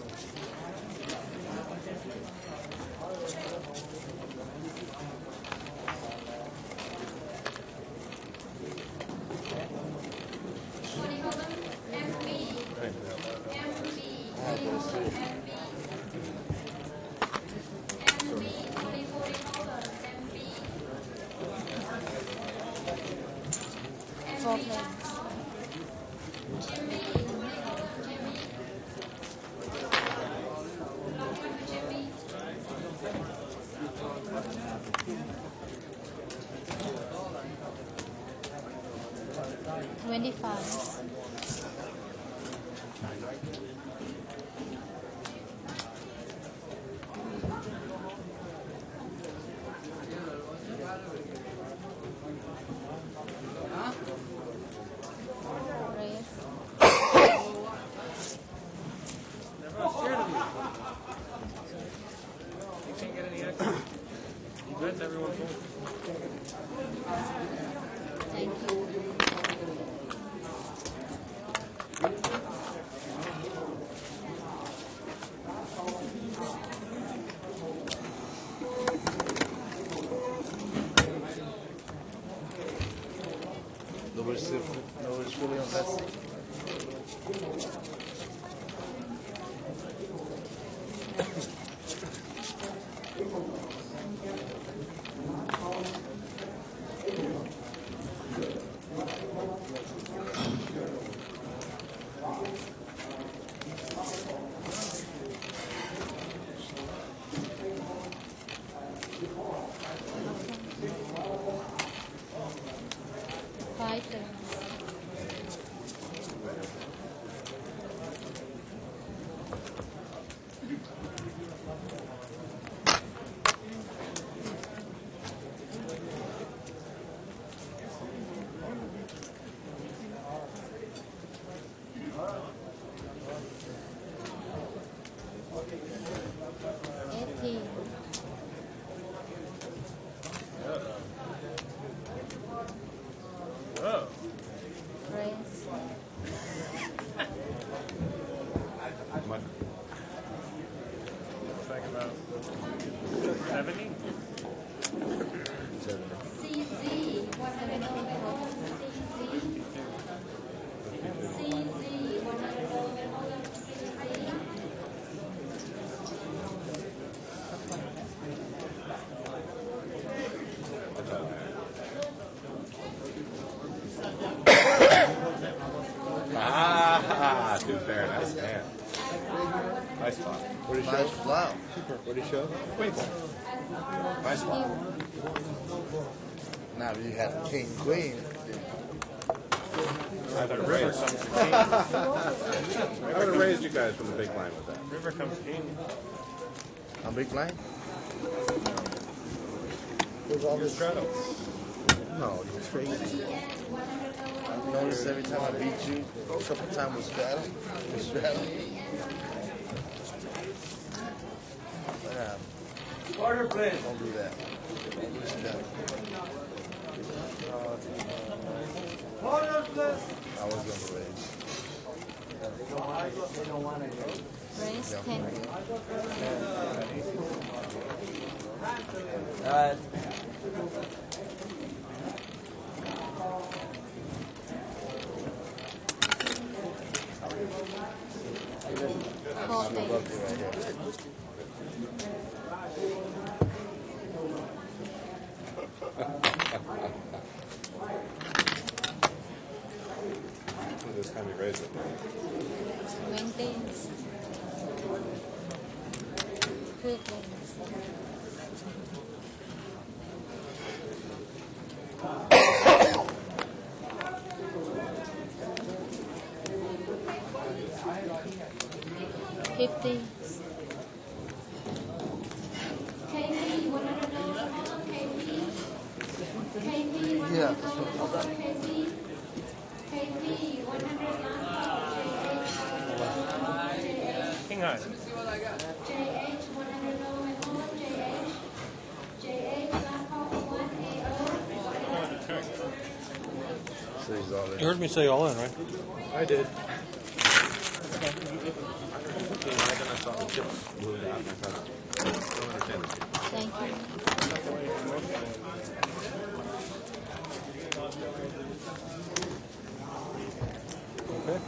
Four players. $25. Raise. Never scared of you. You can't get any extra. That's everyone's home. Thank you. Five turns. Oh. Raise. It's like about 70? CZ 100 CZ 100. Ah, too fair. Nice hand. Nice spot. What did he show? Wow. What did he show? Queen. Nice spot. Now you had king, queen. I would have raised. I would have raised you guys from the big line with that. River comes king. On big line? Where's all this Straddle. No, you're crazy. I've noticed every time I beat you, a couple times with straddle. Yeah. Order, please. Don't do that. Don't do straddle. Order, please. I was going to raise. They don't want to Raise 10. Four I'm above you right here. This time we raised it. 20. 2 queens. $50. Yeah, this one. King high. So he's all in. You heard me say all in, right? I did. I saw the chips blew out. I thought, I don't understand this. Thank you. Okay.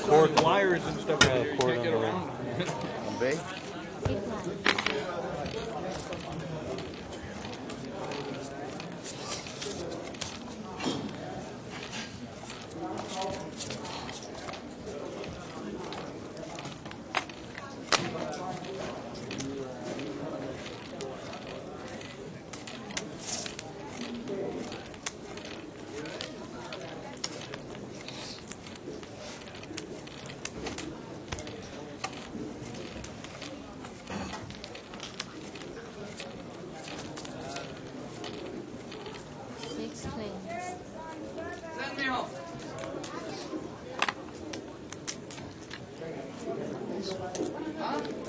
Cord wires and stuff. Yeah, cord on the ring. On bay? Big one. Six queens.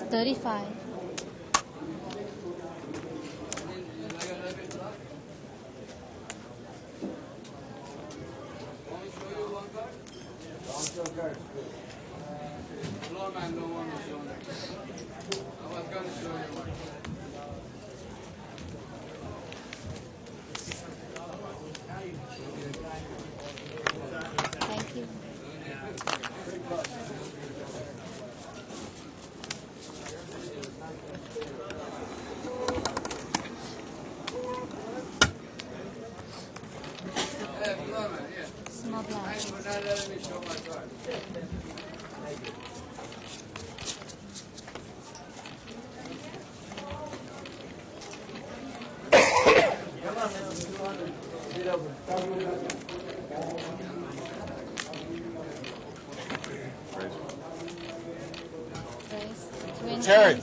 35. Thank you. Terry.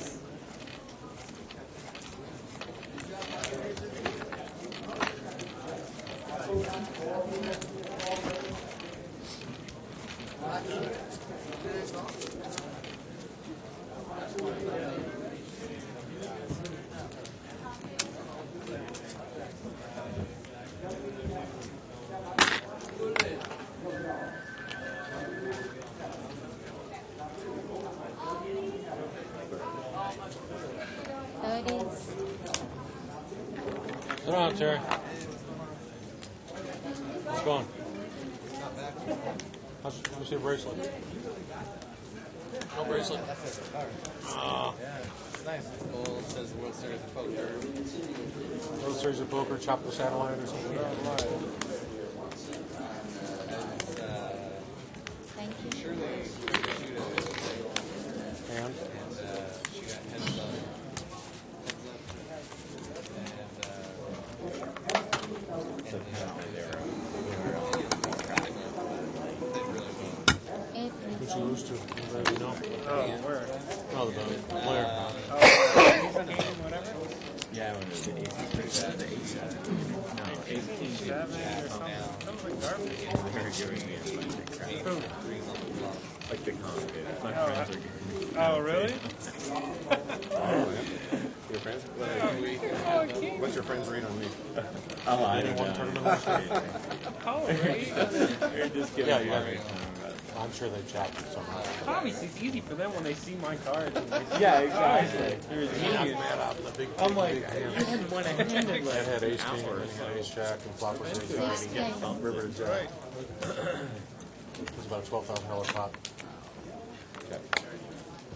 Sit down, Terry. What's going? Let me see a bracelet. No bracelet. Yeah, it's nice. It says World Series of Poker. World Series of Poker, chop the satellite or something. Thank you. Sure they shoot it. And? She got heads up. Who'd you lose to? Anybody you know? Oh, where? Oh, the player. Whatever? Yeah, when it was the ace, pretty bad. The ace, no, ace king, Seven or something. Something like garbage. they were giving me a bunch of crap. Like the comp, my friends are giving me Oh, really? Your friends? What's your friends read on me? Oh, I don't One know. tournament? Oh, really? They're just giving Yeah, me yeah. every time. I'm sure they chopped it somehow. Obviously, it's easy for them when they see my card. And they see Yeah, my card. exactly. They're a Knocked genius. Matt out in the big, I'm like, big you hand. hadn't won a hand in Matt like had ace king, hour or and then he had ace jack, and flop was ace Six jack, games. river to jack. It was about a $12,000 pot.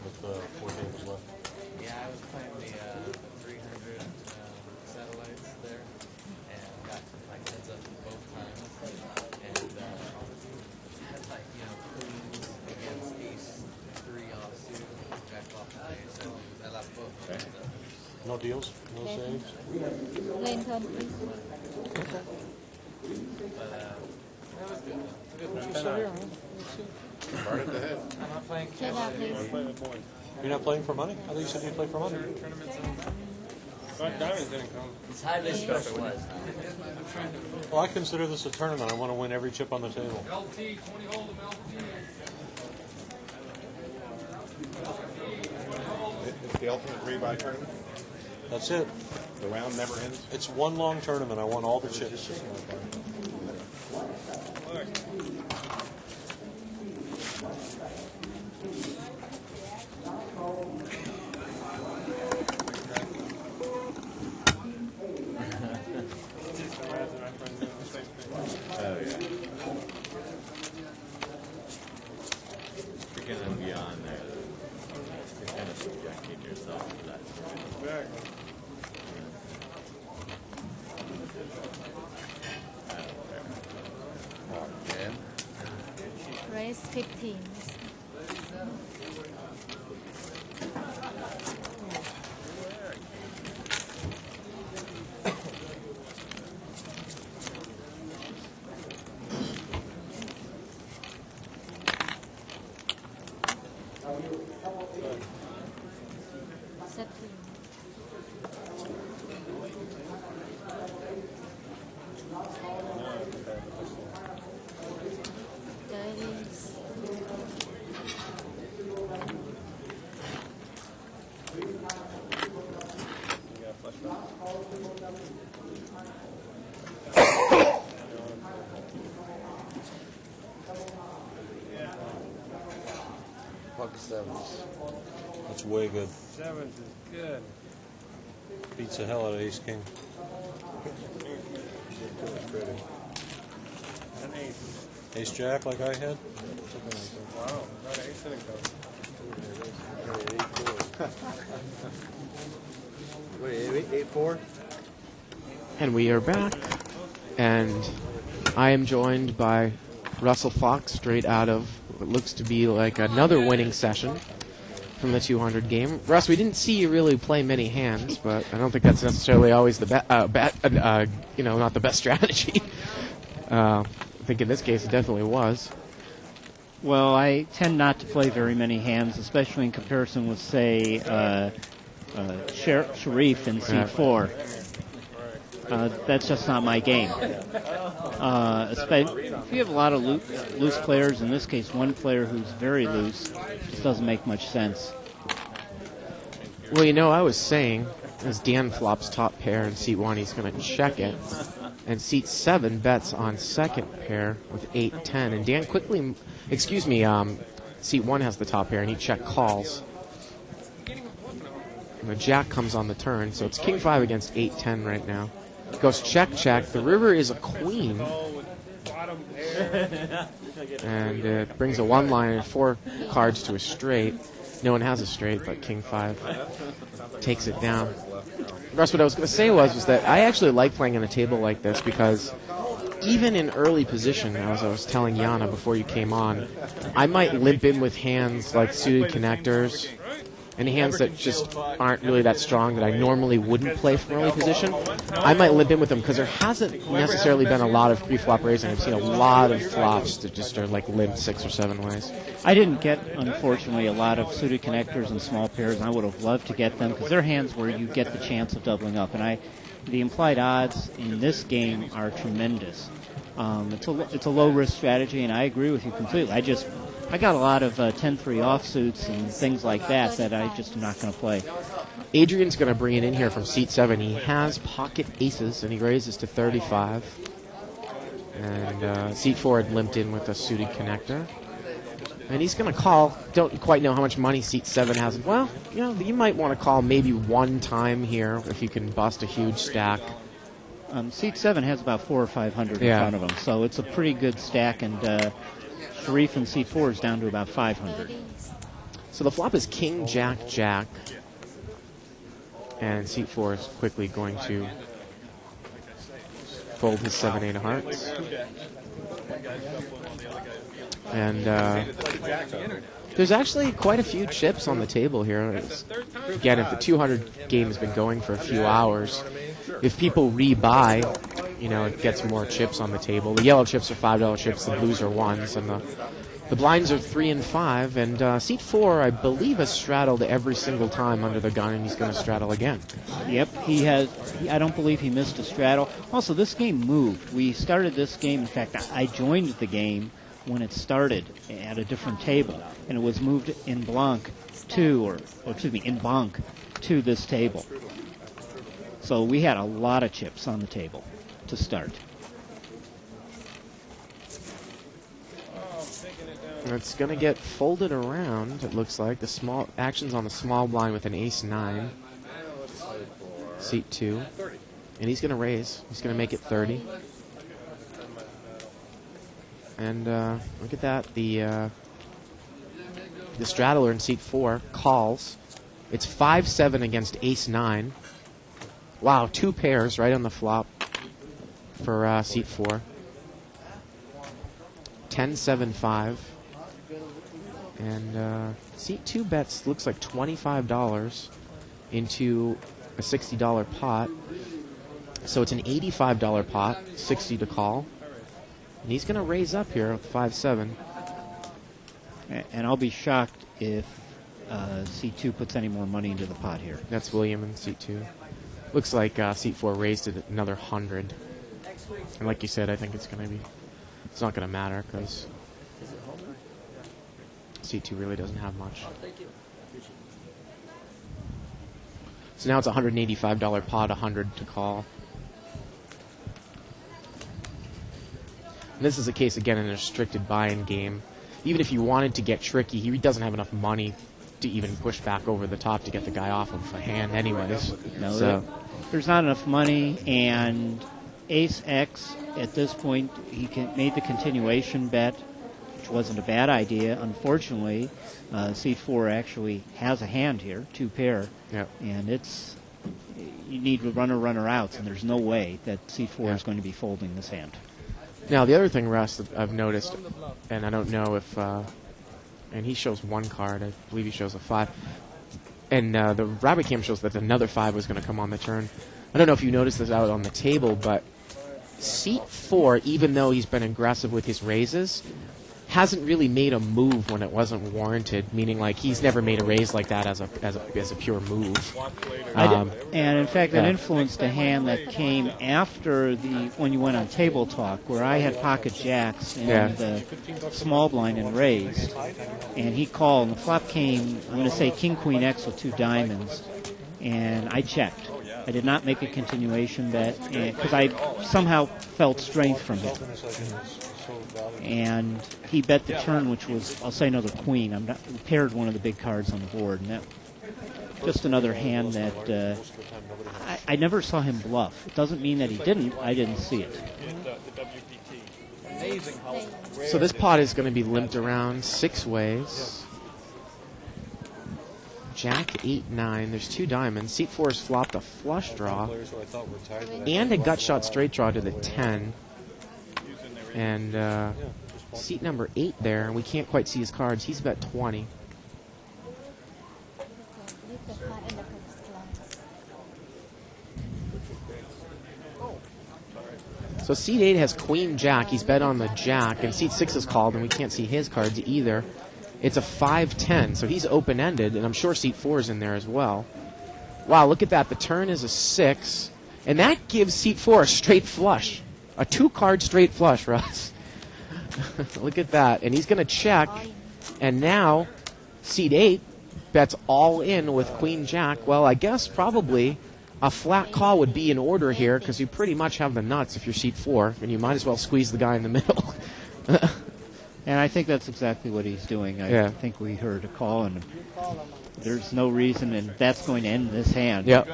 With 4 tables left. Yeah, I was playing the 300 satellites there, and got like heads up both times, and had like queens against ace 3 offsuit, jack off the ace, so I left both heads up. No deals? No saves? Lên turn, please. But that was good. Good Sit round. here, man. Start at the head. I'm not playing Check out, please. You're not playing for money? I thought you said you'd play for money. Tournaments and But diamonds didn't come. It's highly specialized. Well, I consider this a tournament. I want to win every chip on the table. LT, 20 hold'em, LT. It's the ultimate rebuy tournament. That's it. The round never ends. It's one long tournament. I want all the chips. Look. Just imagine my friends doing the same thing. Oh, yeah. You're going to be on there. You're kind of subjecting yourself to that. Exactly. Raise 15. Fuck sevens. That's way good. Sevens is good. Beats the hell out of ace king. An ace. Ace jack like I had. Wow, not an ace didn't come. Wait, 8-4? And we are back. And I am joined by Russell Fox, straight out of what looks to be like another winning session from the 200 game. Russ, we didn't see you really play many hands, but I don't think that's necessarily always the not the best strategy. I think in this case it definitely was. Well, I tend not to play very many hands, especially in comparison with, say, Sharif in C4. That's just not my game. If you have a lot of loose players, in this case one player who's very loose, it just doesn't make much sense. Well, I was saying, as Dan flops top pair in seat 1, he's going to check it. And seat 7 bets on second pair with 8-10. And Dan quickly, seat 1 has the top pair, and he check calls. And the jack comes on the turn, so it's king 5 against 8-10 right now. Goes check, check. The river is a queen. And it brings a one line and 4 cards to a straight. No one has a straight, but king 5 takes it down. Russ, what I was going to say was that I actually like playing on a table like this because even in early position, as I was telling Yana before you came on, I might limp in with hands like suited connectors and hands that just aren't really that strong that I normally wouldn't play from early position. I might limp in with them because there hasn't necessarily been a lot of pre-flop raising. I've seen a lot of flops that just are like limped 6 or 7 ways. I didn't get, unfortunately, a lot of suited connectors and small pairs, and I would have loved to get them because they're hands where you get the chance of doubling up. And the implied odds in this game are tremendous. It's a low-risk strategy, and I agree with you completely. I got a lot of 10-3 offsuits and things like that I just am not going to play. Adrian's going to bring it in here from seat 7. He has pocket aces, and he raises to 35. And seat 4 had limped in with a suited connector. And he's going to call. Don't quite know how much money seat 7 has. Well, you might want to call maybe one time here if you can bust a huge stack. Seat 7 has about 400 or 500 in front of him, so it's a pretty good stack, and Sharif in seat 4 is down to about 500. So the flop is king, jack, jack. And seat 4 is quickly going to fold his 7-8 of hearts. And there's actually quite a few chips on the table here. Again, if the 200 game has been going for a few hours, if people rebuy, it gets more chips on the table. The yellow chips are $5 chips, the blues are 1s, and the blinds are 3 and 5. And seat 4, I believe, has straddled every single time under the gun, and he's going to straddle again. Yep, he has. I don't believe he missed a straddle. Also, this game moved. We started this game. In fact, I joined the game when it started at a different table, and it was moved in banc to this table. So we had a lot of chips on the table to start. It's going to get folded around, it looks like. The small action's on the small blind with an ace-9. Seat 2. And he's going to raise. He's going to make it 30. And look at that. The straddler in seat 4 calls. It's 5-7 against ace-9. Wow, 2 pairs right on the flop for seat 4. 10-7-5. And seat 2 bets looks like $25 into a $60 pot. So it's an $85 pot, 60 to call. And he's going to raise up here with 5-7. And I'll be shocked if seat 2 puts any more money into the pot here. That's William in seat 2. Looks like seat 4 raised it another 100. And like you said, I think it's not going to matter because seat 2 really doesn't have much. So now it's a $185 pot, 100 to call. And this is a case, again, in a restricted buy-in game. Even if you wanted to get tricky, he doesn't have enough money to even push back over the top to get the guy off of a hand anyways. No, so there's not enough money, and Ace-X, at this point, he made the continuation bet, which wasn't a bad idea. Unfortunately, seat 4 actually has a hand here, 2 pair, and you need runner outs, and there's no way that seat 4 is going to be folding this hand. Now, the other thing, Russ, that I've noticed, and I don't know if and he shows one card. I believe he shows a 5. And the rabbit cam shows that another 5 was going to come on the turn. I don't know if you noticed this out on the table, but seat 4, even though he's been aggressive with his raises, hasn't really made a move when it wasn't warranted, meaning like he's never made a raise like that as a pure move. And in fact, that influenced a hand that came after when you went on Table Talk, where I had pocket jacks and the small blind and raised, and he called, and the flop came, I'm going to say King Queen X with 2 diamonds, and I checked. I did not make a continuation bet because I somehow felt strength from him. And he bet the turn, which was, I'll say, another queen. We paired one of the big cards on the board, and that just another hand that I never saw him bluff. It doesn't mean that he didn't. I didn't see it. So this pot is going to be limped around 6 ways. Jack 8, 9. There's 2 diamonds. Seat 4 has flopped a flush draw and a gut shot straight draw to the 10. And seat number 8 there, and we can't quite see his cards. He's bet 20. So seat 8 has Queen Jack. He's bet on the Jack, and seat 6 is called, and we can't see his cards either. It's a 5-10, so he's open-ended, and I'm sure seat 4 is in there as well. Wow, look at that. The turn is a 6, and that gives seat 4 a straight flush. A 2-card straight flush, Russ. Look at that. And he's going to check, and now seat 8 bets all in with Queen Jack. Well, I guess probably a flat call would be in order here because you pretty much have the nuts if you're seat 4, and you might as well squeeze the guy in the middle. And I think that's exactly what he's doing. I think we heard a call, and there's no reason, and that's going to end this hand. Yep.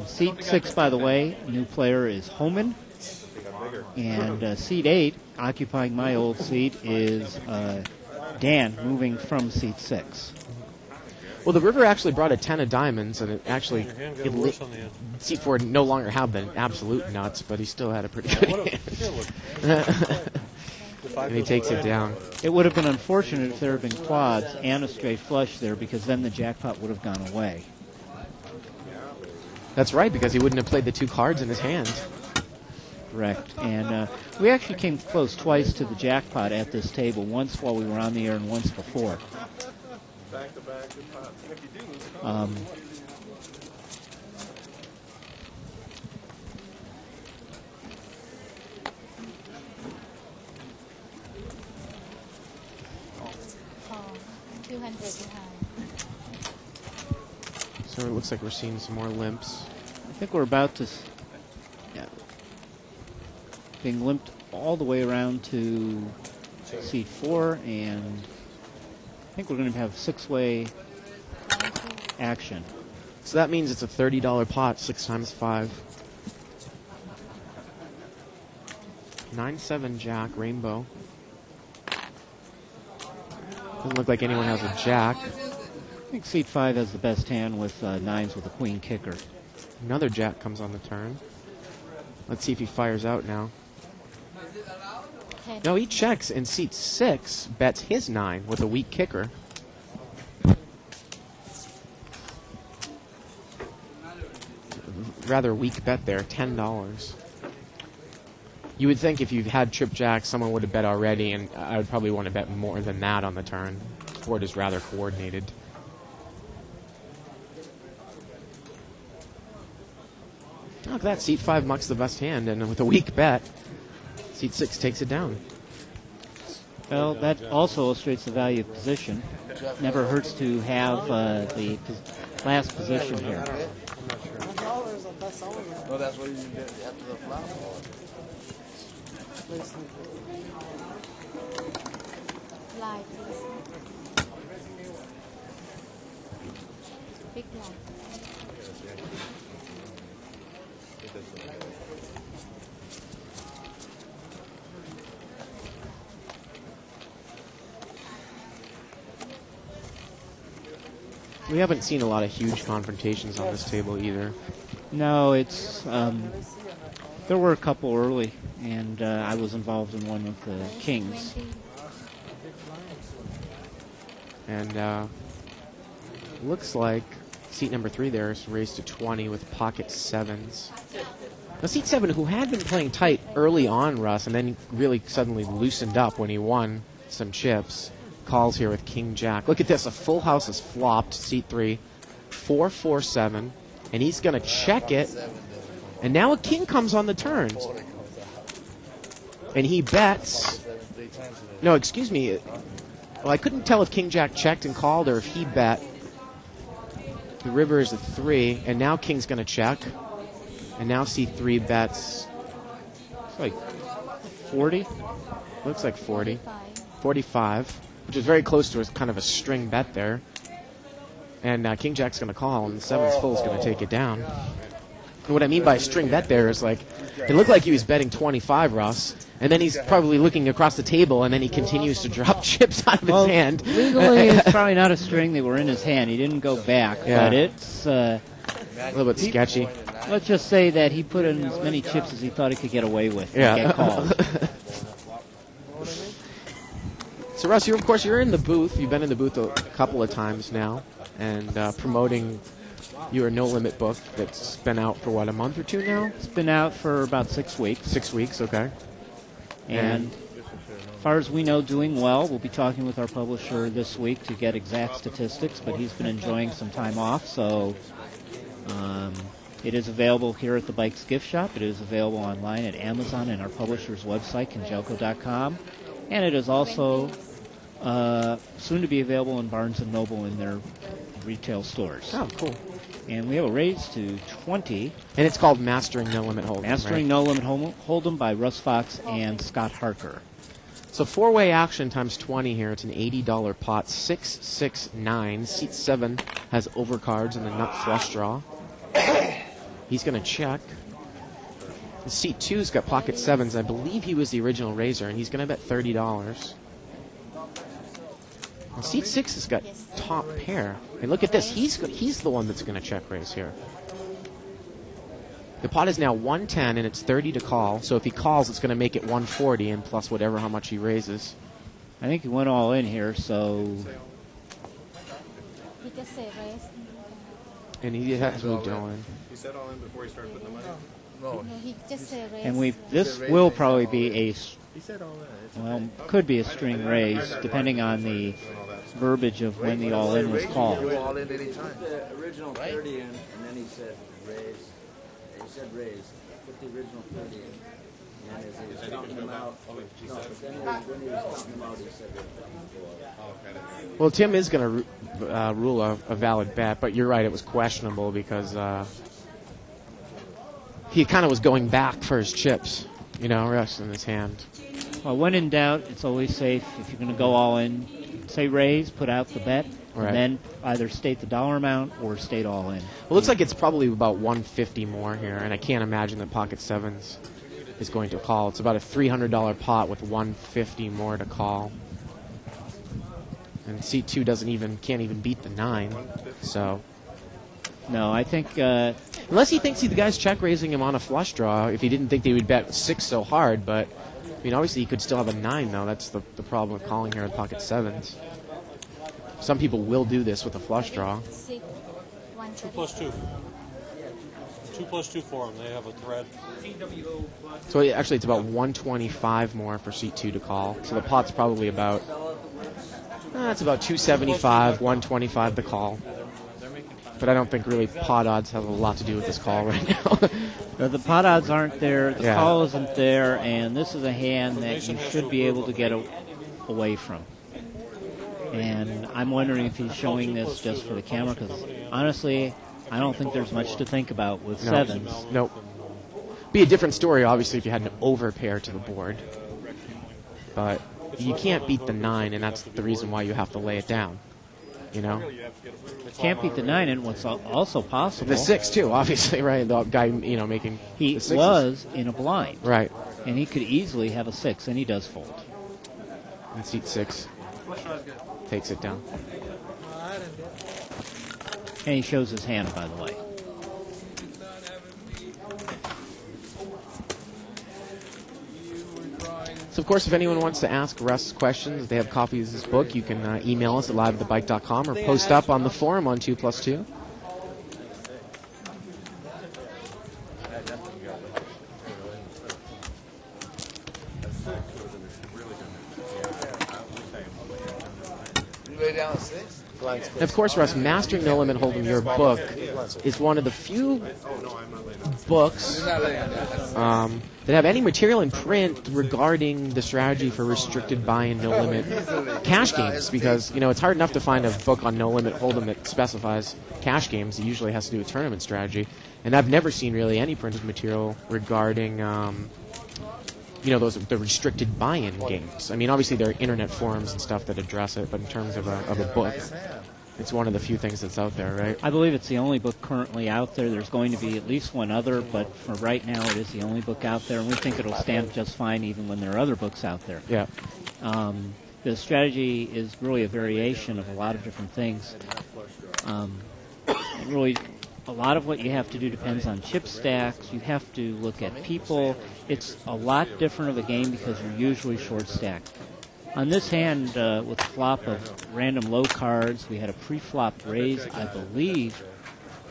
Seat 6, by the way, new player is Homan. And seat 8, occupying my old seat, is Dan, moving from seat 6. Well, the river actually brought a 10 of diamonds, and it actually seat 4 no longer had the absolute nuts, but he still had a pretty good hand. And he takes it down. It would have been unfortunate if there had been quads and a straight flush there, because then the jackpot would have gone away. That's right, because he wouldn't have played the 2 cards in his hand. Correct. And we actually came close twice to the jackpot at this table, once while we were on the air and once before. So it looks like we're seeing some more limps. I think we're about to... being limped all the way around to seat 4, and I think we're going to have 6-way action. So that means it's a $30 pot, 6 times 5. 9-7 Jack, rainbow. Doesn't look like anyone has a Jack. I think seat 5 has the best hand with 9s with a queen kicker. Another Jack comes on the turn. Let's see if he fires out now. No, he checks, and seat 6 bets his 9 with a weak kicker. Rather weak bet there, $10. You would think if you've had trip jack, someone would have bet already, and I would probably want to bet more than that on the turn. Board is rather coordinated. Look at that, seat 5 mucks the best hand, and with a weak bet, seat 6 takes it down. Well, that also illustrates the value of position. Never hurts to have the last position here. No, that's what you get after the flop. Light, big light. We haven't seen a lot of huge confrontations on this table either. No, it's there were a couple early, and I was involved in one with the Kings. And looks like seat number 3 there is raised to 20 with pocket sevens. Now, seat 7, who had been playing tight early on, Russ, and then really suddenly loosened up when he won some chips, calls here with King Jack. Look at this. A full house is flopped, seat 3, 4-4-7, and he's going to check it. And now a king comes on the turn. And he bets. No, excuse me. Well, I couldn't tell if King Jack checked and called or if he bet. The river is a 3, and now King's going to check. And now C3 bets. It's like 40? Looks like 40. 45, which is very close to a kind of a string bet there. And King Jack's going to call, and the 7's full is going to take it down. And what I mean by a string bet there is, like, it looked like he was betting 25, Russ, and then he's probably looking across the table, and then he continues to drop chips out of his hand. Legally, it's probably not a string. They were in his hand. He didn't go back, but it's a little bit sketchy. Let's just say that he put in as many chips as he thought he could get away with and get called. So, Russ, you're in the booth. You've been in the booth a couple of times now, and promoting your No Limit book that's been out for, what, a month or two now? It's been out for about 6 weeks. 6 weeks, okay. And as far as we know, doing well. We'll be talking with our publisher this week to get exact statistics, but he's been enjoying some time off, so it is available here at the Bikes Gift Shop. It is available online at Amazon and our publisher's website, Congelco.com. And it is also soon to be available in Barnes & Noble in their retail stores. Oh, cool. And we have a raise to 20. And it's called Mastering No Limit Hold'em. Mastering No Limit Hold'em by Russ Fox and Scott Harker. So 4-way action times 20 here. It's an $80 pot. 6-6-9. Seat 7 has overcards and the nut flush draw. He's going to check. And seat 2's got pocket 7s. I believe he was the original raiser, and he's going to bet $30. And seat 6 has got top pair. And look at this. He's the one that's going to check raise here. The pot is now 110, and it's 30 to call. So if he calls, it's going to make it 140, and plus whatever how much he raises. I think he went all in here, so... He just said raise. And he has moved all in. He said all in before he started putting the money? No, he just said raise. And this will probably be a... He said all in. Well, could be a string raise, depending on the verbiage of when the all-in was called. All in any time. The original 30 in, and then he said raise. He said raise. Put the original 30 in. And as he was counting them out, no, but then when he was counting them out, he said Well, Tim is going to rule a valid bet, but you're right, it was questionable because he kind of was going back for his chips, rest in his hand. Well, when in doubt, it's always safe. If you're going to go all in, say raise, put out the bet, and then either state the dollar amount or state all in. Well, it looks like it's probably about 150 more here, and I can't imagine that pocket 7s is going to call. It's about a $300 pot with 150 more to call. And seat 2 can't even beat the 9, so... No, I think... unless he thinks the guy's check raising him on a flush draw, if he didn't think they would bet 6 so hard, but... I mean, obviously, he could still have a 9, though. That's the problem with calling here with pocket 7s. Some people will do this with a flush draw. 2 plus 2. 2 plus 2 for them. They have a thread. So actually, it's about 125 more for seat 2 to call. So the pot's probably about... it's about 275, 125 to call. But I don't think really pot odds have a lot to do with this call right now. The pot odds aren't there, the call isn't there, and this is a hand that you should be able to get away from. And I'm wondering if he's showing this just for the camera, because honestly, I don't think there's much to think about with 7s. Nope. Be a different story, obviously, if you had an overpair to the board. But you can't beat the 9, and that's the reason why you have to lay it down. Can't beat the 9, and what's also possible... The 6, too, obviously, right? The guy, making he the 6s. was in a blind. Right. And he could easily have a 6, and he does fold. And seat 6 takes it down. And he shows his hand, by the way. So, of course, if anyone wants to ask Russ questions, they have copies of this book, you can email us at live@thebike.com or post up on the forum on 2+2. Down at 6? And of course, Russ, Mastering No Limit Hold'em, your book, is one of the few books that have any material in print regarding the strategy for restricted buy-in, no-limit cash games. Because, it's hard enough to find a book on No Limit Hold'em that specifies cash games. It usually has to do with tournament strategy. And I've never seen really any printed material regarding the restricted buy-in games. I mean, obviously there are internet forums and stuff that address it, but in terms of a book, it's one of the few things that's out there, right? I believe it's the only book currently out there. There's going to be at least one other, but for right now it is the only book out there, and we think it'll stand just fine even when there are other books out there. Yeah. The strategy is really a variation of a lot of different things. Really, a lot of what you have to do depends on chip stacks. You have to look at people. It's a lot different of a game because you're usually short stacked. On this hand, with a flop of random low cards, we had a pre-flop raise, I believe,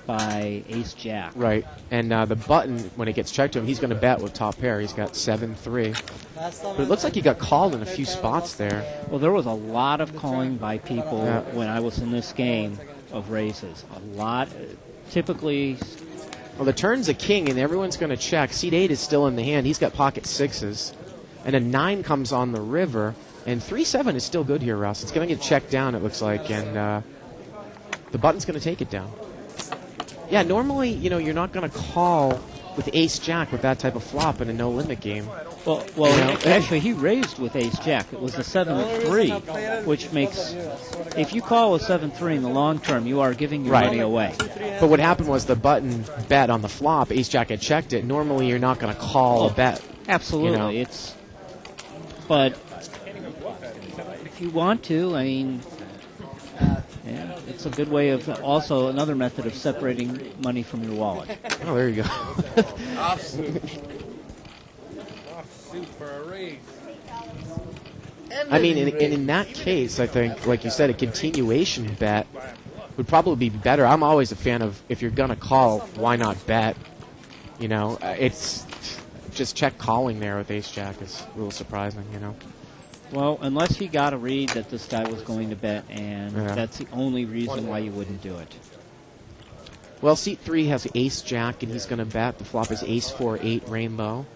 by Ace-Jack. Right. And the button, when it gets checked to him, he's going to bet with top pair. He's got 7-3. But it looks like he got called in a few spots there. Well, there was a lot of calling by people when I was in this game of raises. A lot. Typically... Well, the turn's a king, and everyone's going to check. Seat 8 is still in the hand. He's got pocket 6s. And a 9 comes on the river. And 3-7 is still good here, Russ. It's going to get checked down, it looks like. And the button's going to take it down. Yeah, normally, you're not going to call with Ace-Jack with that type of flop in a no-limit game. Well, actually, he raised with Ace-Jack. It was a 7-3, which makes... If you call a 7-3 in the long term, you are giving your money away. But what happened was the button bet on the flop. Ace-Jack had checked it. Normally, you're not going to call a bet. Absolutely. But if you want to, I mean... it's a good way of also another method of separating money from your wallet. Oh, there you go. Offsuit for a raise. I mean, and in that case, I think, like you said, a continuation bet would probably be better. I'm always a fan of, if you're going to call, why not bet? It's just check calling there with Ace-Jack is a little surprising, Well, unless he got a read that this guy was going to bet, and that's the only reason why you wouldn't do it. Well, seat 3 has Ace-Jack, and he's going to bet. The flop is Ace-4-8 rainbow.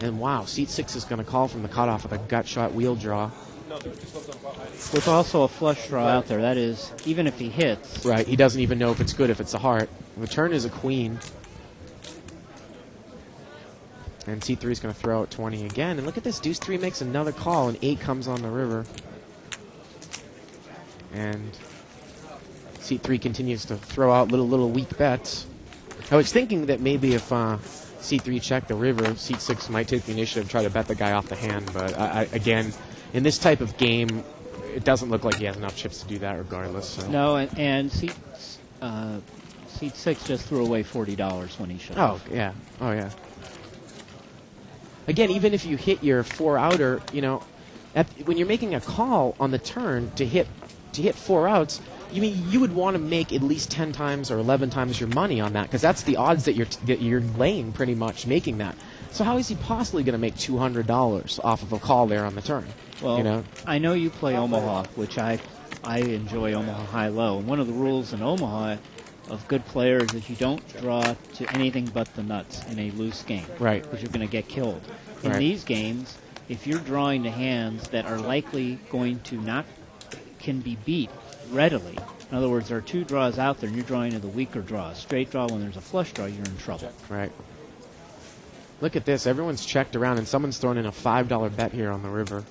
And wow, seat 6 is going to call from the cutoff with a gut shot wheel draw. With also a flush draw out there. That is, even if he hits. Right, he doesn't even know if it's good, if it's a heart. The turn is a queen. And C3 is going to throw out 20 again. And look at this. Deuce 3 makes another call, and 8 comes on the river. And C3 continues to throw out little weak bets. I was thinking that maybe if C3 checked the river, Seat 6 might take the initiative and try to bet the guy off the hand. But, again, in this type of game, it doesn't look like he has enough chips to do that regardless. So. No, and Seat 6 just threw away $40 when he showed. Oh, yeah. Oh, yeah. Again, even if you hit your 4-outer, when you're making a call on the turn to hit 4 outs, you would want to make at least 10 times or 11 times your money on that, because that's the odds that you're laying pretty much making that. So how is he possibly going to make $200 off of a call there on the turn? Well, I know you play Omaha, which I enjoy Omaha high-low. And one of the rules in Omaha of good players is you don't draw to anything but the nuts in a loose game. Right. Because you're going to get killed. In these games, if you're drawing to hands that are likely going to can be beat readily, in other words, there are 2 draws out there and you're drawing to the weaker draw. A straight draw, when there's a flush draw, you're in trouble. Right. Look at this. Everyone's checked around and someone's thrown in a $5 bet here on the river.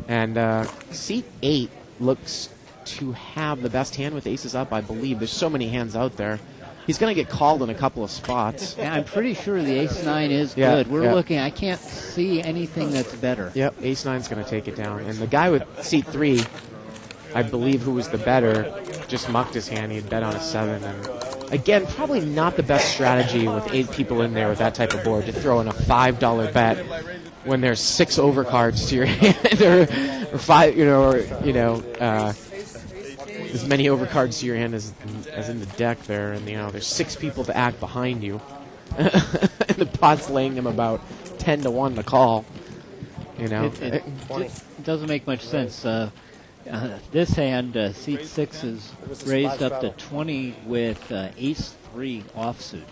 And seat 8 looks to have the best hand with aces up, I believe. There's so many hands out there. He's going to get called in a couple of spots. Yeah, I'm pretty sure the ace-9 is good. We're looking. I can't see anything that's better. Yep, ace-9's going to take it down. And the guy with seat 3, I believe, who was the better, just mucked his hand. He had bet on a 7. And Again, probably not the best strategy with 8 people in there with that type of board to throw in a $5 bet when there's 6 overcards to your hand, or 5, as many overcards to your hand as in the deck there, and there's 6 people to act behind you. And the pot's laying them about 10-1 to call. It doesn't make much sense. This hand, seat 6 is raised up to 20 with ace-3 offsuit.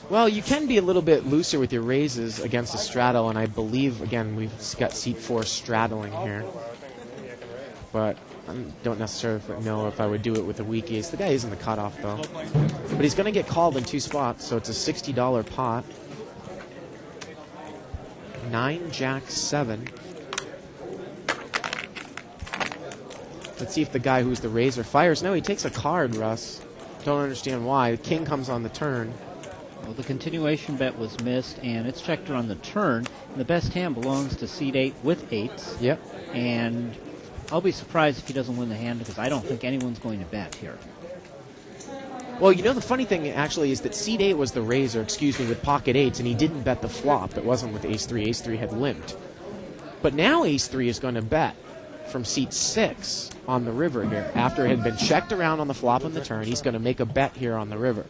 Well, you can be a little bit looser with your raises against a straddle, and I believe, again, we've got seat 4 straddling here. But I don't necessarily know if I would do it with a weak ace. The guy is in the cutoff, though. But he's going to get called in 2 spots, so it's a $60 pot. 9, Jack, 7. Let's see if the guy who's the raiser fires. No, he takes a card, Russ. Don't understand why. The king comes on the turn. Well, the continuation bet was missed, and it's checked on the turn. And the best hand belongs to seat 8 with 8s. Yep. And I'll be surprised if he doesn't win the hand, because I don't think anyone's going to bet here. Well, the funny thing actually is that seat 8 was the raiser, with pocket 8s, and he didn't bet the flop. It wasn't with ace 3. Ace 3 had limped. But now ace 3 is going to bet from seat 6 on the river here. After it had been checked around on the flop and the turn, he's going to make a bet here on the river.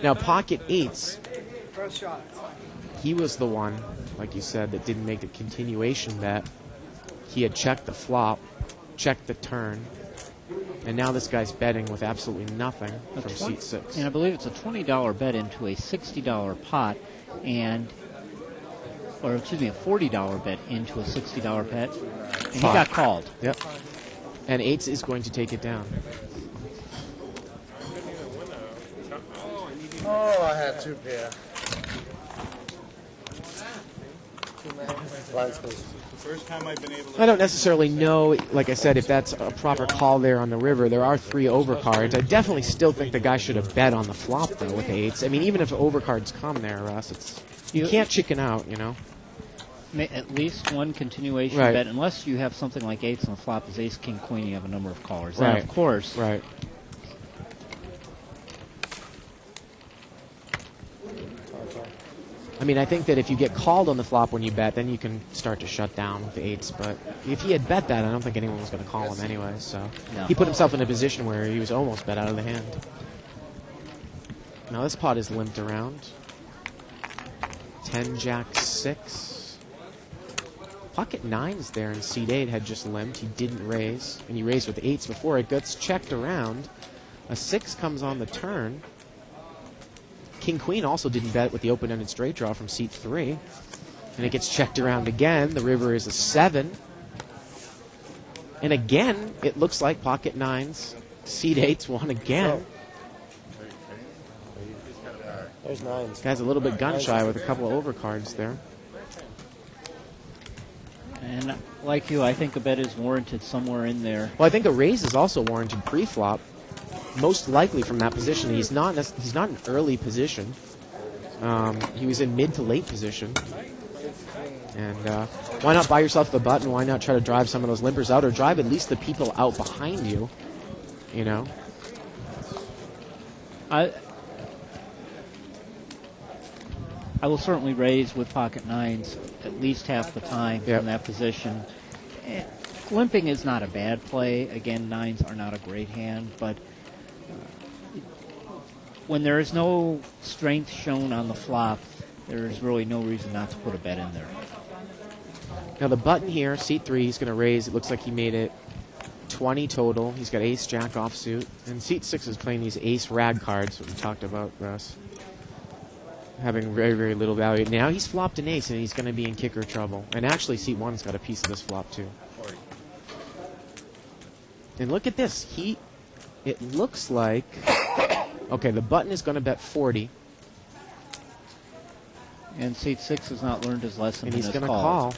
Now, pocket 8s, he was the one, like you said, that didn't make the continuation bet. He had checked the flop, checked the turn, and now this guy's betting with absolutely nothing from seat 6. And I believe it's a $20 bet into a $60 pot, a $40 bet into a $60 bet, and he got called. Yep. And 8s is going to take it down. Oh, I had 2 pair. First time I've been able to... I don't necessarily know, like I said, if that's a proper call there on the river. There are 3 overcards. I definitely still think the guy should have bet on the flop, though, with 8s. I mean, even if overcards come there, Russ, you can't chicken out, At least one continuation bet, unless you have something like 8s on the flop, is ace, king, queen, you have a number of callers. Right. And of course... Right. I mean, I think that if you get called on the flop when you bet, then you can start to shut down with the 8s. But if he had bet that, I don't think anyone was going to call him anyway. So he put himself in a position where he was almost bet out of the hand. Now this pot is limped around. 10, Jack, 6. Pocket 9's there, and seat 8 had just limped. He didn't raise, and he raised with 8s before. It gets checked around. A 6 comes on the turn. King Queen also didn't bet with the open-ended straight draw from seat 3. And it gets checked around again. The river is a 7. And again, it looks like pocket 9's. Seat 8's won again. There's 9s. Guy's a little bit gun-shy with a couple of overcards there. And like you, I think a bet is warranted somewhere in there. Well, I think a raise is also warranted pre-flop. Most likely from that position. He's not in early position. He was in mid to late position. And why not buy yourself the button? Why not try to drive some of those limpers out, or drive at least the people out behind you? I will certainly raise with pocket 9s at least half the time from that position. Limping is not a bad play. Again, 9s are not a great hand, but when there is no strength shown on the flop, there is really no reason not to put a bet in there. Now the button here, seat 3, he's going to raise. It looks like he made it 20 total. He's got ace, jack offsuit. And seat 6 is playing these ace rag cards that we talked about, Russ. Having very, very little value. Now he's flopped an ace, and he's going to be in kicker trouble. And actually, seat 1's got a piece of this flop, too. And look at this. It looks like... Okay, the button is going to bet 40. And seat 6 has not learned his lesson. And he's going to call.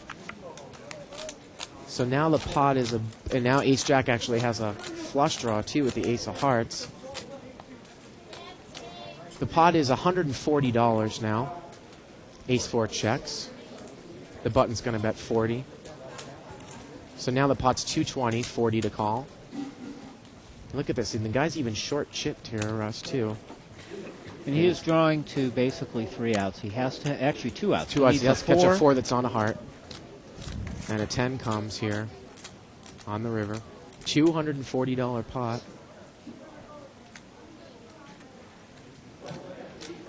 So now the pot is and now ace jack actually has a flush draw too with the ace of hearts. The pot is $140 now. Ace 4 checks. The button's going to bet 40. So now the pot's 220, 40 to call. Look at this, and the guy's even short chipped here, Russ, too. And he is drawing to basically 3 outs. He has to, actually 2 outs. 2 outs. He He has needs to catch a 4. 4 that's on a heart. And a 10 comes here on the river. $240 pot.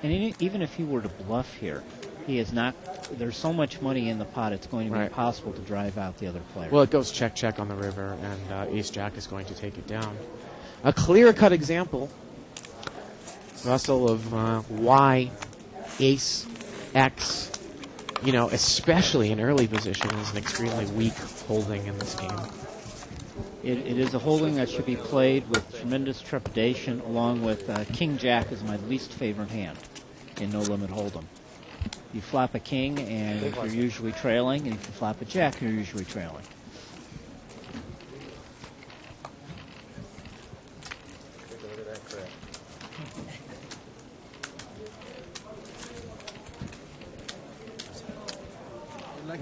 And even if he were to bluff here, he is not. There's so much money in the pot, it's going to be Right. impossible to drive out the other player. Well, it goes check on the river, and ace-jack is going to take it down. A clear-cut example, Russell, of why ace, X, especially in early position, is an extremely weak holding in this game. It is a holding that should be played with tremendous trepidation, along with King-Jack is my least favorite hand in No Limit Hold'em. You flop a king, and you're usually trailing, and if you flop a jack, you're usually trailing. Take a look at that crap.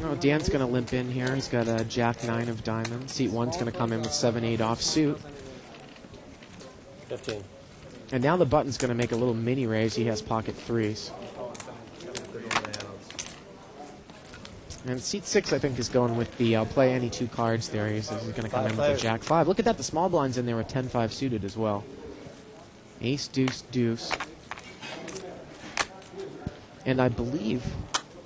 No, Dan's going to limp in here. He's got a jack-9 of diamonds. Seat 1's going to come in with 7-8 offsuit. 15. And now the button's going to make a little mini raise. He has pocket 3s. And seat 6, I think, is going with the I'll play any 2 cards there. He's going to come in with the jack 5. Look at that. The small blind's in there with 10-5 suited as well. Ace, deuce, deuce. And I believe,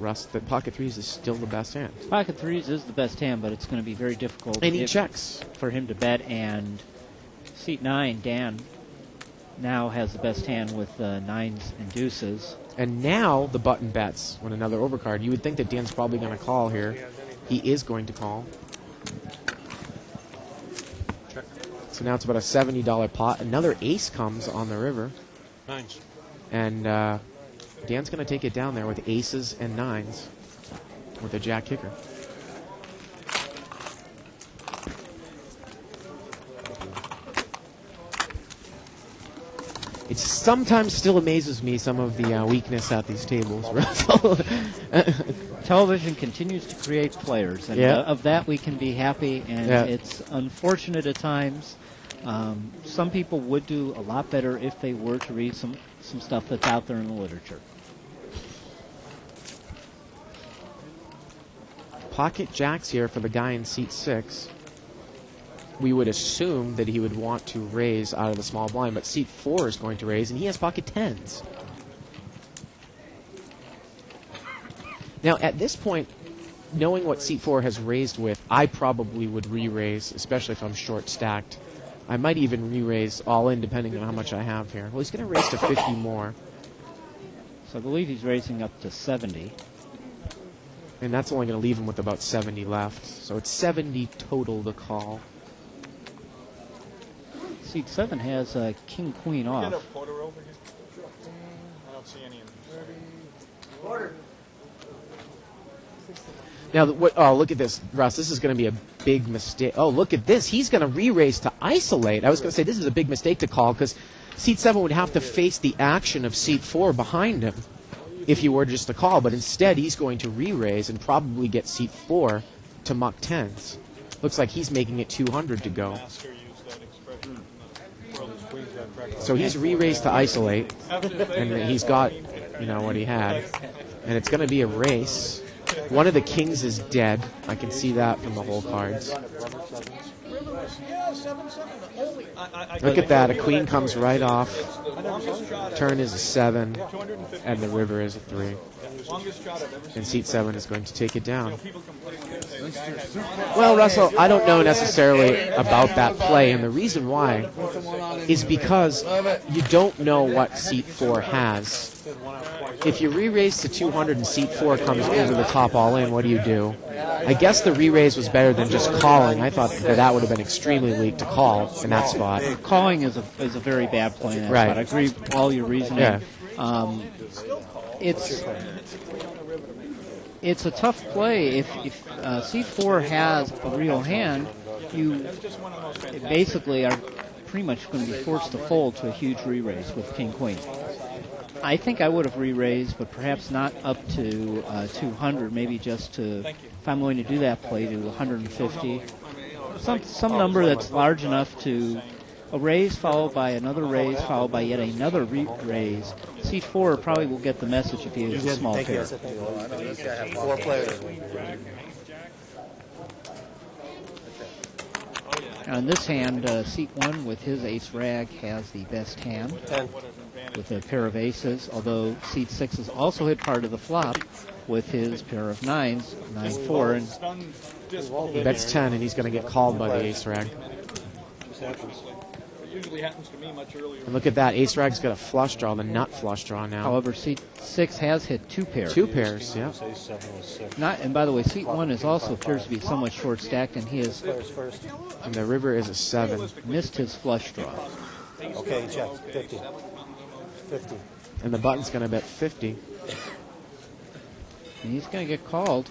Russ, that pocket 3s is still the best hand. Pocket 3s is the best hand, but it's going to be very difficult And he checks for him to bet. And seat 9, Dan, now has the best hand with 9s and deuces. And now the button bets when another overcard. You would think that Dan's probably going to call here. He is going to call. Check. So now it's about a $70 pot. Another ace comes on the river. 9s. And Dan's going to take it down there with aces and 9s with a jack kicker. It sometimes still amazes me, some of the weakness at these tables, Russell. Television continues to create players, and of that we can be happy, and it's unfortunate at times. Some people would do a lot better if they were to read some stuff that's out there in the literature. Pocket jacks here for the guy in seat 6. We would assume that he would want to raise out of the small blind, but seat 4 is going to raise, and he has pocket 10s. Now, at this point, knowing what seat 4 has raised with, I probably would re-raise, especially if I'm short-stacked. I might even re-raise all in, depending on how much I have here. Well, he's going to raise to 50 more. So I believe he's raising up to 70. And that's only going to leave him with about 70 left. So it's 70 total to call. Seat 7 has king-queen Get a off. porter over here. I don't see any in there. Porter. Now, look at this, Russ. This is going to be a big mistake. Oh, look at this. He's going to re-raise to isolate. I was going to say this is a big mistake to call because seat 7 would have to face the action of seat 4 behind him if he were just to call. But instead, he's going to re-raise and probably get seat 4 to muck 10s. Looks like he's making it 200 to go. So he's re-raised to isolate, and he's got, what he had. And it's going to be a race. One of the kings is dead. I can see that from the whole cards. Look at that. A queen comes right off. Turn is a 7, and the river is a 3. And seat 7 is going to take it down. Well, Russell, I don't know necessarily about that play, and the reason why is because you don't know what seat 4 has. If you re-raise to 200 and seat 4 comes over the top all in, what do? I guess the re-raise was better than just calling. I thought that would have been extremely weak to call in that spot. Calling is a very bad play in that Right. spot. I agree with all your reasoning. Yeah. It's a tough play. If seat 4 has a real hand, you basically are pretty much going to be forced to fold to a huge re-raise with king-queen. I think I would have re-raised, but perhaps not up to 200, maybe just to, if I'm going to do that play, to 150. Some number that's large enough to A raise followed by another raise followed by yet another raise. Seat 4 probably will get the message if he is a small pair. Four players. On this hand, seat 1 with his ace rag has the best hand with a pair of aces, although seat 6 has also hit part of the flop with his pair of nines, 9-4. And He bets 10, and he's going to get called by the ace rag. It usually happens to me much earlier. And look at that, ace rag's got a flush draw, the nut flush draw now. However, seat 6 has hit 2 pairs. 2 pairs, yeah. And by the way, seat 1 is also appears to be somewhat short stacked, and he has And the river is a 7. missed his flush draw. Okay, he checks. 50. 50. And the button's going to bet 50. And he's going to get called,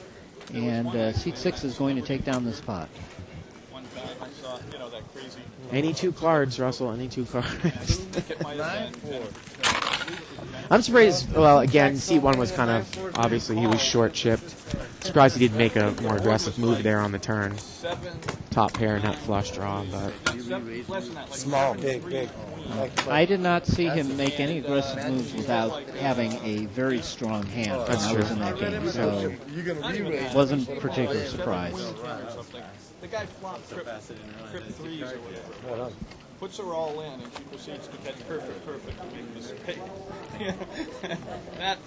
and seat 6 is going to take down this pot. One time I saw, that crazy. Any 2 cards, Russell, any 2 cards. Get my 9-4. I'm surprised, well, again, seat 1 was kind of, obviously, he was short-chipped. Surprised he didn't make a more aggressive move there on the turn. Top pair, nut flush draw, but... Small, big. I did not see him make any aggressive moves without having a very strong hand when I was in that game, so it wasn't a particular surprise. The guy flopped trip threes or whatever. Puts her all in, and she proceeds to catch perfect, and make a mistake.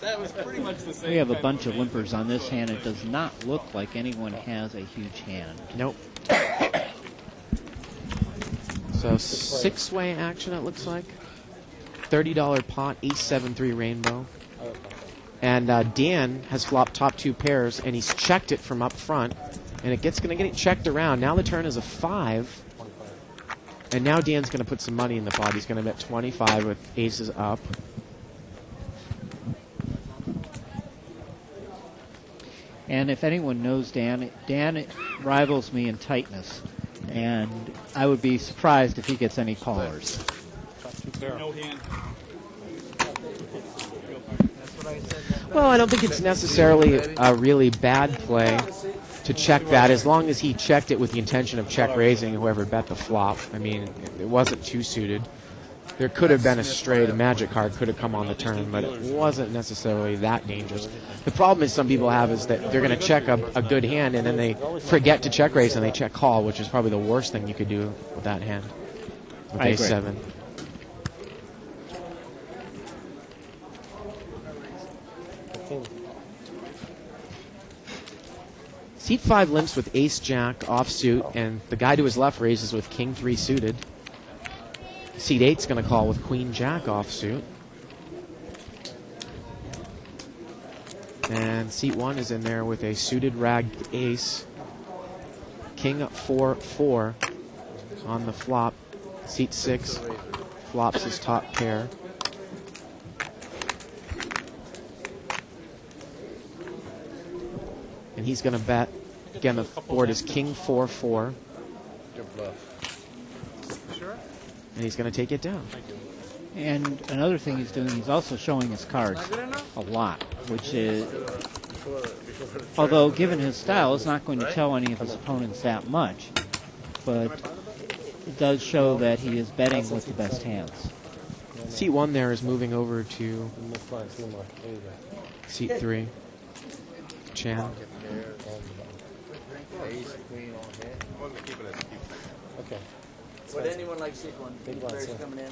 that was pretty much the same. We have a bunch of limpers on this hand. It does not look like anyone has a huge hand. Nope. So 6-way action, it looks like. $30 pot, ace 7-3 rainbow. And Dan has flopped top 2 pairs, and he's checked it from up front. And it's going to get it checked around. Now the turn is a 5. And now Dan's going to put some money in the pot. He's going to bet 25 with aces up. And if anyone knows Dan rivals me in tightness. And I would be surprised if he gets any callers. No hand. Well, I don't think it's necessarily a really bad play to check that, as long as he checked it with the intention of check raising whoever bet the flop. I mean, it wasn't too suited. There could have been a straight, a magic card could have come on the turn, but it wasn't necessarily that dangerous. The problem is some people have is that they're going to check a good hand and then they forget to check raise and they check call, which is probably the worst thing you could do with that hand. With ace 7. Seat 5 limps with ace-jack offsuit, and the guy to his left raises with king-3 suited. Seat 8's going to call with queen-jack offsuit. And seat 1 is in there with a suited ragged ace. King 4-4 on the flop. Seat 6 flops his top pair. And he's going to bet. Again, the board is king 4-4. Good bluff. Sure. And he's going to take it down. And another thing he's doing, he's also showing his cards a lot, which is, although given his style, is not going to tell any of his opponents that much, but it does show that he is betting with the best hands. Seat 1 there is moving over to seat 3. Chan. Ace, queen on hand. Okay. Would anyone like seat 1? Players coming in.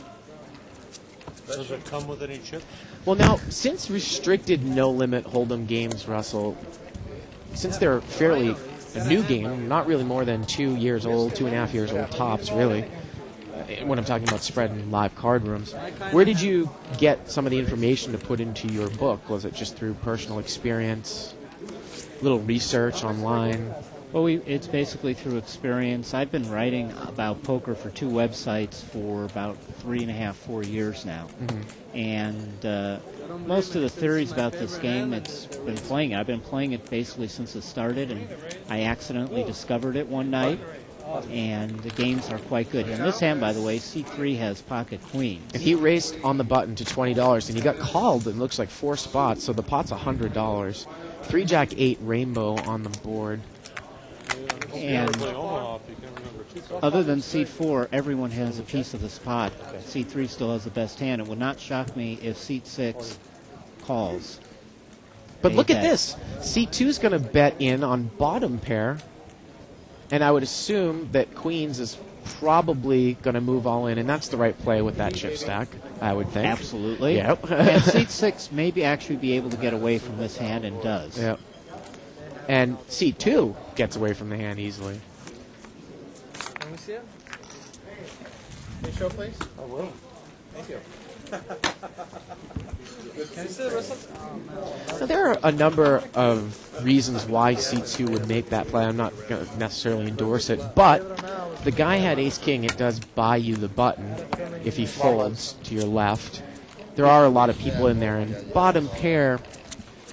Does it come with any chips? Well, now, since restricted no-limit Hold'em games, Russell, since they're fairly a new game, not really more than 2 years old, 2.5 years old tops, really, when I'm talking about spread and live card rooms, where did you get some of the information to put into your book? Was it just through personal experience, little research online? Well, it's basically through experience. I've been writing about poker for 2 websites for about 3.5, 4 years now. Mm-hmm. And most of the theories about this game, it's been playing it. I've been playing it basically since it started, and I accidentally discovered it one night, and the games are quite good. And this hand, by the way, C3 has pocket queens. And he raced on the button to $20, and he got called in, looks like 4 spots, so the pot's $100. 3-jack 8 rainbow on the board. And other than seat 4, everyone has a piece of this pot. Seat 3 still has the best hand. It would not shock me if seat 6 calls. But a look at bet. this. Seat 2 is going to bet in on bottom pair. And I would assume that queens is probably going to move all in. And that's the right play with that chip stack, I would think. Absolutely. Yep. And seat 6 maybe actually be able to get away from this hand and does. Yep. And seat 2 gets away from the hand easily. Let me see it. Can you show, please? I will. Thank you. Can you see the wristlet? So there are a number of reasons why seat 2 would make that play. I'm not going to necessarily endorse it, but the guy had ace-king. It does buy you the button if he folds to your left. There are a lot of people in there, and bottom pair,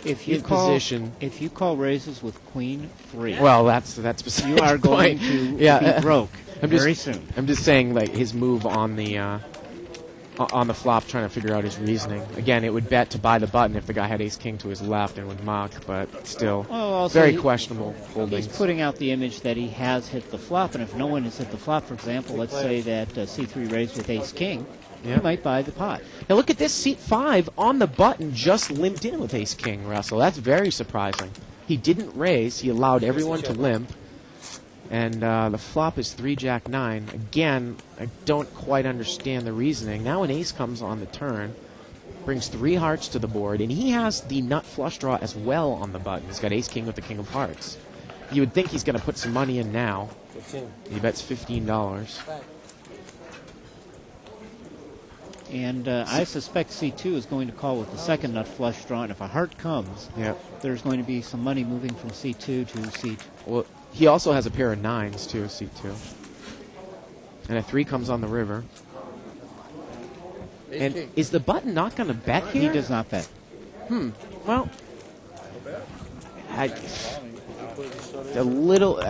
if you call raises with queen 3, well, that's beside you are the going point. to be broke very just, soon. I'm just saying, like, his move on the flop, trying to figure out his reasoning. Again, it would bet to buy the button if the guy had ace-king to his left and would muck, but still, very questionable holdings. He's putting out the image that he has hit the flop, and if no one has hit the flop, for example, let's say that C3 raised with ace-king, he might buy the pot. Now look at this, seat 5 on the button just limped in with ace-king, Russell. That's very surprising. He didn't raise. He allowed everyone to limp. And the flop is 3-jack-9. Again, I don't quite understand the reasoning. Now an ace comes on the turn, brings 3 hearts to the board, and he has the nut flush draw as well on the button. He's got ace-king with the king of hearts. You would think he's going to put some money in now. 15. He bets $15. And I suspect C2 is going to call with the second nut flush draw, and if a heart comes, there's going to be some money moving from C2 to C2. Well, he also has a pair of 9s, too, C2. And a 3 comes on the river. And is the button not going to bet here? He does not bet. Well, I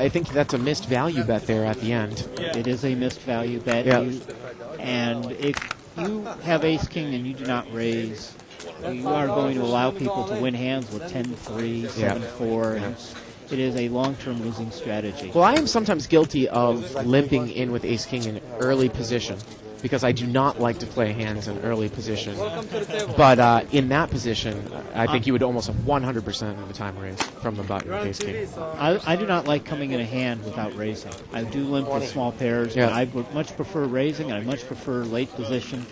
think that's a missed value bet there at the end. It is a missed value bet. Yeah. And if you have ace-king and you do not raise, you are going to allow people to win hands with 10-3, 7-4, and it is a long-term losing strategy. Well, I am sometimes guilty of limping in with ace-king in early position because I do not like to play hands in early position. But in that position, I think you would almost 100% of the time raise from the button with ace-king. I do not like coming in a hand without raising. I do limp with small pairs, but I would much prefer raising, and I much prefer late position.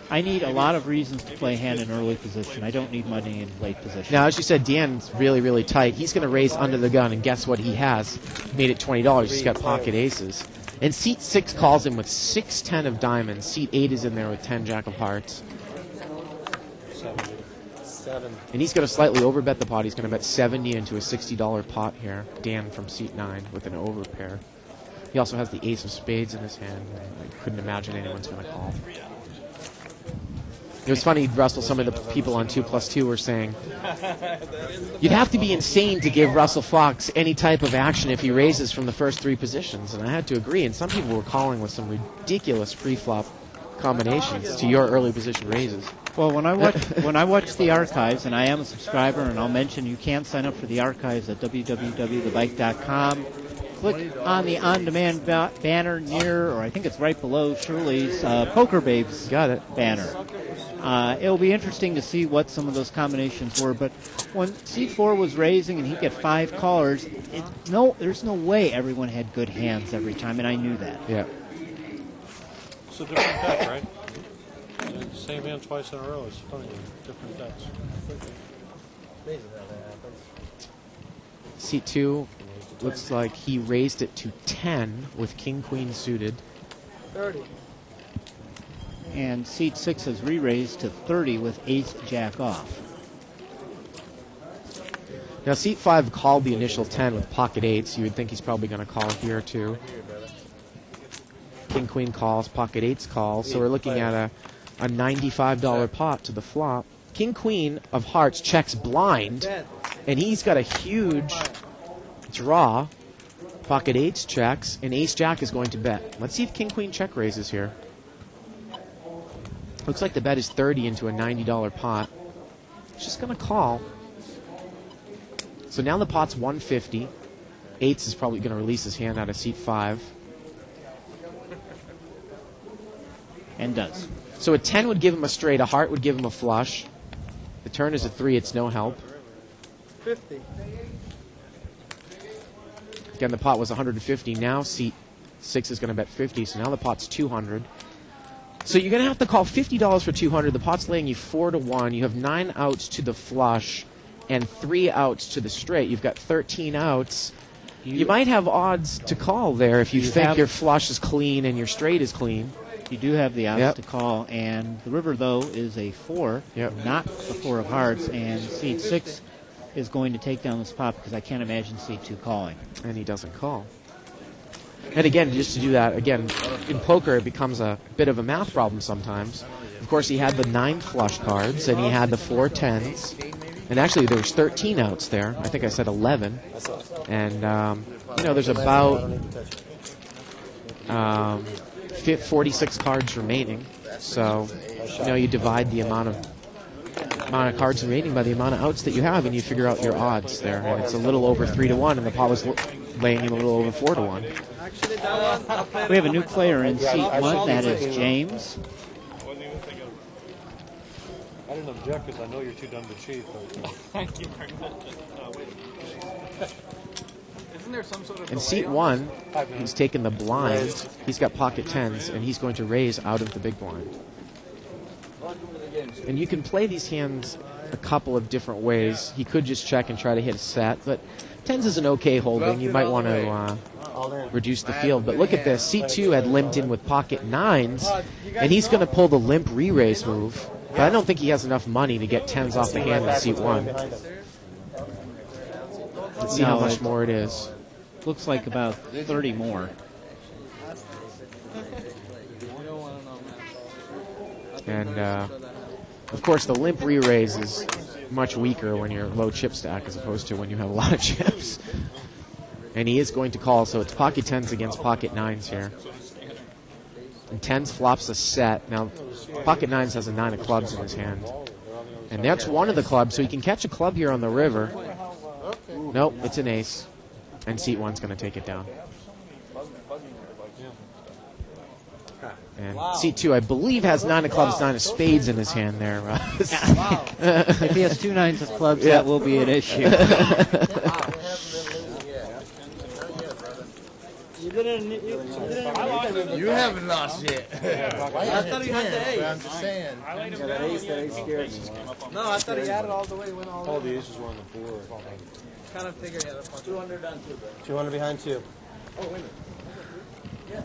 I need a lot of reasons to play a hand in early position. I don't need money in late position. Now, as you said, Dan's really, really tight. He's going to raise under the gun, and guess what he has? Made it $20. He's got pocket aces. And seat 6 calls him with 6-10 of diamonds. Seat 8 is in there with 10-jack of hearts. 7. And he's going to slightly overbet the pot. He's going to bet 70 into a $60 pot here. Dan from seat 9 with an overpair. He also has the ace of spades in his hand. I couldn't imagine anyone's going to call. It was funny, Russell, some of the people on 2+2 were saying, you'd have to be insane to give Russell Fox any type of action if he raises from the first 3 positions. And I had to agree. And some people were calling with some ridiculous pre-flop combinations to your early position raises. Well, when I watch the archives, and I am a subscriber, and I'll mention you can sign up for the archives at www.thebike.com. Click on the on-demand banner near, or I think it's right below Shirley's Poker Babes banner. It'll be interesting to see what some of those combinations were, but when C4 was raising and he'd get 5 callers, there's no way everyone had good hands every time, and I knew that. Yeah. It's a different deck, right? Same hand twice in a row. It's funny. Different decks. Seat 2 looks like he raised it to 10 with king-queen suited. 30. And seat 6 has re-raised to 30 with ace-jack off. Now, seat 5 called the initial 10 with pocket 8s. You would think he's probably going to call here, too. King-queen calls, pocket 8s calls. So we're looking at a $95 pot to the flop. King-queen of hearts checks blind, and he's got a huge draw. Pocket 8s checks, and ace-jack is going to bet. Let's see if king-queen check raises here. Looks like the bet is 30 into a $90 pot. It's just going to call. So now the pot's 150. Eights is probably going to release his hand out of seat 5. And does. So a 10 would give him a straight, a heart would give him a flush. The turn is a 3, it's no help. 50. Again, the pot was 150. Now seat 6 is going to bet 50, so now the pot's 200. So you're going to have to call $50 for 200. The pot's laying you 4-1. You have 9 outs to the flush and 3 outs to the straight. You've got 13 outs. You might have odds to call there if you think your flush is clean and your straight is clean. You do have the odds to call, and the river, though, is a 4, not the 4 of hearts, and seat 6 is going to take down this pot because I can't imagine seat 2 calling. And he doesn't call. And again, just to do that, again, in poker it becomes a bit of a math problem sometimes. Of course, he had the 9 flush cards, and he had the 4 tens. And actually, there was 13 outs there. I think I said 11. And, there's about 46 cards remaining. So, you divide the amount of cards remaining by the amount of outs that you have, and you figure out your odds there. And it's a little over 3-1, and the pot was laying him a little over 4-1. We have a new player in seat 1. That is James. I didn't object because I know you're too dumb to cheat. Thank you very much. Isn't there some sort of In seat 1, he's taken the blind. He's got pocket tens, and he's going to raise out of the big blind. And you can play these hands a couple of different ways. He could just check and try to hit a set, but tens is an okay holding. You might want to reduce the field. But look at this. Seat 2 had limped in with pocket nines, and he's going to pull the limp re-raise move. But I don't think he has enough money to get tens off the hand in seat 1. Let's see how much more it is. Looks like about 30 more. And, of course, the limp re-raise is much weaker when you're low chip stack as opposed to when you have a lot of chips. And he is going to call, so it's pocket tens against pocket nines here. And tens flops a set. Now, pocket nines has a 9 of clubs in his hand. And that's one of the clubs, so he can catch a club here on the river. Nope, it's an ace. And seat 1's going to take it down. And seat 2, I believe, has 9 of clubs, 9 of spades in his hand there, Russ. If he has 2 nines of clubs, that will be an issue. You haven't lost yet. I thought he had the ace. I'm just saying. That ace scares me. No, I thought he had it all the way. Went all the way. Oh, the aces were on the 4. Kind of figured he had a bunch. 200 on 2, bro. 200 behind 2. Oh, wait a minute. Yeah.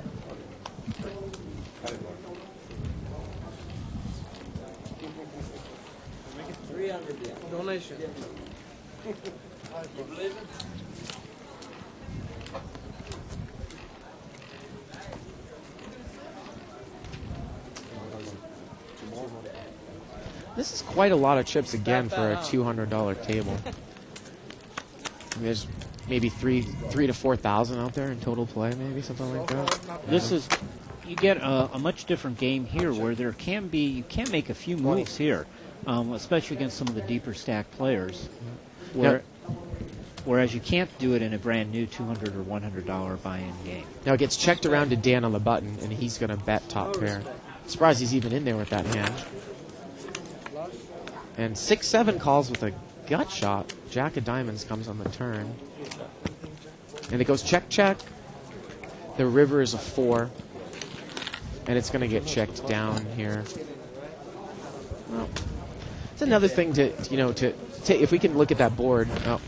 300 behind. Donation. You believe it? This is quite a lot of chips again for a $200 table. There's maybe 3,000 to 4,000 out there in total play, maybe something like that. This is, you get a much different game here where you can make a few moves here, especially against some of the deeper stack players. Whereas you can't do it in a brand new $200 or $100 buy-in game. Now it gets checked around to Dan on the button, and he's going to bet top pair. Surprised he's even in there with that hand. And 6-7 calls with a gut shot. Jack of diamonds comes on the turn. And it goes check, check. The river is a 4. And it's going to get checked down here. Well, it's another thing to if we can look at that board. Oh,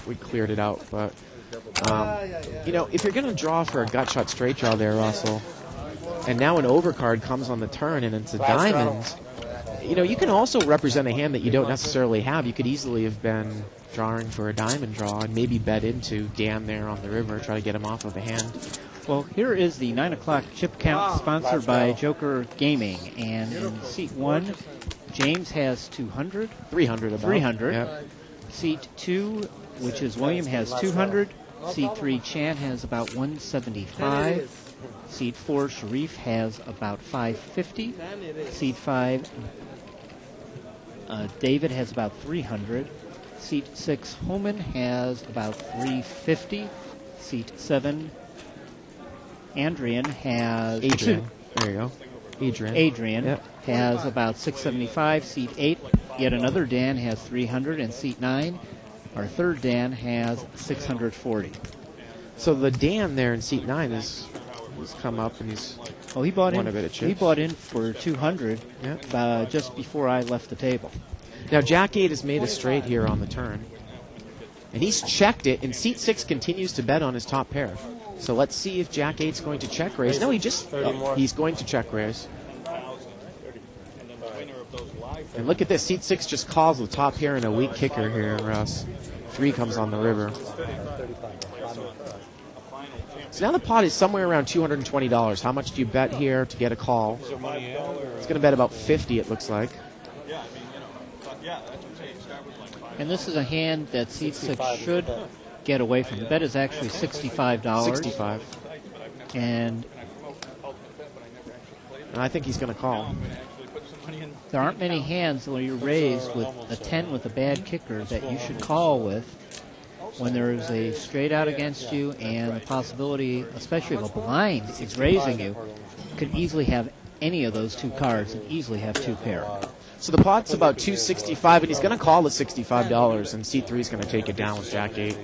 we cleared it out. But, if you're going to draw for a gut shot straight draw there, Russell, and now an overcard comes on the turn and it's a diamond, you can also represent a hand that you don't necessarily have. You could easily have been drawing for a diamond draw and maybe bet into Dan there on the river, try to get him off of the hand. Well, here is the 9 o'clock chip count sponsored by Joker Gaming. And in seat 1, James has 200. 300 about. 300. Yep. Seat 2, which is William, has 200. Seat 3, Chan has about 175. Seat 4, Sharif has about 550. Seat 5, David has about 300. Seat 6, Homan has about 350. Seat 7, Adrian has... Adrian. There you go. Adrian Yep. has about 675. Seat 8, yet another Dan has 300. And Seat 9, our third Dan has 640. So the Dan there in seat 9 has come up and he's he bought won in. a bit of chips. He bought in for 200 just before I left the table. Now Jack 8 has made a straight here on the turn. And he's checked it, and seat 6 continues to bet on his top pair. So let's see if Jack 8's going to check raise. No, he's going to check raise. And look at this, seat 6 just calls with top pair and a weak kicker here, Russ. 3 comes on the river. So now the pot is somewhere around $220. How much do you bet here to get a call? It's going to bet about 50, it looks like. And this is a hand that seat 6 should get away from. The bet is actually $65. 65. And I think he's going to call. There aren't many hands where you raise with a 10 with a bad kicker that you should call with when there is a straight out against you and the possibility, especially if a blind is raising you, could easily have any of those two cards and easily have two pair. So the pot's about $265, and he's going to call at $65, and seat 3 is going to take it down with Jack 8.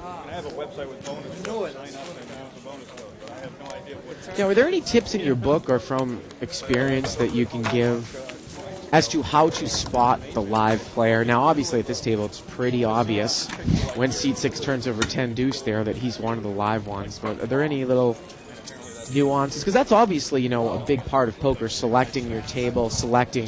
I have a website with bonus codes. Sign up and announce a bonus code, but I have no idea what. Now, are there any tips in your book or from experience that you can give as to how to spot the live player? Now, obviously, at this table, it's pretty obvious when seat 6 turns over 10 deuce there that he's one of the live ones. But are there any little nuances? Because that's obviously, a big part of poker, selecting your table, selecting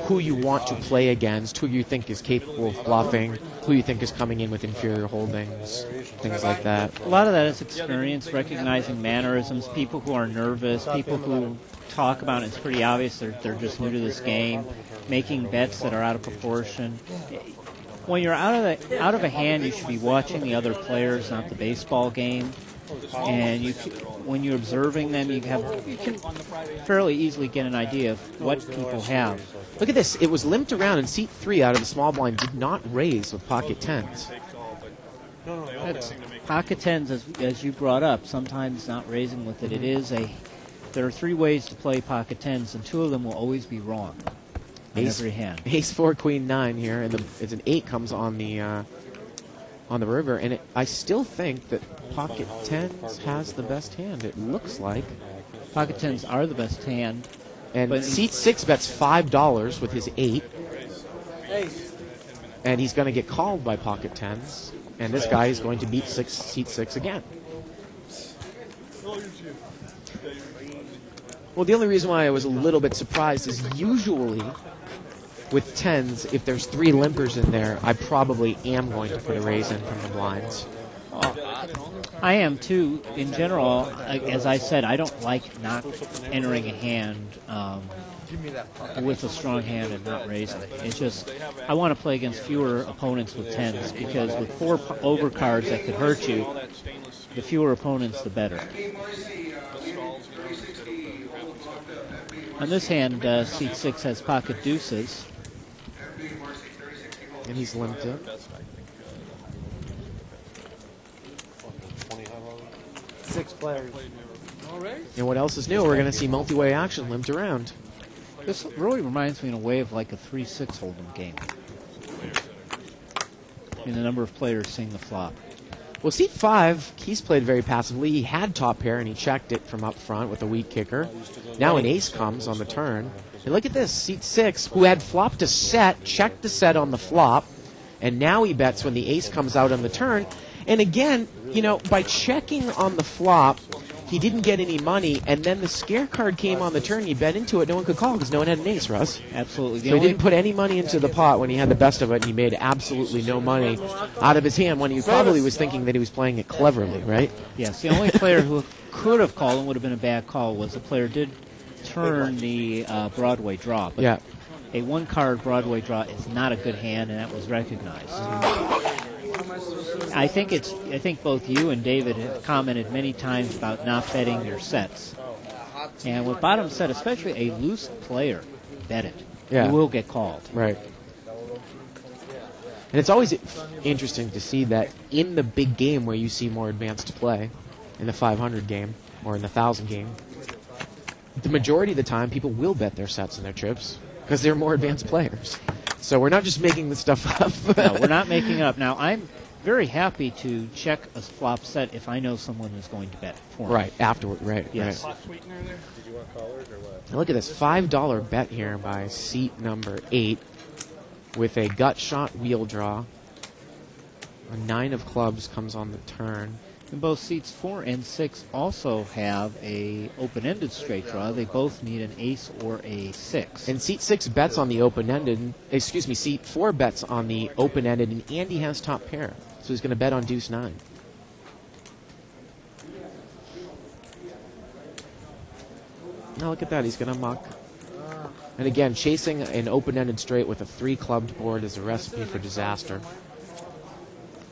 who you want to play against, who you think is capable of bluffing, who you think is coming in with inferior holdings, things like that. A lot of that is experience, recognizing mannerisms, people who are nervous, people who talk about it. It's pretty obvious they're just new to this game, making bets that are out of proportion. When you're out of a hand, you should be watching the other players, not the baseball game. And when you're observing them, you can fairly easily get an idea of what people have. Look at this. It was limped around, and seat 3 out of the small blind did not raise with pocket 10s. That's pocket 10s, as you brought up, sometimes not raising with it. There are 3 ways to play pocket 10s, and 2 of them will always be wrong in every hand. Ace 4, Queen 9 here, and it's an 8 comes on the river, and I still think that pocket 10s has the best hand. It looks like pocket 10s are the best hand, and seat 6 bets $5 with his 8, and he's going to get called by pocket 10s, and this guy is going to beat seat 6 again. Well, the only reason why I was a little bit surprised is usually with 10s, if there's 3 limpers in there, I probably am going to put a raise in from the blinds. I am too. In general, as I said, I don't like not entering a hand with a strong hand and not raising it. It's just, I want to play against fewer opponents with 10s, because with 4 overcards that could hurt you, the fewer opponents, the better. On this hand, seat 6 has pocket deuces. And he's limped it. Six players. And what else is new? We're going to see multi-way action limped around. This really reminds me in a way of like a 3-6 hold'em game. In the number of players seeing the flop. Well, seat 5, he's played very passively. He had top pair, and he checked it from up front with a weak kicker. Now an ace comes on the turn. And look at this, seat 6, who had flopped a set, checked the set on the flop, and now he bets when the ace comes out on the turn. And again, by checking on the flop, he didn't get any money, and then the scare card came on the turn. He bet into it. No one could call because no one had an ace, Russ. Absolutely. So he didn't put any money into the pot when he had the best of it, and he made absolutely no money out of his hand when he probably was thinking that he was playing it cleverly, right? Yes, the only player who could have called and would have been a bad call was the player did turn the Broadway draw. But yeah. A one-card Broadway draw is not a good hand, and that was recognized. I think both you and David have commented many times about not betting your sets. And with bottom set, especially a loose player, bet it. Yeah. You will get called. Right. And it's always interesting to see that in the big game where you see more advanced play, in the 500 game or in the 1,000 game, the majority of the time people will bet their sets and their trips because they're more advanced players. So we're not just making this stuff up. No, we're not making it up. Now, I'm very happy to check a flop set if I know someone is going to bet for me. Right, afterward, right. Yes. Right. Did you want callers or what? Now look at this $5 bet here by seat number 8 with a gut shot wheel draw. A 9 of clubs comes on the turn. And both seats 4 and 6 also have a open-ended straight draw. They both need an ace or a 6. And seat 6 bets on the open-ended. Excuse me, seat 4 bets on the open-ended, and Andy has top pair, so he's going to bet on deuce 9. Now look at that, he's going to muck. And again, chasing an open-ended straight with a 3-clubbed board is a recipe for disaster.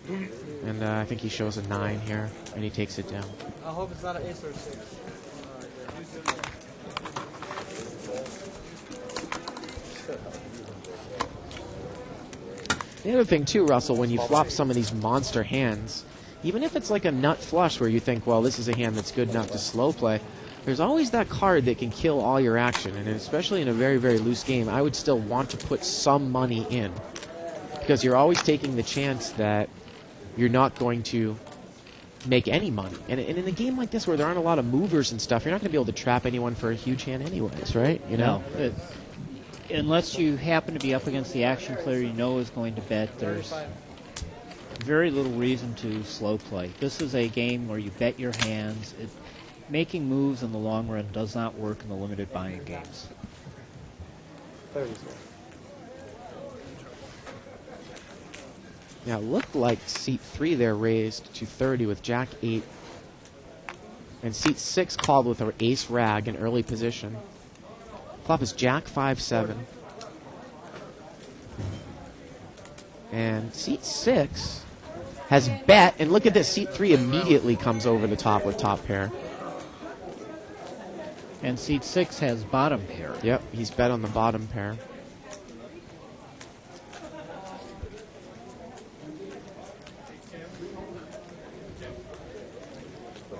And I think he shows a 9 here, and he takes it down. I hope it's not an ace or a 6. The other thing, too, Russell, when you flop some of these monster hands, even if it's like a nut flush where you think, well, this is a hand that's good enough to slow play, there's always that card that can kill all your action. And especially in a very, very loose game, I would still want to put some money in. Because you're always taking the chance that you're not going to make any money. And in a game like this where there aren't a lot of movers and stuff, you're not going to be able to trap anyone for a huge hand anyways, right? You know? No. Unless you happen to be up against the action player you know is going to bet, there's very little reason to slow play. This is a game where you bet your hands. Making moves in the long run does not work in the limited buying games. 30. Now, it looked like seat 3 there raised to 30 with Jack 8. And seat 6 called with an ace rag in early position. Flop is Jack 5-7. And seat 6 has bet. And look at this. Seat 3 immediately comes over the top with top pair. And seat 6 has bottom pair. Yep, he's bet on the bottom pair.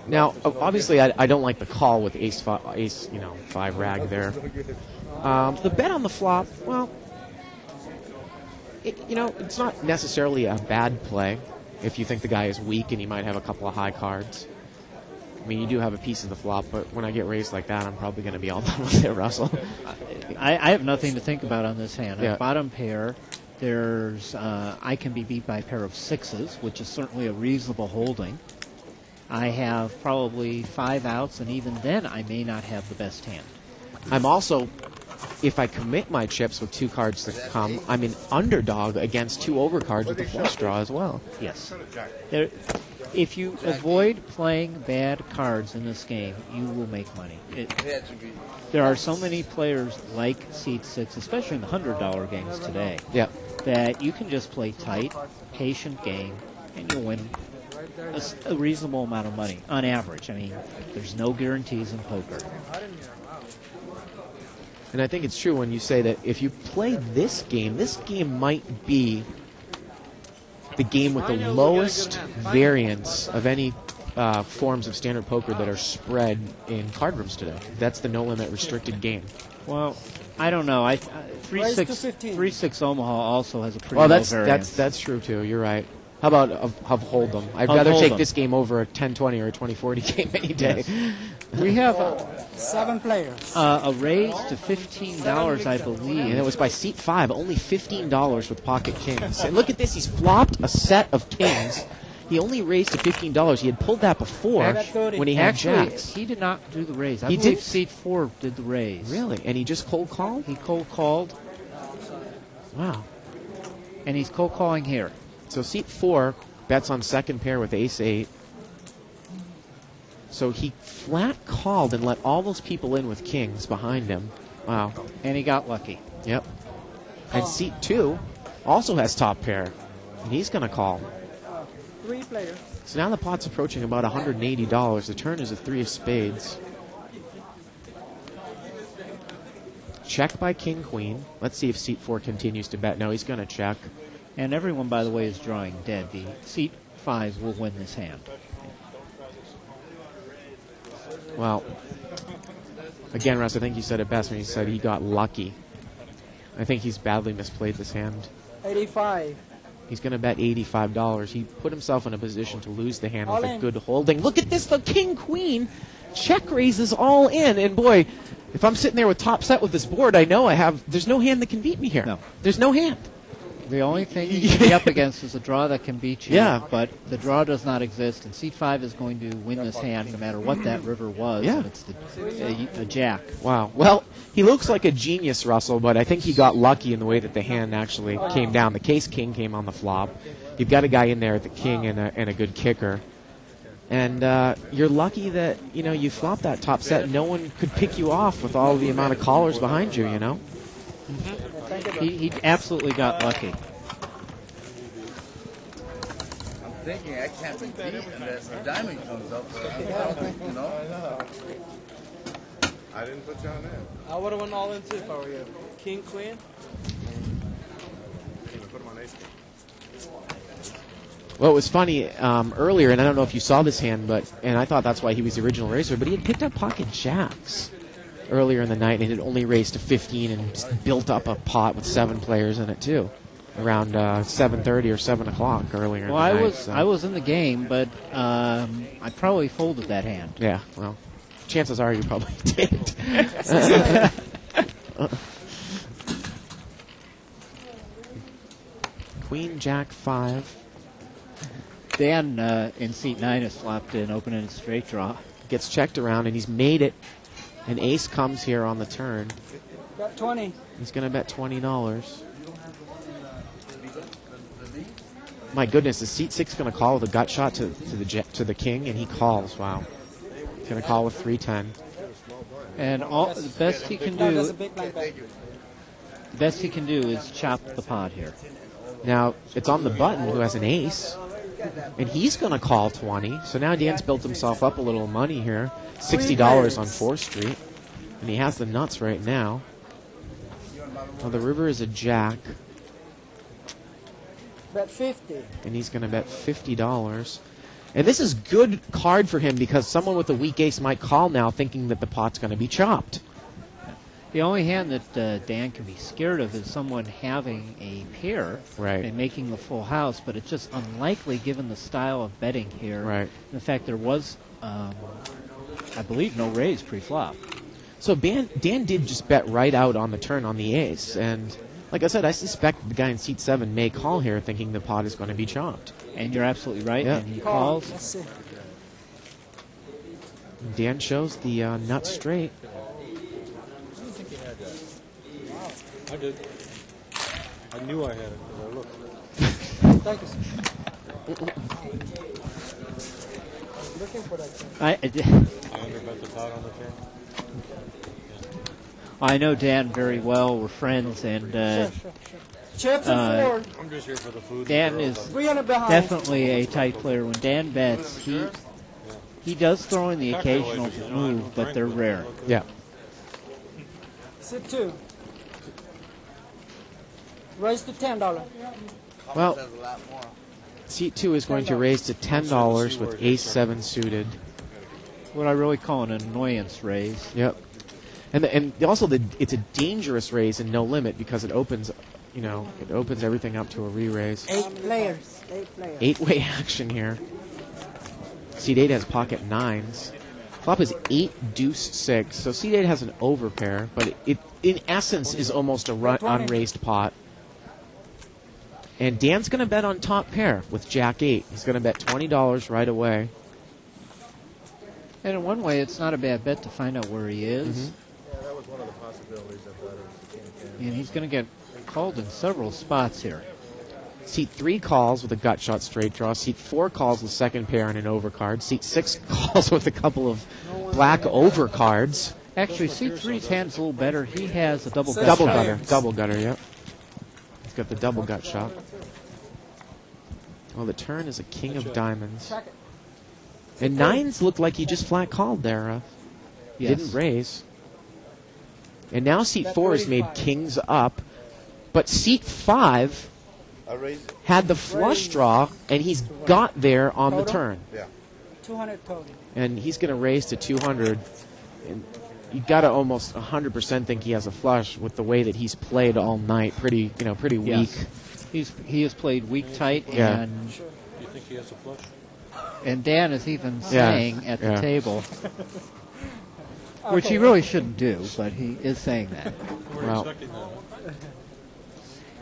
Now, obviously, I don't like the call with ace 5 rag there. The bet on the flop, well, it's not necessarily a bad play if you think the guy is weak and he might have a couple of high cards. I mean, you do have a piece of the flop, but when I get raised like that, I'm probably going to be all done with it, Russell. I have nothing to think about on this hand. Yeah. At bottom pair, there's I can be beat by a pair of 6s, which is certainly a reasonable holding. I have probably 5 outs, and even then I may not have the best hand. I'm also, if I commit my chips with 2 cards to come, I'm an underdog against 2 overcards with the flush draw as well. Yes. If you avoid playing bad cards in this game, you will make money. There are so many players like seat 6, especially in the $100 games today, that you can just play tight, patient game, and you'll win a reasonable amount of money on average. I mean, there's no guarantees in poker. And I think it's true when you say that if you play this game might be the game with the lowest variance of any forms of standard poker that are spread in card rooms today. That's the no-limit restricted game. Well, I don't know. 3-6 Omaha also has a pretty low variance. That's true, too. You're right. How about of Hold'em? I'd Of rather take Hold'em. this game over a 10-20 or a 20-40 game any day. Yes. We have 7 players. A raise to $15, I believe. And it was by seat 5, only $15 with pocket kings. And look at this, he's flopped a set of kings. He only raised to $15. He had pulled that before when he had Actually, jacks. he did not do the raise. I He believe did? seat 4 did the raise. Really? And he just cold called? He cold called. Wow. And he's cold calling here. So seat 4 bets on second pair with ace 8. So he flat called and let all those people in with kings behind him. Wow. And he got lucky. Yep. And seat 2 also has top pair. And he's going to call. 3 players. So now the pot's approaching about $180. The turn is a 3 of spades. Check by king, queen. Let's see if seat 4 continues to bet. No, he's going to check. And everyone, by the way, is drawing dead. The seat 5 will win this hand. Well, again, Russ, I think you said it best when you said he got lucky. I think he's badly misplayed this hand. 85. He's going to bet $85. He put himself in a position to lose the hand All with a in. good holding. Look at this, the king-queen. Check raises all in. And boy, if I'm sitting there with top set with this board, I know there's no hand that can beat me here. No. There's no hand. The only thing you can be up against is a draw that can beat you. Yeah. But the draw does not exist, and seat 5 is going to win this hand no matter what that river was. Yeah. And it's a jack. Wow. Well, he looks like a genius, Russell, but I think he got lucky in the way that the hand actually came down. The case king came on the flop. You've got a guy in there at the king and a good kicker. And you're lucky that, you flopped that top set. No one could pick you off with all the amount of callers behind you, He absolutely got lucky. I'm thinking I can't be beat unless a diamond comes up. I didn't put you on that. I would have went all in too if I were you. King, queen. Put him on ace. Well, it was funny earlier, and I don't know if you saw this hand, and I thought that's why he was the original raiser, but he had picked up pocket jacks earlier in the night, and it had only raised to 15 and built up a pot with 7 players in it, too, around 7:30 or 7 o'clock earlier in the night. I was in the game, but I probably folded that hand. Yeah, well, chances are you probably did. Queen, Jack, 5. Dan in seat 9 has flopped an open-ended straight draw. Gets checked around, and he's made it. An ace comes here on the turn. Got 20. He's going to bet $20. My goodness, is seat 6 going to call with a gut shot to the king, and he calls. Wow. He's going to call with 310. And the best he can do, is chop the pot here. Now it's on the button who has an ace, and he's going to call 20. So now Dan's built himself up a little money here, $60 on 4th Street, and he has the nuts right now. Well, the river is a jack. Bet 50. And he's going to bet $50. And this is good card for him because someone with a weak ace might call now thinking that the pot's going to be chopped. The only hand that Dan can be scared of is someone having a pair and making the full house, but it's just unlikely given the style of betting here. Right. The fact there was, I believe, no raise pre-flop. So Dan did just bet right out on the turn on the ace, and like I said, I suspect the guy in seat 7 may call here thinking the pot is going to be chopped. And you're absolutely right, Yeah. and he calls. Let's see. Dan shows the nut straight. I did. I knew I had it because I looked. Thank you, sir. Looking for that thing. I underbet the pot on the turn. I know Dan very well. We're friends, and Sure. Chips and 4. I'm just here for the food. Dan is 300 behind. definitely a tight player. When Dan bets, he does throw in the occasional move, but they're rare. Yeah. Sit 2. Raise to $10. Well, seat 2 is going to raise to $10 with ace 7 suited. What I really call an annoyance raise. Yep. And also it's a dangerous raise in no limit because it opens, it opens everything up to a re-raise. 8 players. 8 players. 8-way action here. Seat 8 has pocket 9s. Flop is 8 deuce 6. So seat 8 has an overpair, but it in essence is almost a unraised pot. And Dan's going to bet on top pair with Jack 8. He's going to bet $20 right away. And in one way, it's not a bad bet to find out where he is. Yeah, that was one of the possibilities. I thought it was the king. And he's going to get called in several spots here. Seat 3 calls with a gut shot straight draw. Seat 4 calls with second pair and an overcard. Seat 6 calls with a couple of black overcards. Actually, seat 3's hand's a little better. He has a double gut Double shot. gutter. Double gutter, yep. He's got the double gut shot. Well, the turn is a king of diamonds. And 9s looked like he just flat called there. Yes. Didn't raise. And now seat 4 has made kings up. But seat 5 had the flush draw, and he's got there on the Total? turn. Yeah. 200 total. And he's going to raise to 200. And you got to almost 100% think he has a flush with the way that he's played all night. Pretty weak. Yes. He has played weak tight, Yeah. and Do you think he has a flush? and Dan is even Yeah. saying at the Yeah. table, which he really shouldn't do, but he is saying that. We're Well. expecting that.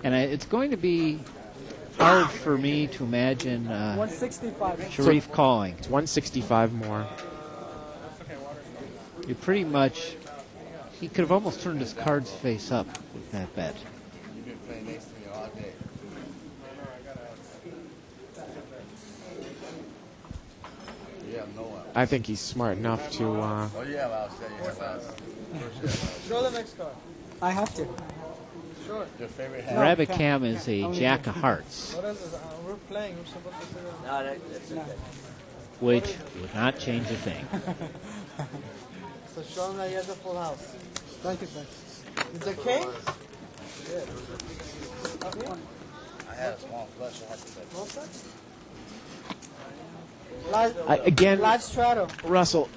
And it's going to be hard for me to imagine 165. Sharif calling. It's 165 more. You pretty much, he could have almost turned his cards face up with that bet. You've been playing next to me all day. You have no one. I think he's smart enough to. Oh, you have outs. Yeah, you have outs. Show the next card. I have to. Sure. Your favorite hat? Rabbit Cam is a jack of hearts, What is it? We're playing. We're supposed to say No, that's okay. which would not change a thing. So show him that he has a full house. Thank you, sir. It's a king? I had a small flush. I had to bet. What's that? Again, Large straddle. Russell,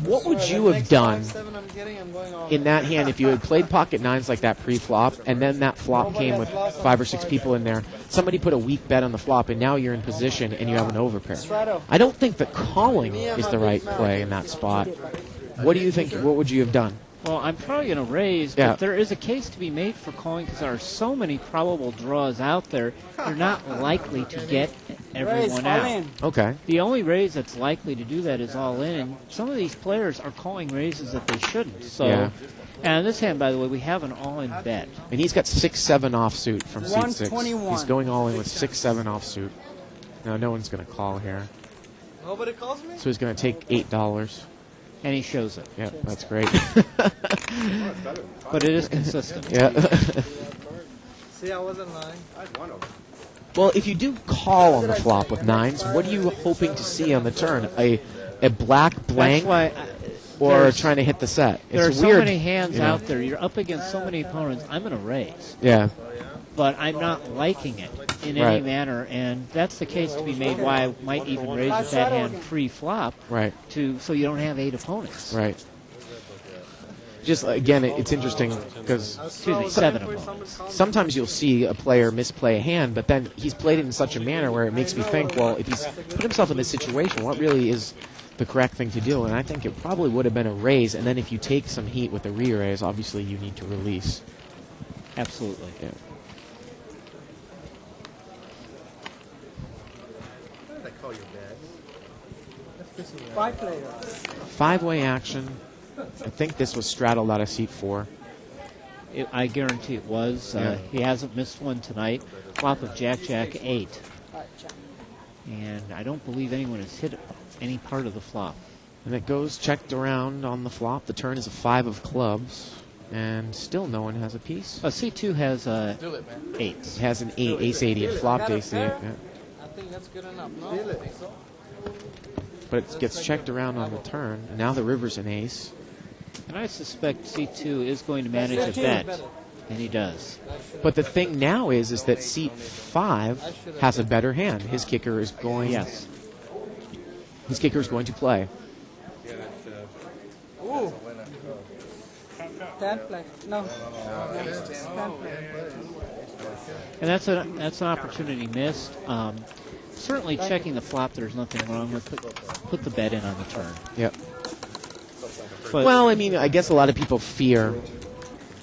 what would Sir, you the have next done 5-7 I'm getting, I'm going all in that hand if you had played pocket nines like that pre-flop, and then that flop came with 5 or 6 people in there? Somebody put a weak bet on the flop, and now you're in position and you have an overpair. straddle. I don't think that calling is the right play in that spot. What do you think? What would you have done? Well, I'm probably going to raise, Yeah. but there is a case to be made for calling because there are so many probable draws out there. You're not likely to get everyone all out. in. Okay. The only raise that's likely to do that is all in, and some of these players are calling raises that they shouldn't. So, Yeah. and in this hand, by the way, we have an all-in bet. And he's got 6-7 offsuit from seat 6. 121. He's going all in with 6-7 offsuit. Now, no one's going to call here. Nobody calls me? So he's going to take $8. And he shows it. Yeah, that's great. But it is consistent. Yeah. See, I wasn't lying. Well, if you do call on the flop with nines, what are you hoping to see on the turn? A black blank, That's why or there's- trying to hit the set? there are It's so weird. many hands you know. out there. You're up against so many opponents. I'm going to raise. Yeah. But I'm not liking it in any Right. manner, and that's the case to be made why I might even raise with that hand pre-flop, Right. so you don't have 8 opponents. Right. Just again, it's interesting because 7 opponents. sometimes you'll see a player misplay a hand, but then he's played it in such a manner where it makes me think, well, if he's put himself in this situation, what really is the correct thing to do? And I think it probably would have been a raise, and then if you take some heat with a re-raise, obviously you need to release. Absolutely. Yeah. I call you bad. 5 players. 5-way action. I think this was straddled out of seat 4. I guarantee it was. Yeah. He hasn't missed one tonight. Flop of Jack 8. All right, check. And I don't believe anyone has hit any part of the flop. And it goes checked around on the flop. The turn is a 5 of clubs, and still no one has a piece. C2 has Do it, man. 8s. It has an 8, ace 8. It flopped ace 8. Yeah. I think that's good enough. No, I think so. But it gets checked around on the turn. And now the river's an ace. And I suspect C2 is going to manage a bet. And he does. But the thing now is that seat 5 has a better hand. His kicker is going. Yes. His kicker is going to play. Ooh. 10 play. No. 10 play. And that's an opportunity missed. Certainly checking the flop, there's nothing wrong with it. Put the bet in on the turn. Yep. But Well, I mean, I guess a lot of people fear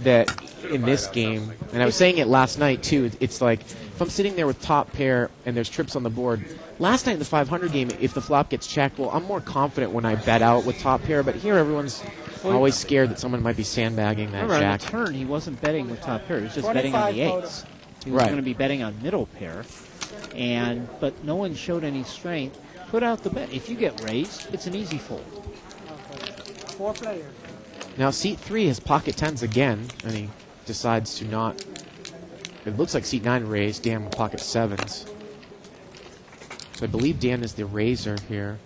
that in this game, and I was saying it last night too, it's like if I'm sitting there with top pair and there's trips on the board, last night in the 500 game, if the flop gets checked, well, I'm more confident when I bet out with top pair, but here everyone's always scared that someone might be sandbagging that remember, on jack. the turn, he wasn't betting with top pair. He was just betting on the 25 8s. He was Right. going to be betting on middle pair. But no one showed any strength. Put out the bet. If you get raised, it's an easy fold. 4 players. Now, seat 3 has pocket 10s again, and he decides to not. It looks like seat 9 raised, Dan with pocket 7s. So I believe Dan is the raiser here.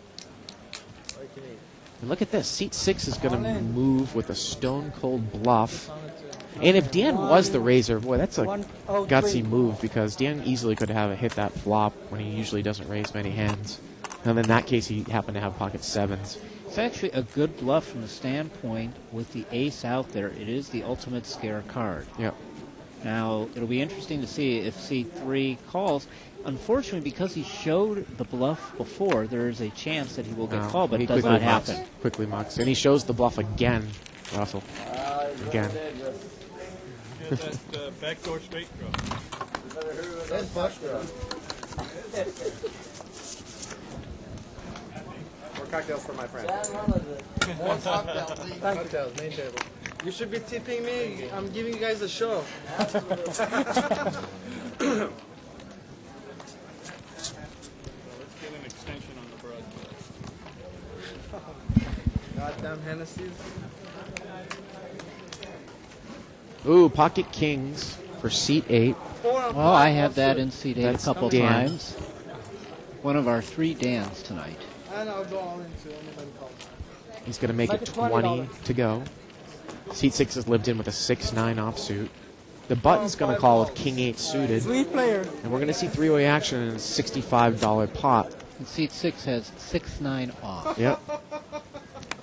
And look at this. Seat 6 is going to move with a stone cold bluff. And if Dan was the raiser, boy, that's a 103. gutsy move because Dan easily could have hit that flop when he usually doesn't raise many hands. And in that case, he happened to have pocket sevens. It's actually a good bluff from the standpoint with the ace out there. It is the ultimate scare card. Yep. Now, it'll be interesting to see if C3 calls. Unfortunately, because he showed the bluff before, there is a chance that he will get called, but it does not happen. Quickly mucks. And he shows the bluff again, Russell. Again. Get that backdoor straight draw. That's flush draw. More cocktails for my friend. More cocktails. Cocktails, main table. You should be tipping me. I'm giving you guys a show. Let's get an extension on the broadcast. Goddamn Hennessy's. Ooh, pocket kings for seat 8. Well, I have that in seat 8 a That's couple Dan. times. One of our 3 Dans tonight. And I'll go all into anybody calls. He's going to make Like it a 20 to go. Seat 6 is lived in with a 6-9 offsuit. The button's going to call with king 8 suited. Sweet player. And we're going to see 3-way action in a $65 pot. And seat 6 has 6-9 off. Yep.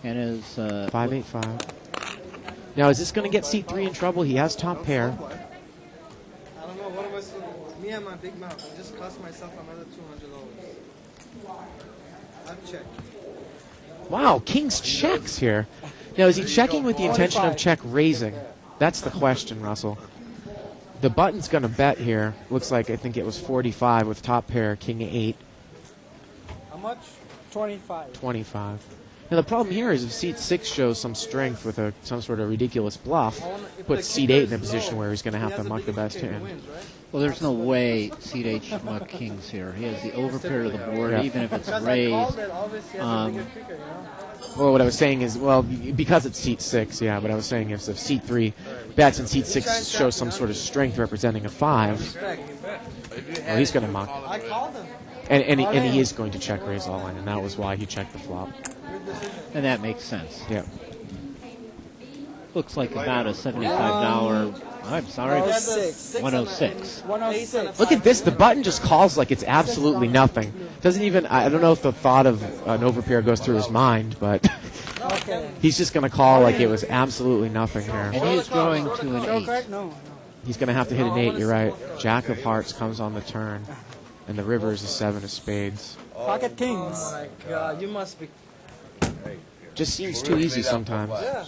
And is 5-8-5. Now, is this going to get seat 3 in trouble? He has top pair. I don't know. What am I supposed to do? Me and my big mouth. I just cost myself another $200. I've checked. Wow, king's checks here. Now, is he checking with the intention of check raising? That's the question, Russell. The button's going to bet here. Looks like I think it was 45 with top pair, king 8, How much? 25. 25. Now, the problem here is if seat 6 shows some strength with some sort of ridiculous bluff, puts seat 8 in a position where he's going to have to muck the best hand. Well, there's no way seat 8 should muck kings here. He has the overpair of the board, Yeah. even if it's raised. Well, what I was saying is, well, because it's seat 6, yeah, but I was saying if seat 3 bets and seat 6 shows some sort of strength representing a 5, well, he's going to muck. I called him. And he is going to check raise all in, and that was why he checked the flop. And that makes sense. Yeah. Looks like about a $75. I'm sorry, 106. Look at this. The button just calls like it's absolutely nothing. Doesn't even. I don't know if the thought of an overpair goes through his mind, but he's just going to call like it was absolutely nothing here. And he is going to an 8. He's going to have to hit an 8. You're right. Jack of hearts comes on the turn, and the river is a 7 of spades. Pocket kings. Oh my God, you must be. Just seems too easy sometimes. Yeah.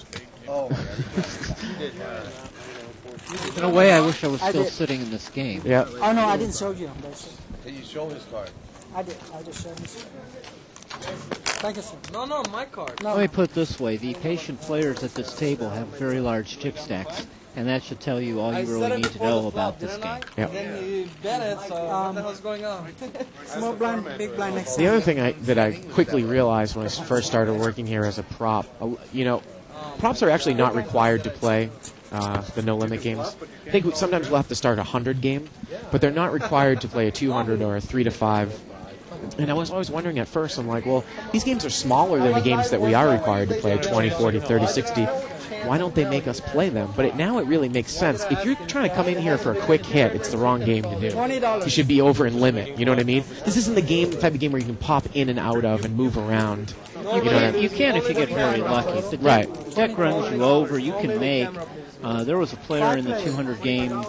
In a way, I wish I was still sitting in this game. Yeah. Oh no, I didn't show you. Can you show his card? I did. I just showed you. Thank you, sir. No, my card. Let me put it this way. The patient players at this table have very large chip stacks, and that should tell you all you really need to know about this game. Yep. Then you bet it, so what the hell's going on? Small blind, big blind next The other thing that I quickly realized when I first started working here as a prop, props are actually not required to play the no limit games. I think sometimes we'll have to start a 100 game, but they're not required to play a 200 or a 3 to 5. And I was always wondering at first, I'm like, well, these games are smaller than the games that we are required to play, 20, 40, 30, 60. Why don't they make us play them? But now it really makes sense. If you're trying to come in here for a quick hit, it's the wrong game to do. You should be over and limit. You know what I mean? This isn't the type of game where you can pop in and out of and move around. You can if you get very lucky. If the deck runs you over, you can make. There was a player in the 200 game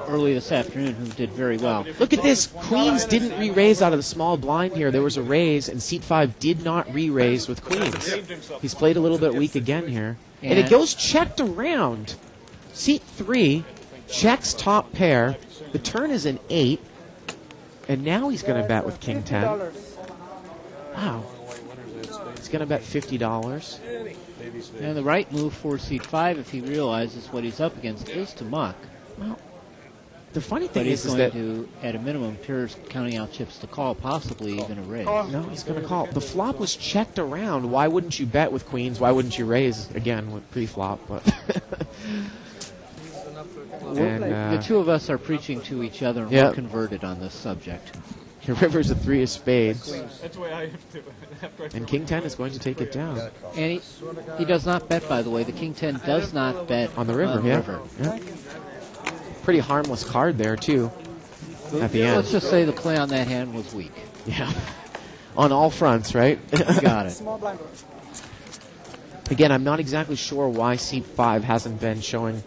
early this afternoon who did very well. Look at this. Queens didn't re-raise out of the small blind here. There was a raise, and seat 5 did not re-raise with queens. He's played a little bit weak again here. And it goes checked around. Seat 3 checks top pair. The turn is an 8. And now he's going to bet with king 10. Wow. He's going to bet $50. And the right move for seat 5, if he realizes what he's up against, is to muck. Well, the funny thing is that going to, at a minimum, Pierre's counting out chips to call, possibly even a raise. No, he's going to call. The flop was checked around. Why wouldn't you bet with queens? Why wouldn't you raise again with pre-flop? But the two of us are preaching to each other, and we're converted on this subject. Your river's a 3 of spades. That's the way I have to. After I And King 10 is going to take it down. And he does not bet, by the way. The King 10 does not bet On the river, yeah. Pretty harmless card there, too, at the end. Let's just say the play on that hand was weak. Yeah. On all fronts, right? You got it. Small blind. Again, I'm not exactly sure why Seat 5 hasn't been showing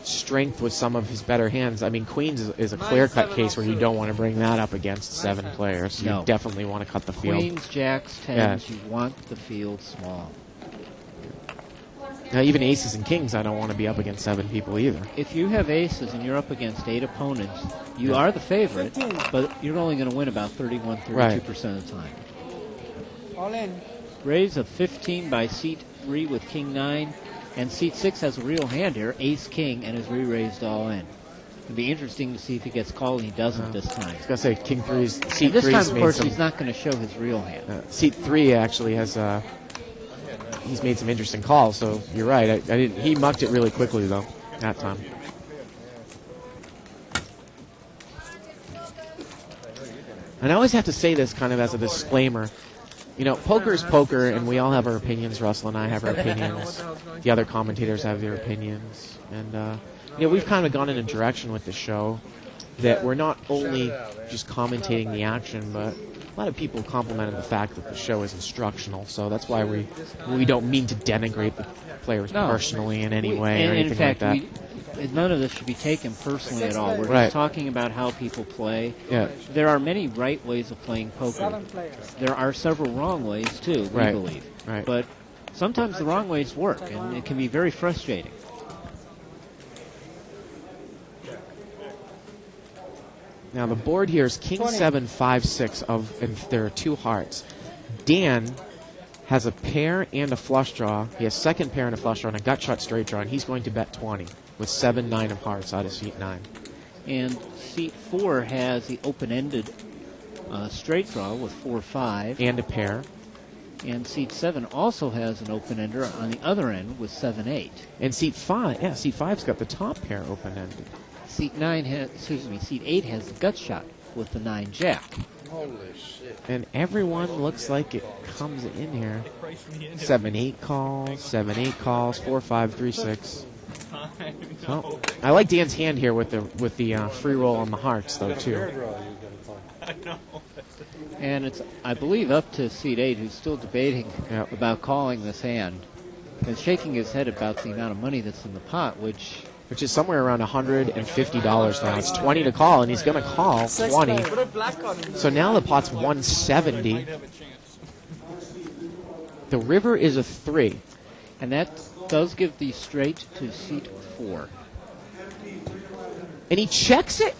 strength with some of his better hands. I mean, Queens is a clear-cut case where you don't want to bring that up against 7 players. You No. definitely want to cut the field. Queens, jacks, tens, you want the field small. Now, even aces and kings, I don't want to be up against 7 people either. If you have aces and you're up against 8 opponents, you are the favorite, but you're only going to win about 31, 32% of the time. All in. Raise of 15 by seat 3 with king 9, and seat 6 has a real hand here, ace king, and is re-raised all in. It'll be interesting to see if he gets called, and he doesn't this time. I was going to say, king 3's, seat and this 3's time, of made course, some, he's not going to show his real hand. Seat 3 actually has, he's made some interesting calls, so you're right. I didn't. He mucked it really quickly, though, that time. And I always have to say this kind of as a disclaimer. You know, poker is poker, and we all have our opinions. Russell and I have our opinions. The other commentators have their opinions. And, you know, we've kind of gone in a direction with the show that we're not only just commentating the action, but a lot of people complimented the fact that the show is instructional. So that's why we don't mean to denigrate the players personally in any way or anything like that. None of this should be taken personally at all. We're just talking about how people play. Yeah. There are many right ways of playing poker. There are several wrong ways, too, we believe. Right. But sometimes the wrong ways work, and it can be very frustrating. Now the board here is king 7, 5, 6 and there are 2 hearts. Dan has a pair and a flush draw. He has second pair and a flush draw and a gut shot straight draw, and he's going to bet 20 with 7, 9 of hearts out of seat 9. And seat 4 has the open-ended straight draw with 4, 5. And a pair. And seat 7 also has an open-ender on the other end with 7, 8. And seat 5, seat 5's got the top pair open-ended. Seat 8 has the gut shot with the 9 jack. Holy shit. And everyone looks like it comes in here. 7, 8 calls, 7, 8 calls, 4, 5, 3, 6. So, I like Dan's hand here with the free roll on the hearts, though, too. And it's, I believe, up to seat 8, who's still debating about calling this hand and shaking his head about the amount of money that's in the pot, which is somewhere around $150 now. It's 20 to call, and he's going to call 20. So now the pot's 170. The river is a 3. And that does give the straight to seat 4. And he checks it?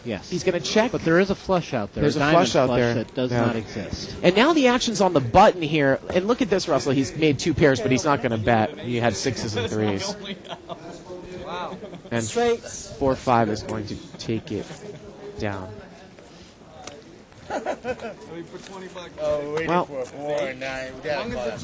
Yes. He's going to check. But there is a flush out there. There's a flush out there that does not exist. And now the action's on the button here. And look at this, Russell. He's made 2 pairs, but he's not going to bet. He had 6s and 3s. Wow. And 4, 5 is going to take it down. Well,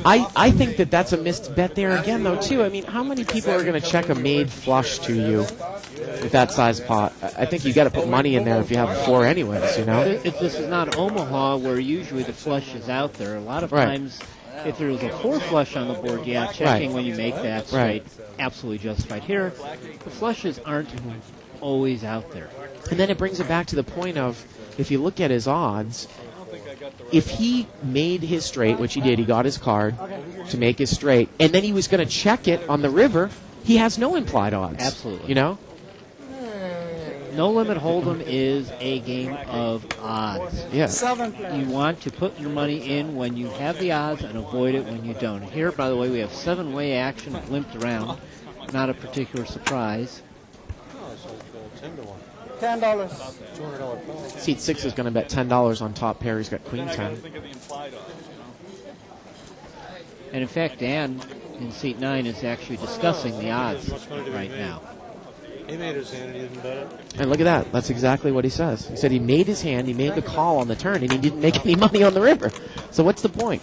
I think that's a missed bet there again, though, too. I mean, how many people are going to check a made flush to you with that size pot? I think you got to put money in there if you have a 4 anyways, you know? This is not Omaha, where usually the flush is out there. A lot of times, if there was a 4 flush on the board, checking when you make that straight, absolutely justified. Here, the flushes aren't always out there. And then it brings it back to the point of, if you look at his odds, if he made his straight, which he did, he got his card to make his straight, and then he was going to check it on the river, he has no implied odds. Absolutely. You know? No Limit Hold'em is a game of odds. Yeah. You want to put your money in when you have the odds and avoid it when you don't. Here, by the way, we have 7-way action limped around. Not a particular surprise. $10. $200. Seat 6 is going to bet $10 on top pair. He's got queen 10. And in fact, Dan in seat 9 is actually discussing the odds right now. He made his hand, he didn't bet it. And look at that. That's exactly what he says. He said he made his hand, he made the call on the turn, and he didn't make any money on the river. So what's the point?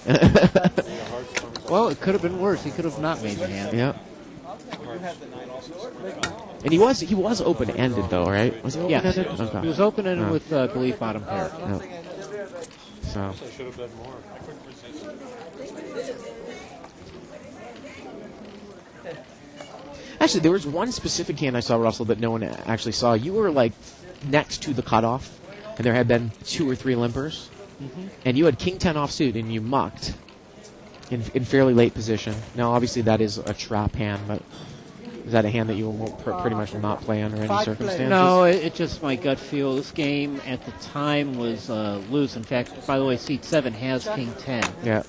Well, it could have been worse. He could have not made the hand. Yeah. And he was open-ended, though, right? Was he open-ended? Yes. Okay. He was open-ended with, I believe, bottom pair. Yeah. I guess I should have done more. I couldn't resist. Actually, there was one specific hand I saw, Russell, that no one actually saw. You were like next to the cutoff, and there had been 2 or 3 limpers, and you had king 10 offsuit, and you mucked in fairly late position. Now, obviously, that is a trap hand, but is that a hand that you won't pretty much will not play under any circumstances? No, it just my gut feel. This game at the time was loose. In fact, by the way, seat 7 has king 10. Yeah.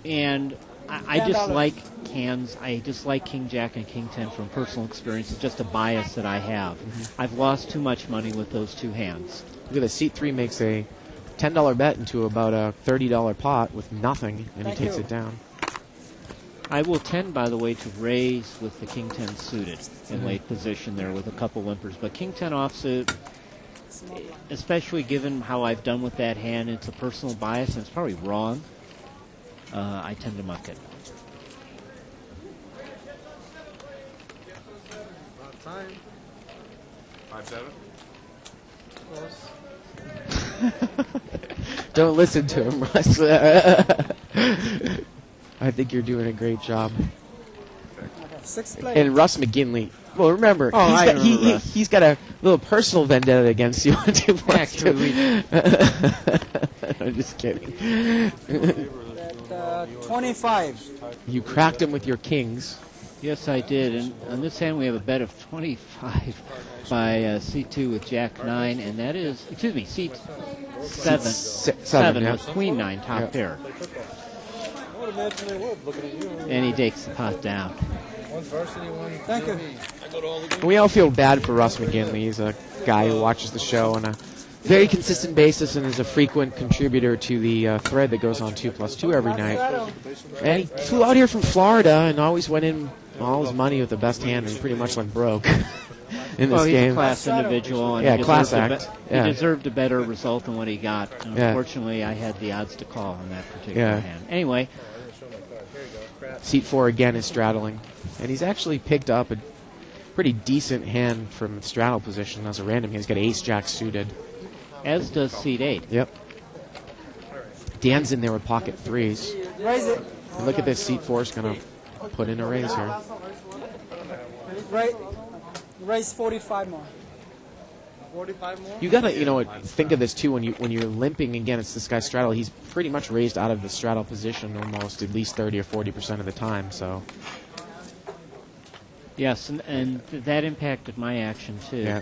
And I just like hands. I just like king jack and king 10 from personal experience. It's just a bias that I have. I've lost too much money with those 2 hands. Look at this. Seat 3 makes a $10 bet into about a $30 pot with nothing, and he takes it down. I will tend, by the way, to raise with the king 10 suited in late position there with a couple limpers. But king 10 offsuit, especially given how I've done with that hand, it's a personal bias, and it's probably wrong. I tend to muck it. About time. 5-7. Don't listen to him, Russ. I think you're doing a great job. 6 play. And Russ McGinley. Well, remember, Oh, I remember Russ. he's got a little personal vendetta against you on 2 plus 2. I'm just kidding. 25. You cracked him with your kings. Yes, I did. And on this hand, we have a bet of 25 by C2 with Jack 9, and that is, excuse me, seat 7. Seven, yeah. with Queen 9 top pair. I would imagine they would, looking at you. And he takes the pot down. One's varsity, one. Thank you. I go to all the games. We all feel bad for Russ McGinley. He's a guy who watches the show on a very consistent basis and is a frequent contributor to the thread that goes on 2 plus 2 every night. And he flew out here from Florida and always went in all his money with the best hand and pretty much went broke in this He's game. a class individual, and Yeah, he class deserved act. He Yeah. deserved a better result than what he got. Yeah. Unfortunately, I had the odds to call on that particular Yeah. hand. Anyway, Seat 4 again is straddling. And he's actually picked up a pretty decent hand from the straddle position as a random. He's got ace-jack suited. as does seat 8. Yep. Dan's in there with pocket 3s. Raise it. And look at this. Seat 4 is going to put in a raise here. Right. Raise 45 more. 45 more? You gotta, think of this too when you're limping against this guy straddle. He's pretty much raised out of the straddle position almost at least 30 or 40% of the time. So Yes, and that impacted my action too. yeah.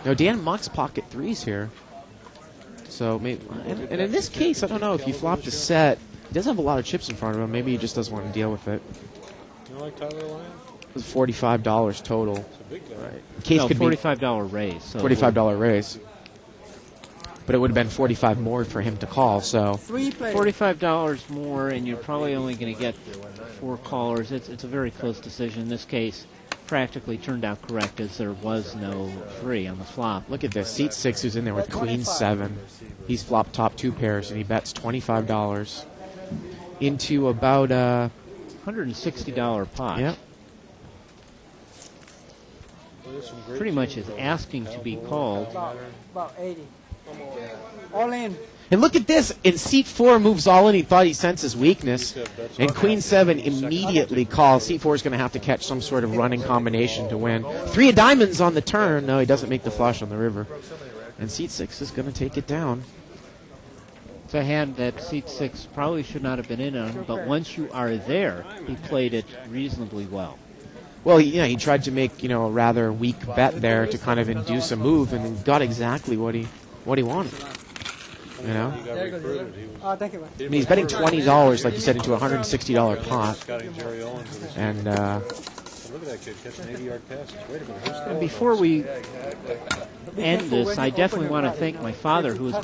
No, Dan mucks pocket 3s here. So maybe, and in this case, I don't know if you flop the set. He does have a lot of chips in front of him. Maybe he just doesn't want to deal with it. You like Tyler Lyon? It was $45 total. It's a big guy. Right. Case No, could $45 raise. So $45 raise. But it would have been $45 more for him to call. So $45 more, and you're probably only going to get 4 callers. It's a very close decision. In this case, practically turned out correct as there was no 3 on the flop. look at this. Seat 6 who's in there with Queen 7. He's flopped top 2 pairs, and he bets $25 into about $160 pot. Yep. Pretty much is asking to be called. About 80. All in. And look at this. In seat 4 moves all in. He thought he sensed his weakness. And Queen 7 immediately calls. Seat 4 is going to have to catch some sort of running combination to win. 3 of diamonds on the turn. No, he doesn't make the flush on the river. And seat 6 is going to take it down. It's a hand that seat 6 probably should not have been in on, but once you are there, he played it reasonably well. Well, he tried to make, a rather weak bet there to kind of induce a move, and got exactly what he wanted. Thank you. I mean, he's betting $20, like you said, into a $160 pot. And look at that kid catching 80-yard passes. Wait a minute. And before we end this, I definitely want to thank my father, who is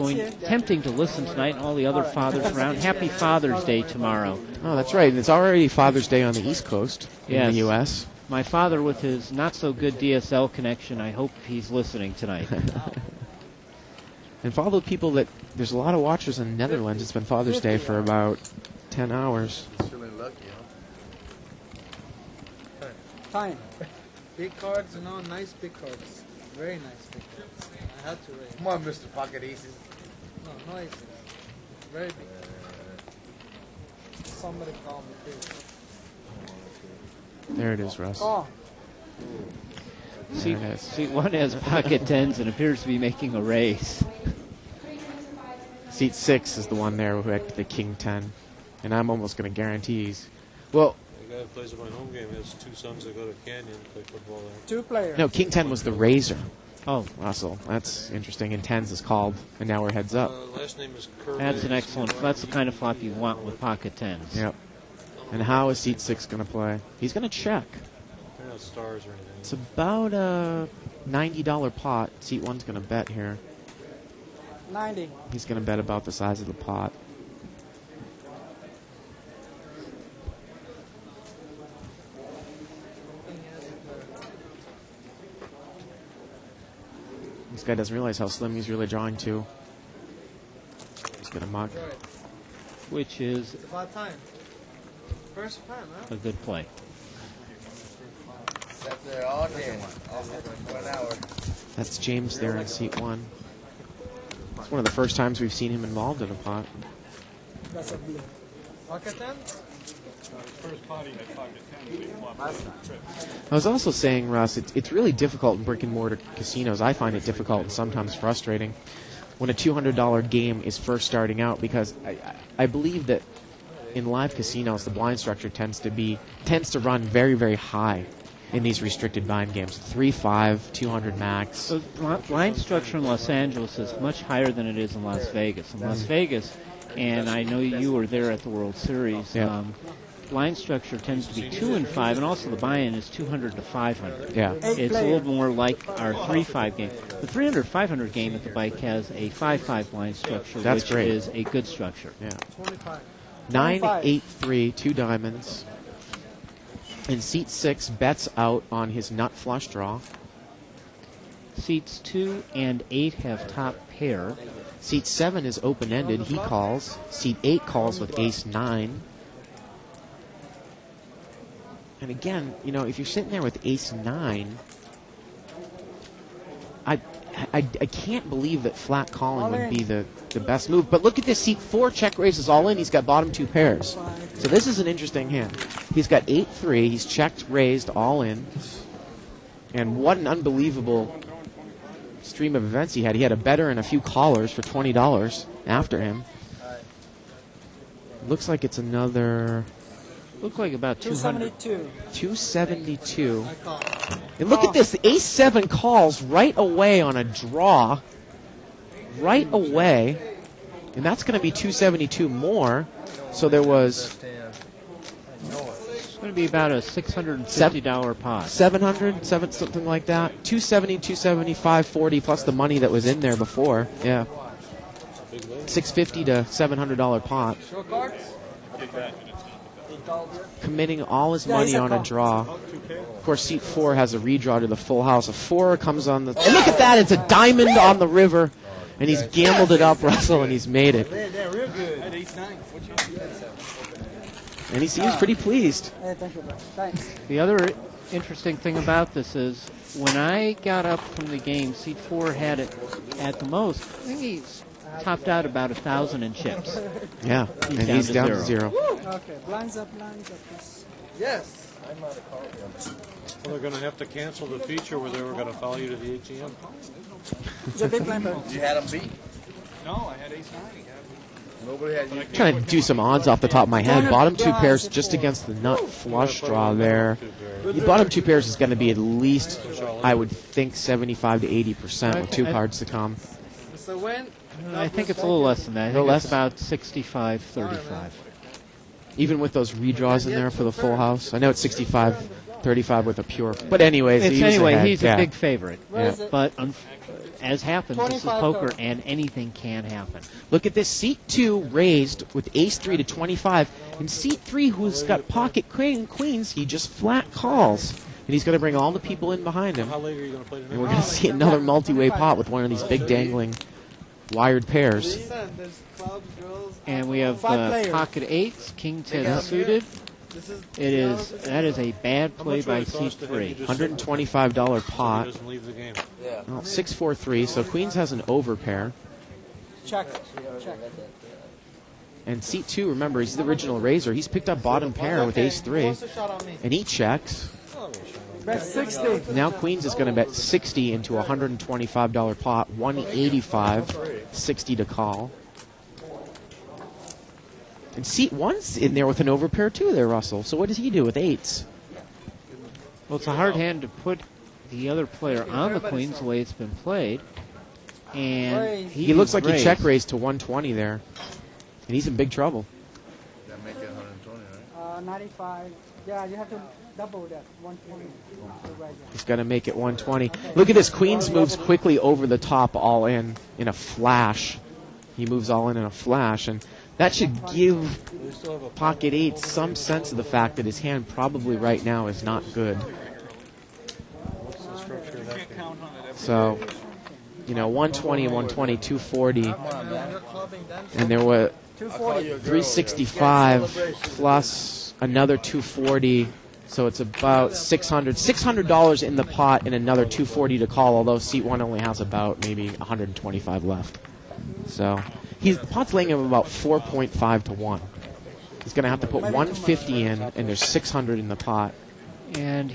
attempting to listen tonight, and all the other fathers around. Happy Father's Day tomorrow. Oh, that's right. And it's already Father's Day on the East Coast in the U.S. My father, with his not-so-good DSL connection, I hope he's listening tonight. And for all the people there's a lot of watchers in the Netherlands. It's been Father's Day for about 10 hours. He's really lucky, huh? Time. Big cards, nice big cards. Very nice big cards. I had to raise. Come on, Mr. Pocket Aces. No, no aces. Very big. Somebody call me, please. There it is, Russ. Oh. Seat 1 has pocket tens and appears to be making a raise. Seat 6 is the one there who had the king 10. And I'm almost going to guarantee he's... Well, The guy who plays at my home game has two sons that go to Canyon and play football there. 2 players. no, king 10 was the razor. Oh, Russell. That's interesting. And 10s is called, and now we're heads up. Last name is Kirby. that's an excellent. That's the kind of flop you want with pocket tens. Yep. And how is seat 6 going to play? He's going to check. They're not stars or anything. It's about a $90 pot. Seat 1's going to bet here. 90. He's going to bet about the size of the pot. This guy doesn't realize how slim he's really drawing to. He's going to muck. Which is It's about time. First time, huh? a good play. Sat there all day, almost 1 hour. That's James there in seat 1. It's one of the first times we've seen him involved in a pot. That's a blue. Pocket 10? First party had 5 to 10. So he flopped the trip. I was also saying, Russ, it's really difficult in brick and mortar casinos. I find it difficult and sometimes frustrating when a $200 game is first starting out, because I believe that in live casinos the blind structure tends to run very, very high in these restricted bind games. 3-5, 200 max. So line structure in Los Angeles is much higher than it is in Las Vegas. In Las Vegas, and I know you were there at the World Series, Yeah. line structure tends to be 2 and 5, and also the buy-in is 200 to 500. Yeah. It's a little more like our 3-5 game. The 300-500 game at the bike has a 5-5 line structure, That's which great. is a good structure. Yeah. 25. 9-8-3, 2 diamonds. And seat 6 bets out on his nut flush draw. Seats 2 and 8 have top pair. Seat 7 is open-ended. He calls. Seat 8 calls with ace 9. And again, you know, if you're sitting there with ace 9, I can't believe that flat calling would be the best move. But look at this. Seat 4 check raises all in. He's got bottom 2 pairs. So this is an interesting hand. He's got 8-3. He's checked, raised, all in. And what an unbelievable stream of events he had. He had a better and a few callers for $20 after him. Looks like it's another... Look like about 200. 272. And look at this. The ace-7 calls right away on a draw. Right away. And that's going to be 272 more. So there was... It's going to be about a $650 pot. 700, something like that. 270, 270, 540 plus the money that was in there before. Yeah. $650 to $700 pot. Show cards? Committing all his money on a draw. Of course, seat 4 has a redraw to the full house. A 4 comes on the... And look at that! It's a diamond on the river. And he's gambled it up, Russell, and he's made it. They're real good. And he seems pretty pleased. Hey, thank you, bro. Thanks. The other interesting thing about this is when I got up from the game, seat 4 had it at the most. I think he's topped out about 1,000 in chips. Yeah, and he's down to 0. Okay, blinds up, please. Yes. Well, they're going to have to cancel the feature where they were going to follow you to the ATM. It's a big blind, bro. You had him beat? No, I had ace 9. Nobody had you. Trying to do some odds off the top of my head. Bottom 2 pairs just against the nut flush draw there. The bottom 2 pairs is going to be at least, I would think, 75 to 80% with 2 cards to come. So when? I think it's a little less than that. I think it's about 65-35. Even with those redraws in there for the full house. I know it's 65-35 with a pure. But anyways, He's yeah. a big favorite. Yeah. But as happens, this is poker, and anything can happen. Look at this. Seat 2 raised with ace 3 to 25. And seat 3, who's got pocket queens, he just flat calls. And he's going to bring all the people in behind him. How late are you going to play tonight? And we're going to see another multi-way pot with one of these big dangling wired pairs. And we have pocket 8s, king 10 suited. That is a bad play by seat 3. $125 pot. Doesn't leave the game. Well, 6-4-3, so queens has an over pair. Check. Check. And seat 2, remember, he's the original raiser. He's picked up bottom pair with ace 3. And he checks. Bet 60. Now Queens is going to bet 60 into a $125 pot, 185, 60 to call. And seat 1's in there with an overpair too there, Russell. So what does he do with eights? Well, it's a hard hand to put the other player on the queens the way it's been played. And He looks like he raised. check raised to 120 there. And he's in big trouble. That make it 120, right? 95. Yeah, you have to double that. 120. He's got to make it 120. Look at this. Queens moves quickly over the top all in a flash. He moves all in a flash. And that should give pocket 8 some sense of the fact that his hand probably right now is not good. So, 120 and 120, 240. And there were 365 plus another 240. So it's about $600 in the pot and another 240 to call, although seat 1 only has about maybe 125 left. So the pot's laying him about 4.5 to 1. He's going to have to put 150 in, and there's 600 in the pot. And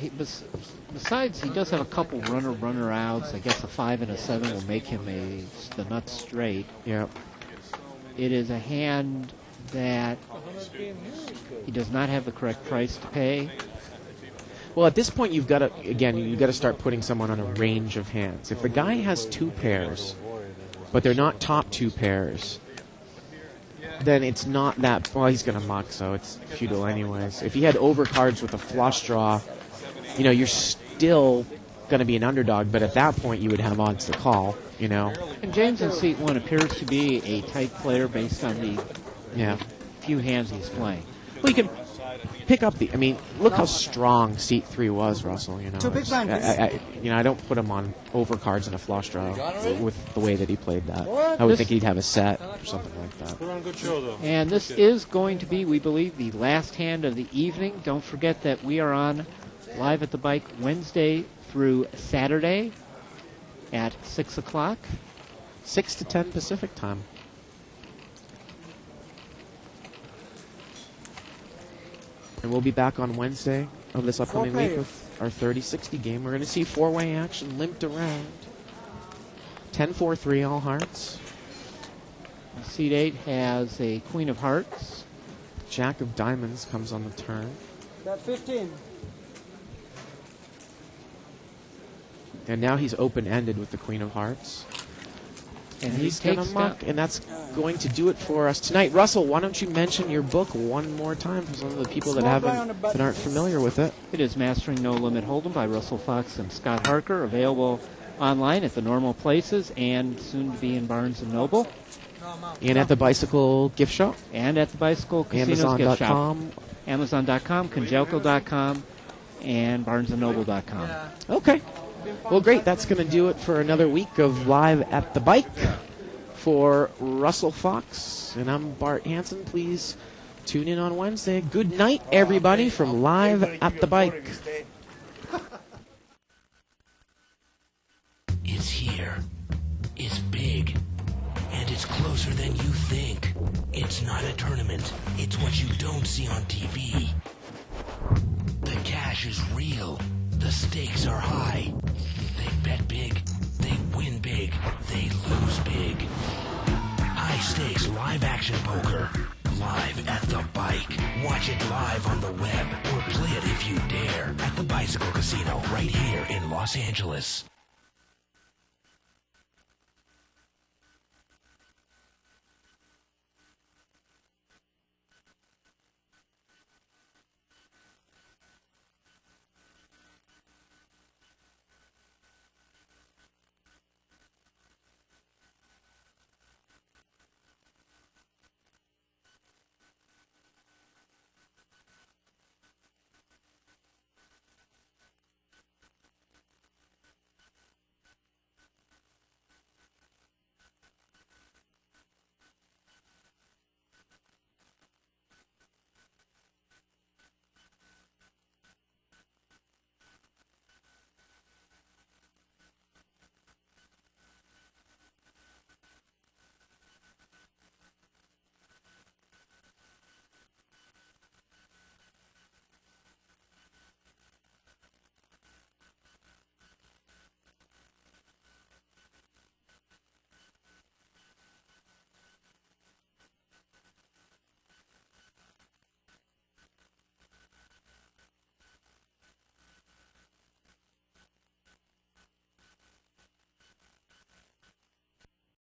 besides, he does have a couple runner outs. I guess a 5 and a 7 will make him the nuts straight. Yep. It is a hand that he does not have the correct price to pay. Well, at this point, you've got to start putting someone on a range of hands. If the guy has 2 pairs, but they're not top 2 pairs, then it's not that. Well, he's going to muck, so it's futile anyways. If he had overcards with a flush draw, you're still going to be an underdog, but at that point, you would have odds to call. And James in seat 1 appears to be a tight player based on the few hands he's playing. Well, you can pick up look how strong seat 3 was, Russell. Two big blinds. I don't put him on overcards and a flush draw with the way that he played that. What? I would think he'd have a set or something like that. Put on a good show, though. And this is going to be, we believe, the last hand of the evening. Don't forget that we are on Live at the Bike Wednesday through Saturday at 6 o'clock. 6 to 10 Pacific time. And we'll be back on Wednesday of this upcoming week with our 30-60 game. We're going to see 4-way action limped around. 10-4-3 all hearts. Seat 8 has a Queen of Hearts. Jack of Diamonds comes on the turn. Bet 15. And now he's open-ended with the Queen of Hearts. And he's going to muck, and that's going to do it for us tonight. Russell, why don't you mention your book one more time for some of the people that aren't familiar with it? It is Mastering No Limit Hold'em by Russell Fox and Scott Harker, available online at the normal places and soon to be in Barnes & Noble. And at the Bicycle Gift Shop. And at the Bicycle Casinos Gift Shop. Amazon.com, Congelco.com, and BarnesandNoble.com. Okay. Well, great. That's going to do it for another week of Live at the Bike. For Russell Fox, and I'm Bart Hansen. Please tune in on Wednesday. Good night, everybody, from Live at the Bike. It's here. It's big. And it's closer than you think. It's not a tournament. It's what you don't see on TV. The cash is real. The stakes are high. They bet big. They win big. They lose big. High stakes live action poker. Live at the Bike. Watch it live on the web or play it if you dare at the Bicycle Casino right here in Los Angeles.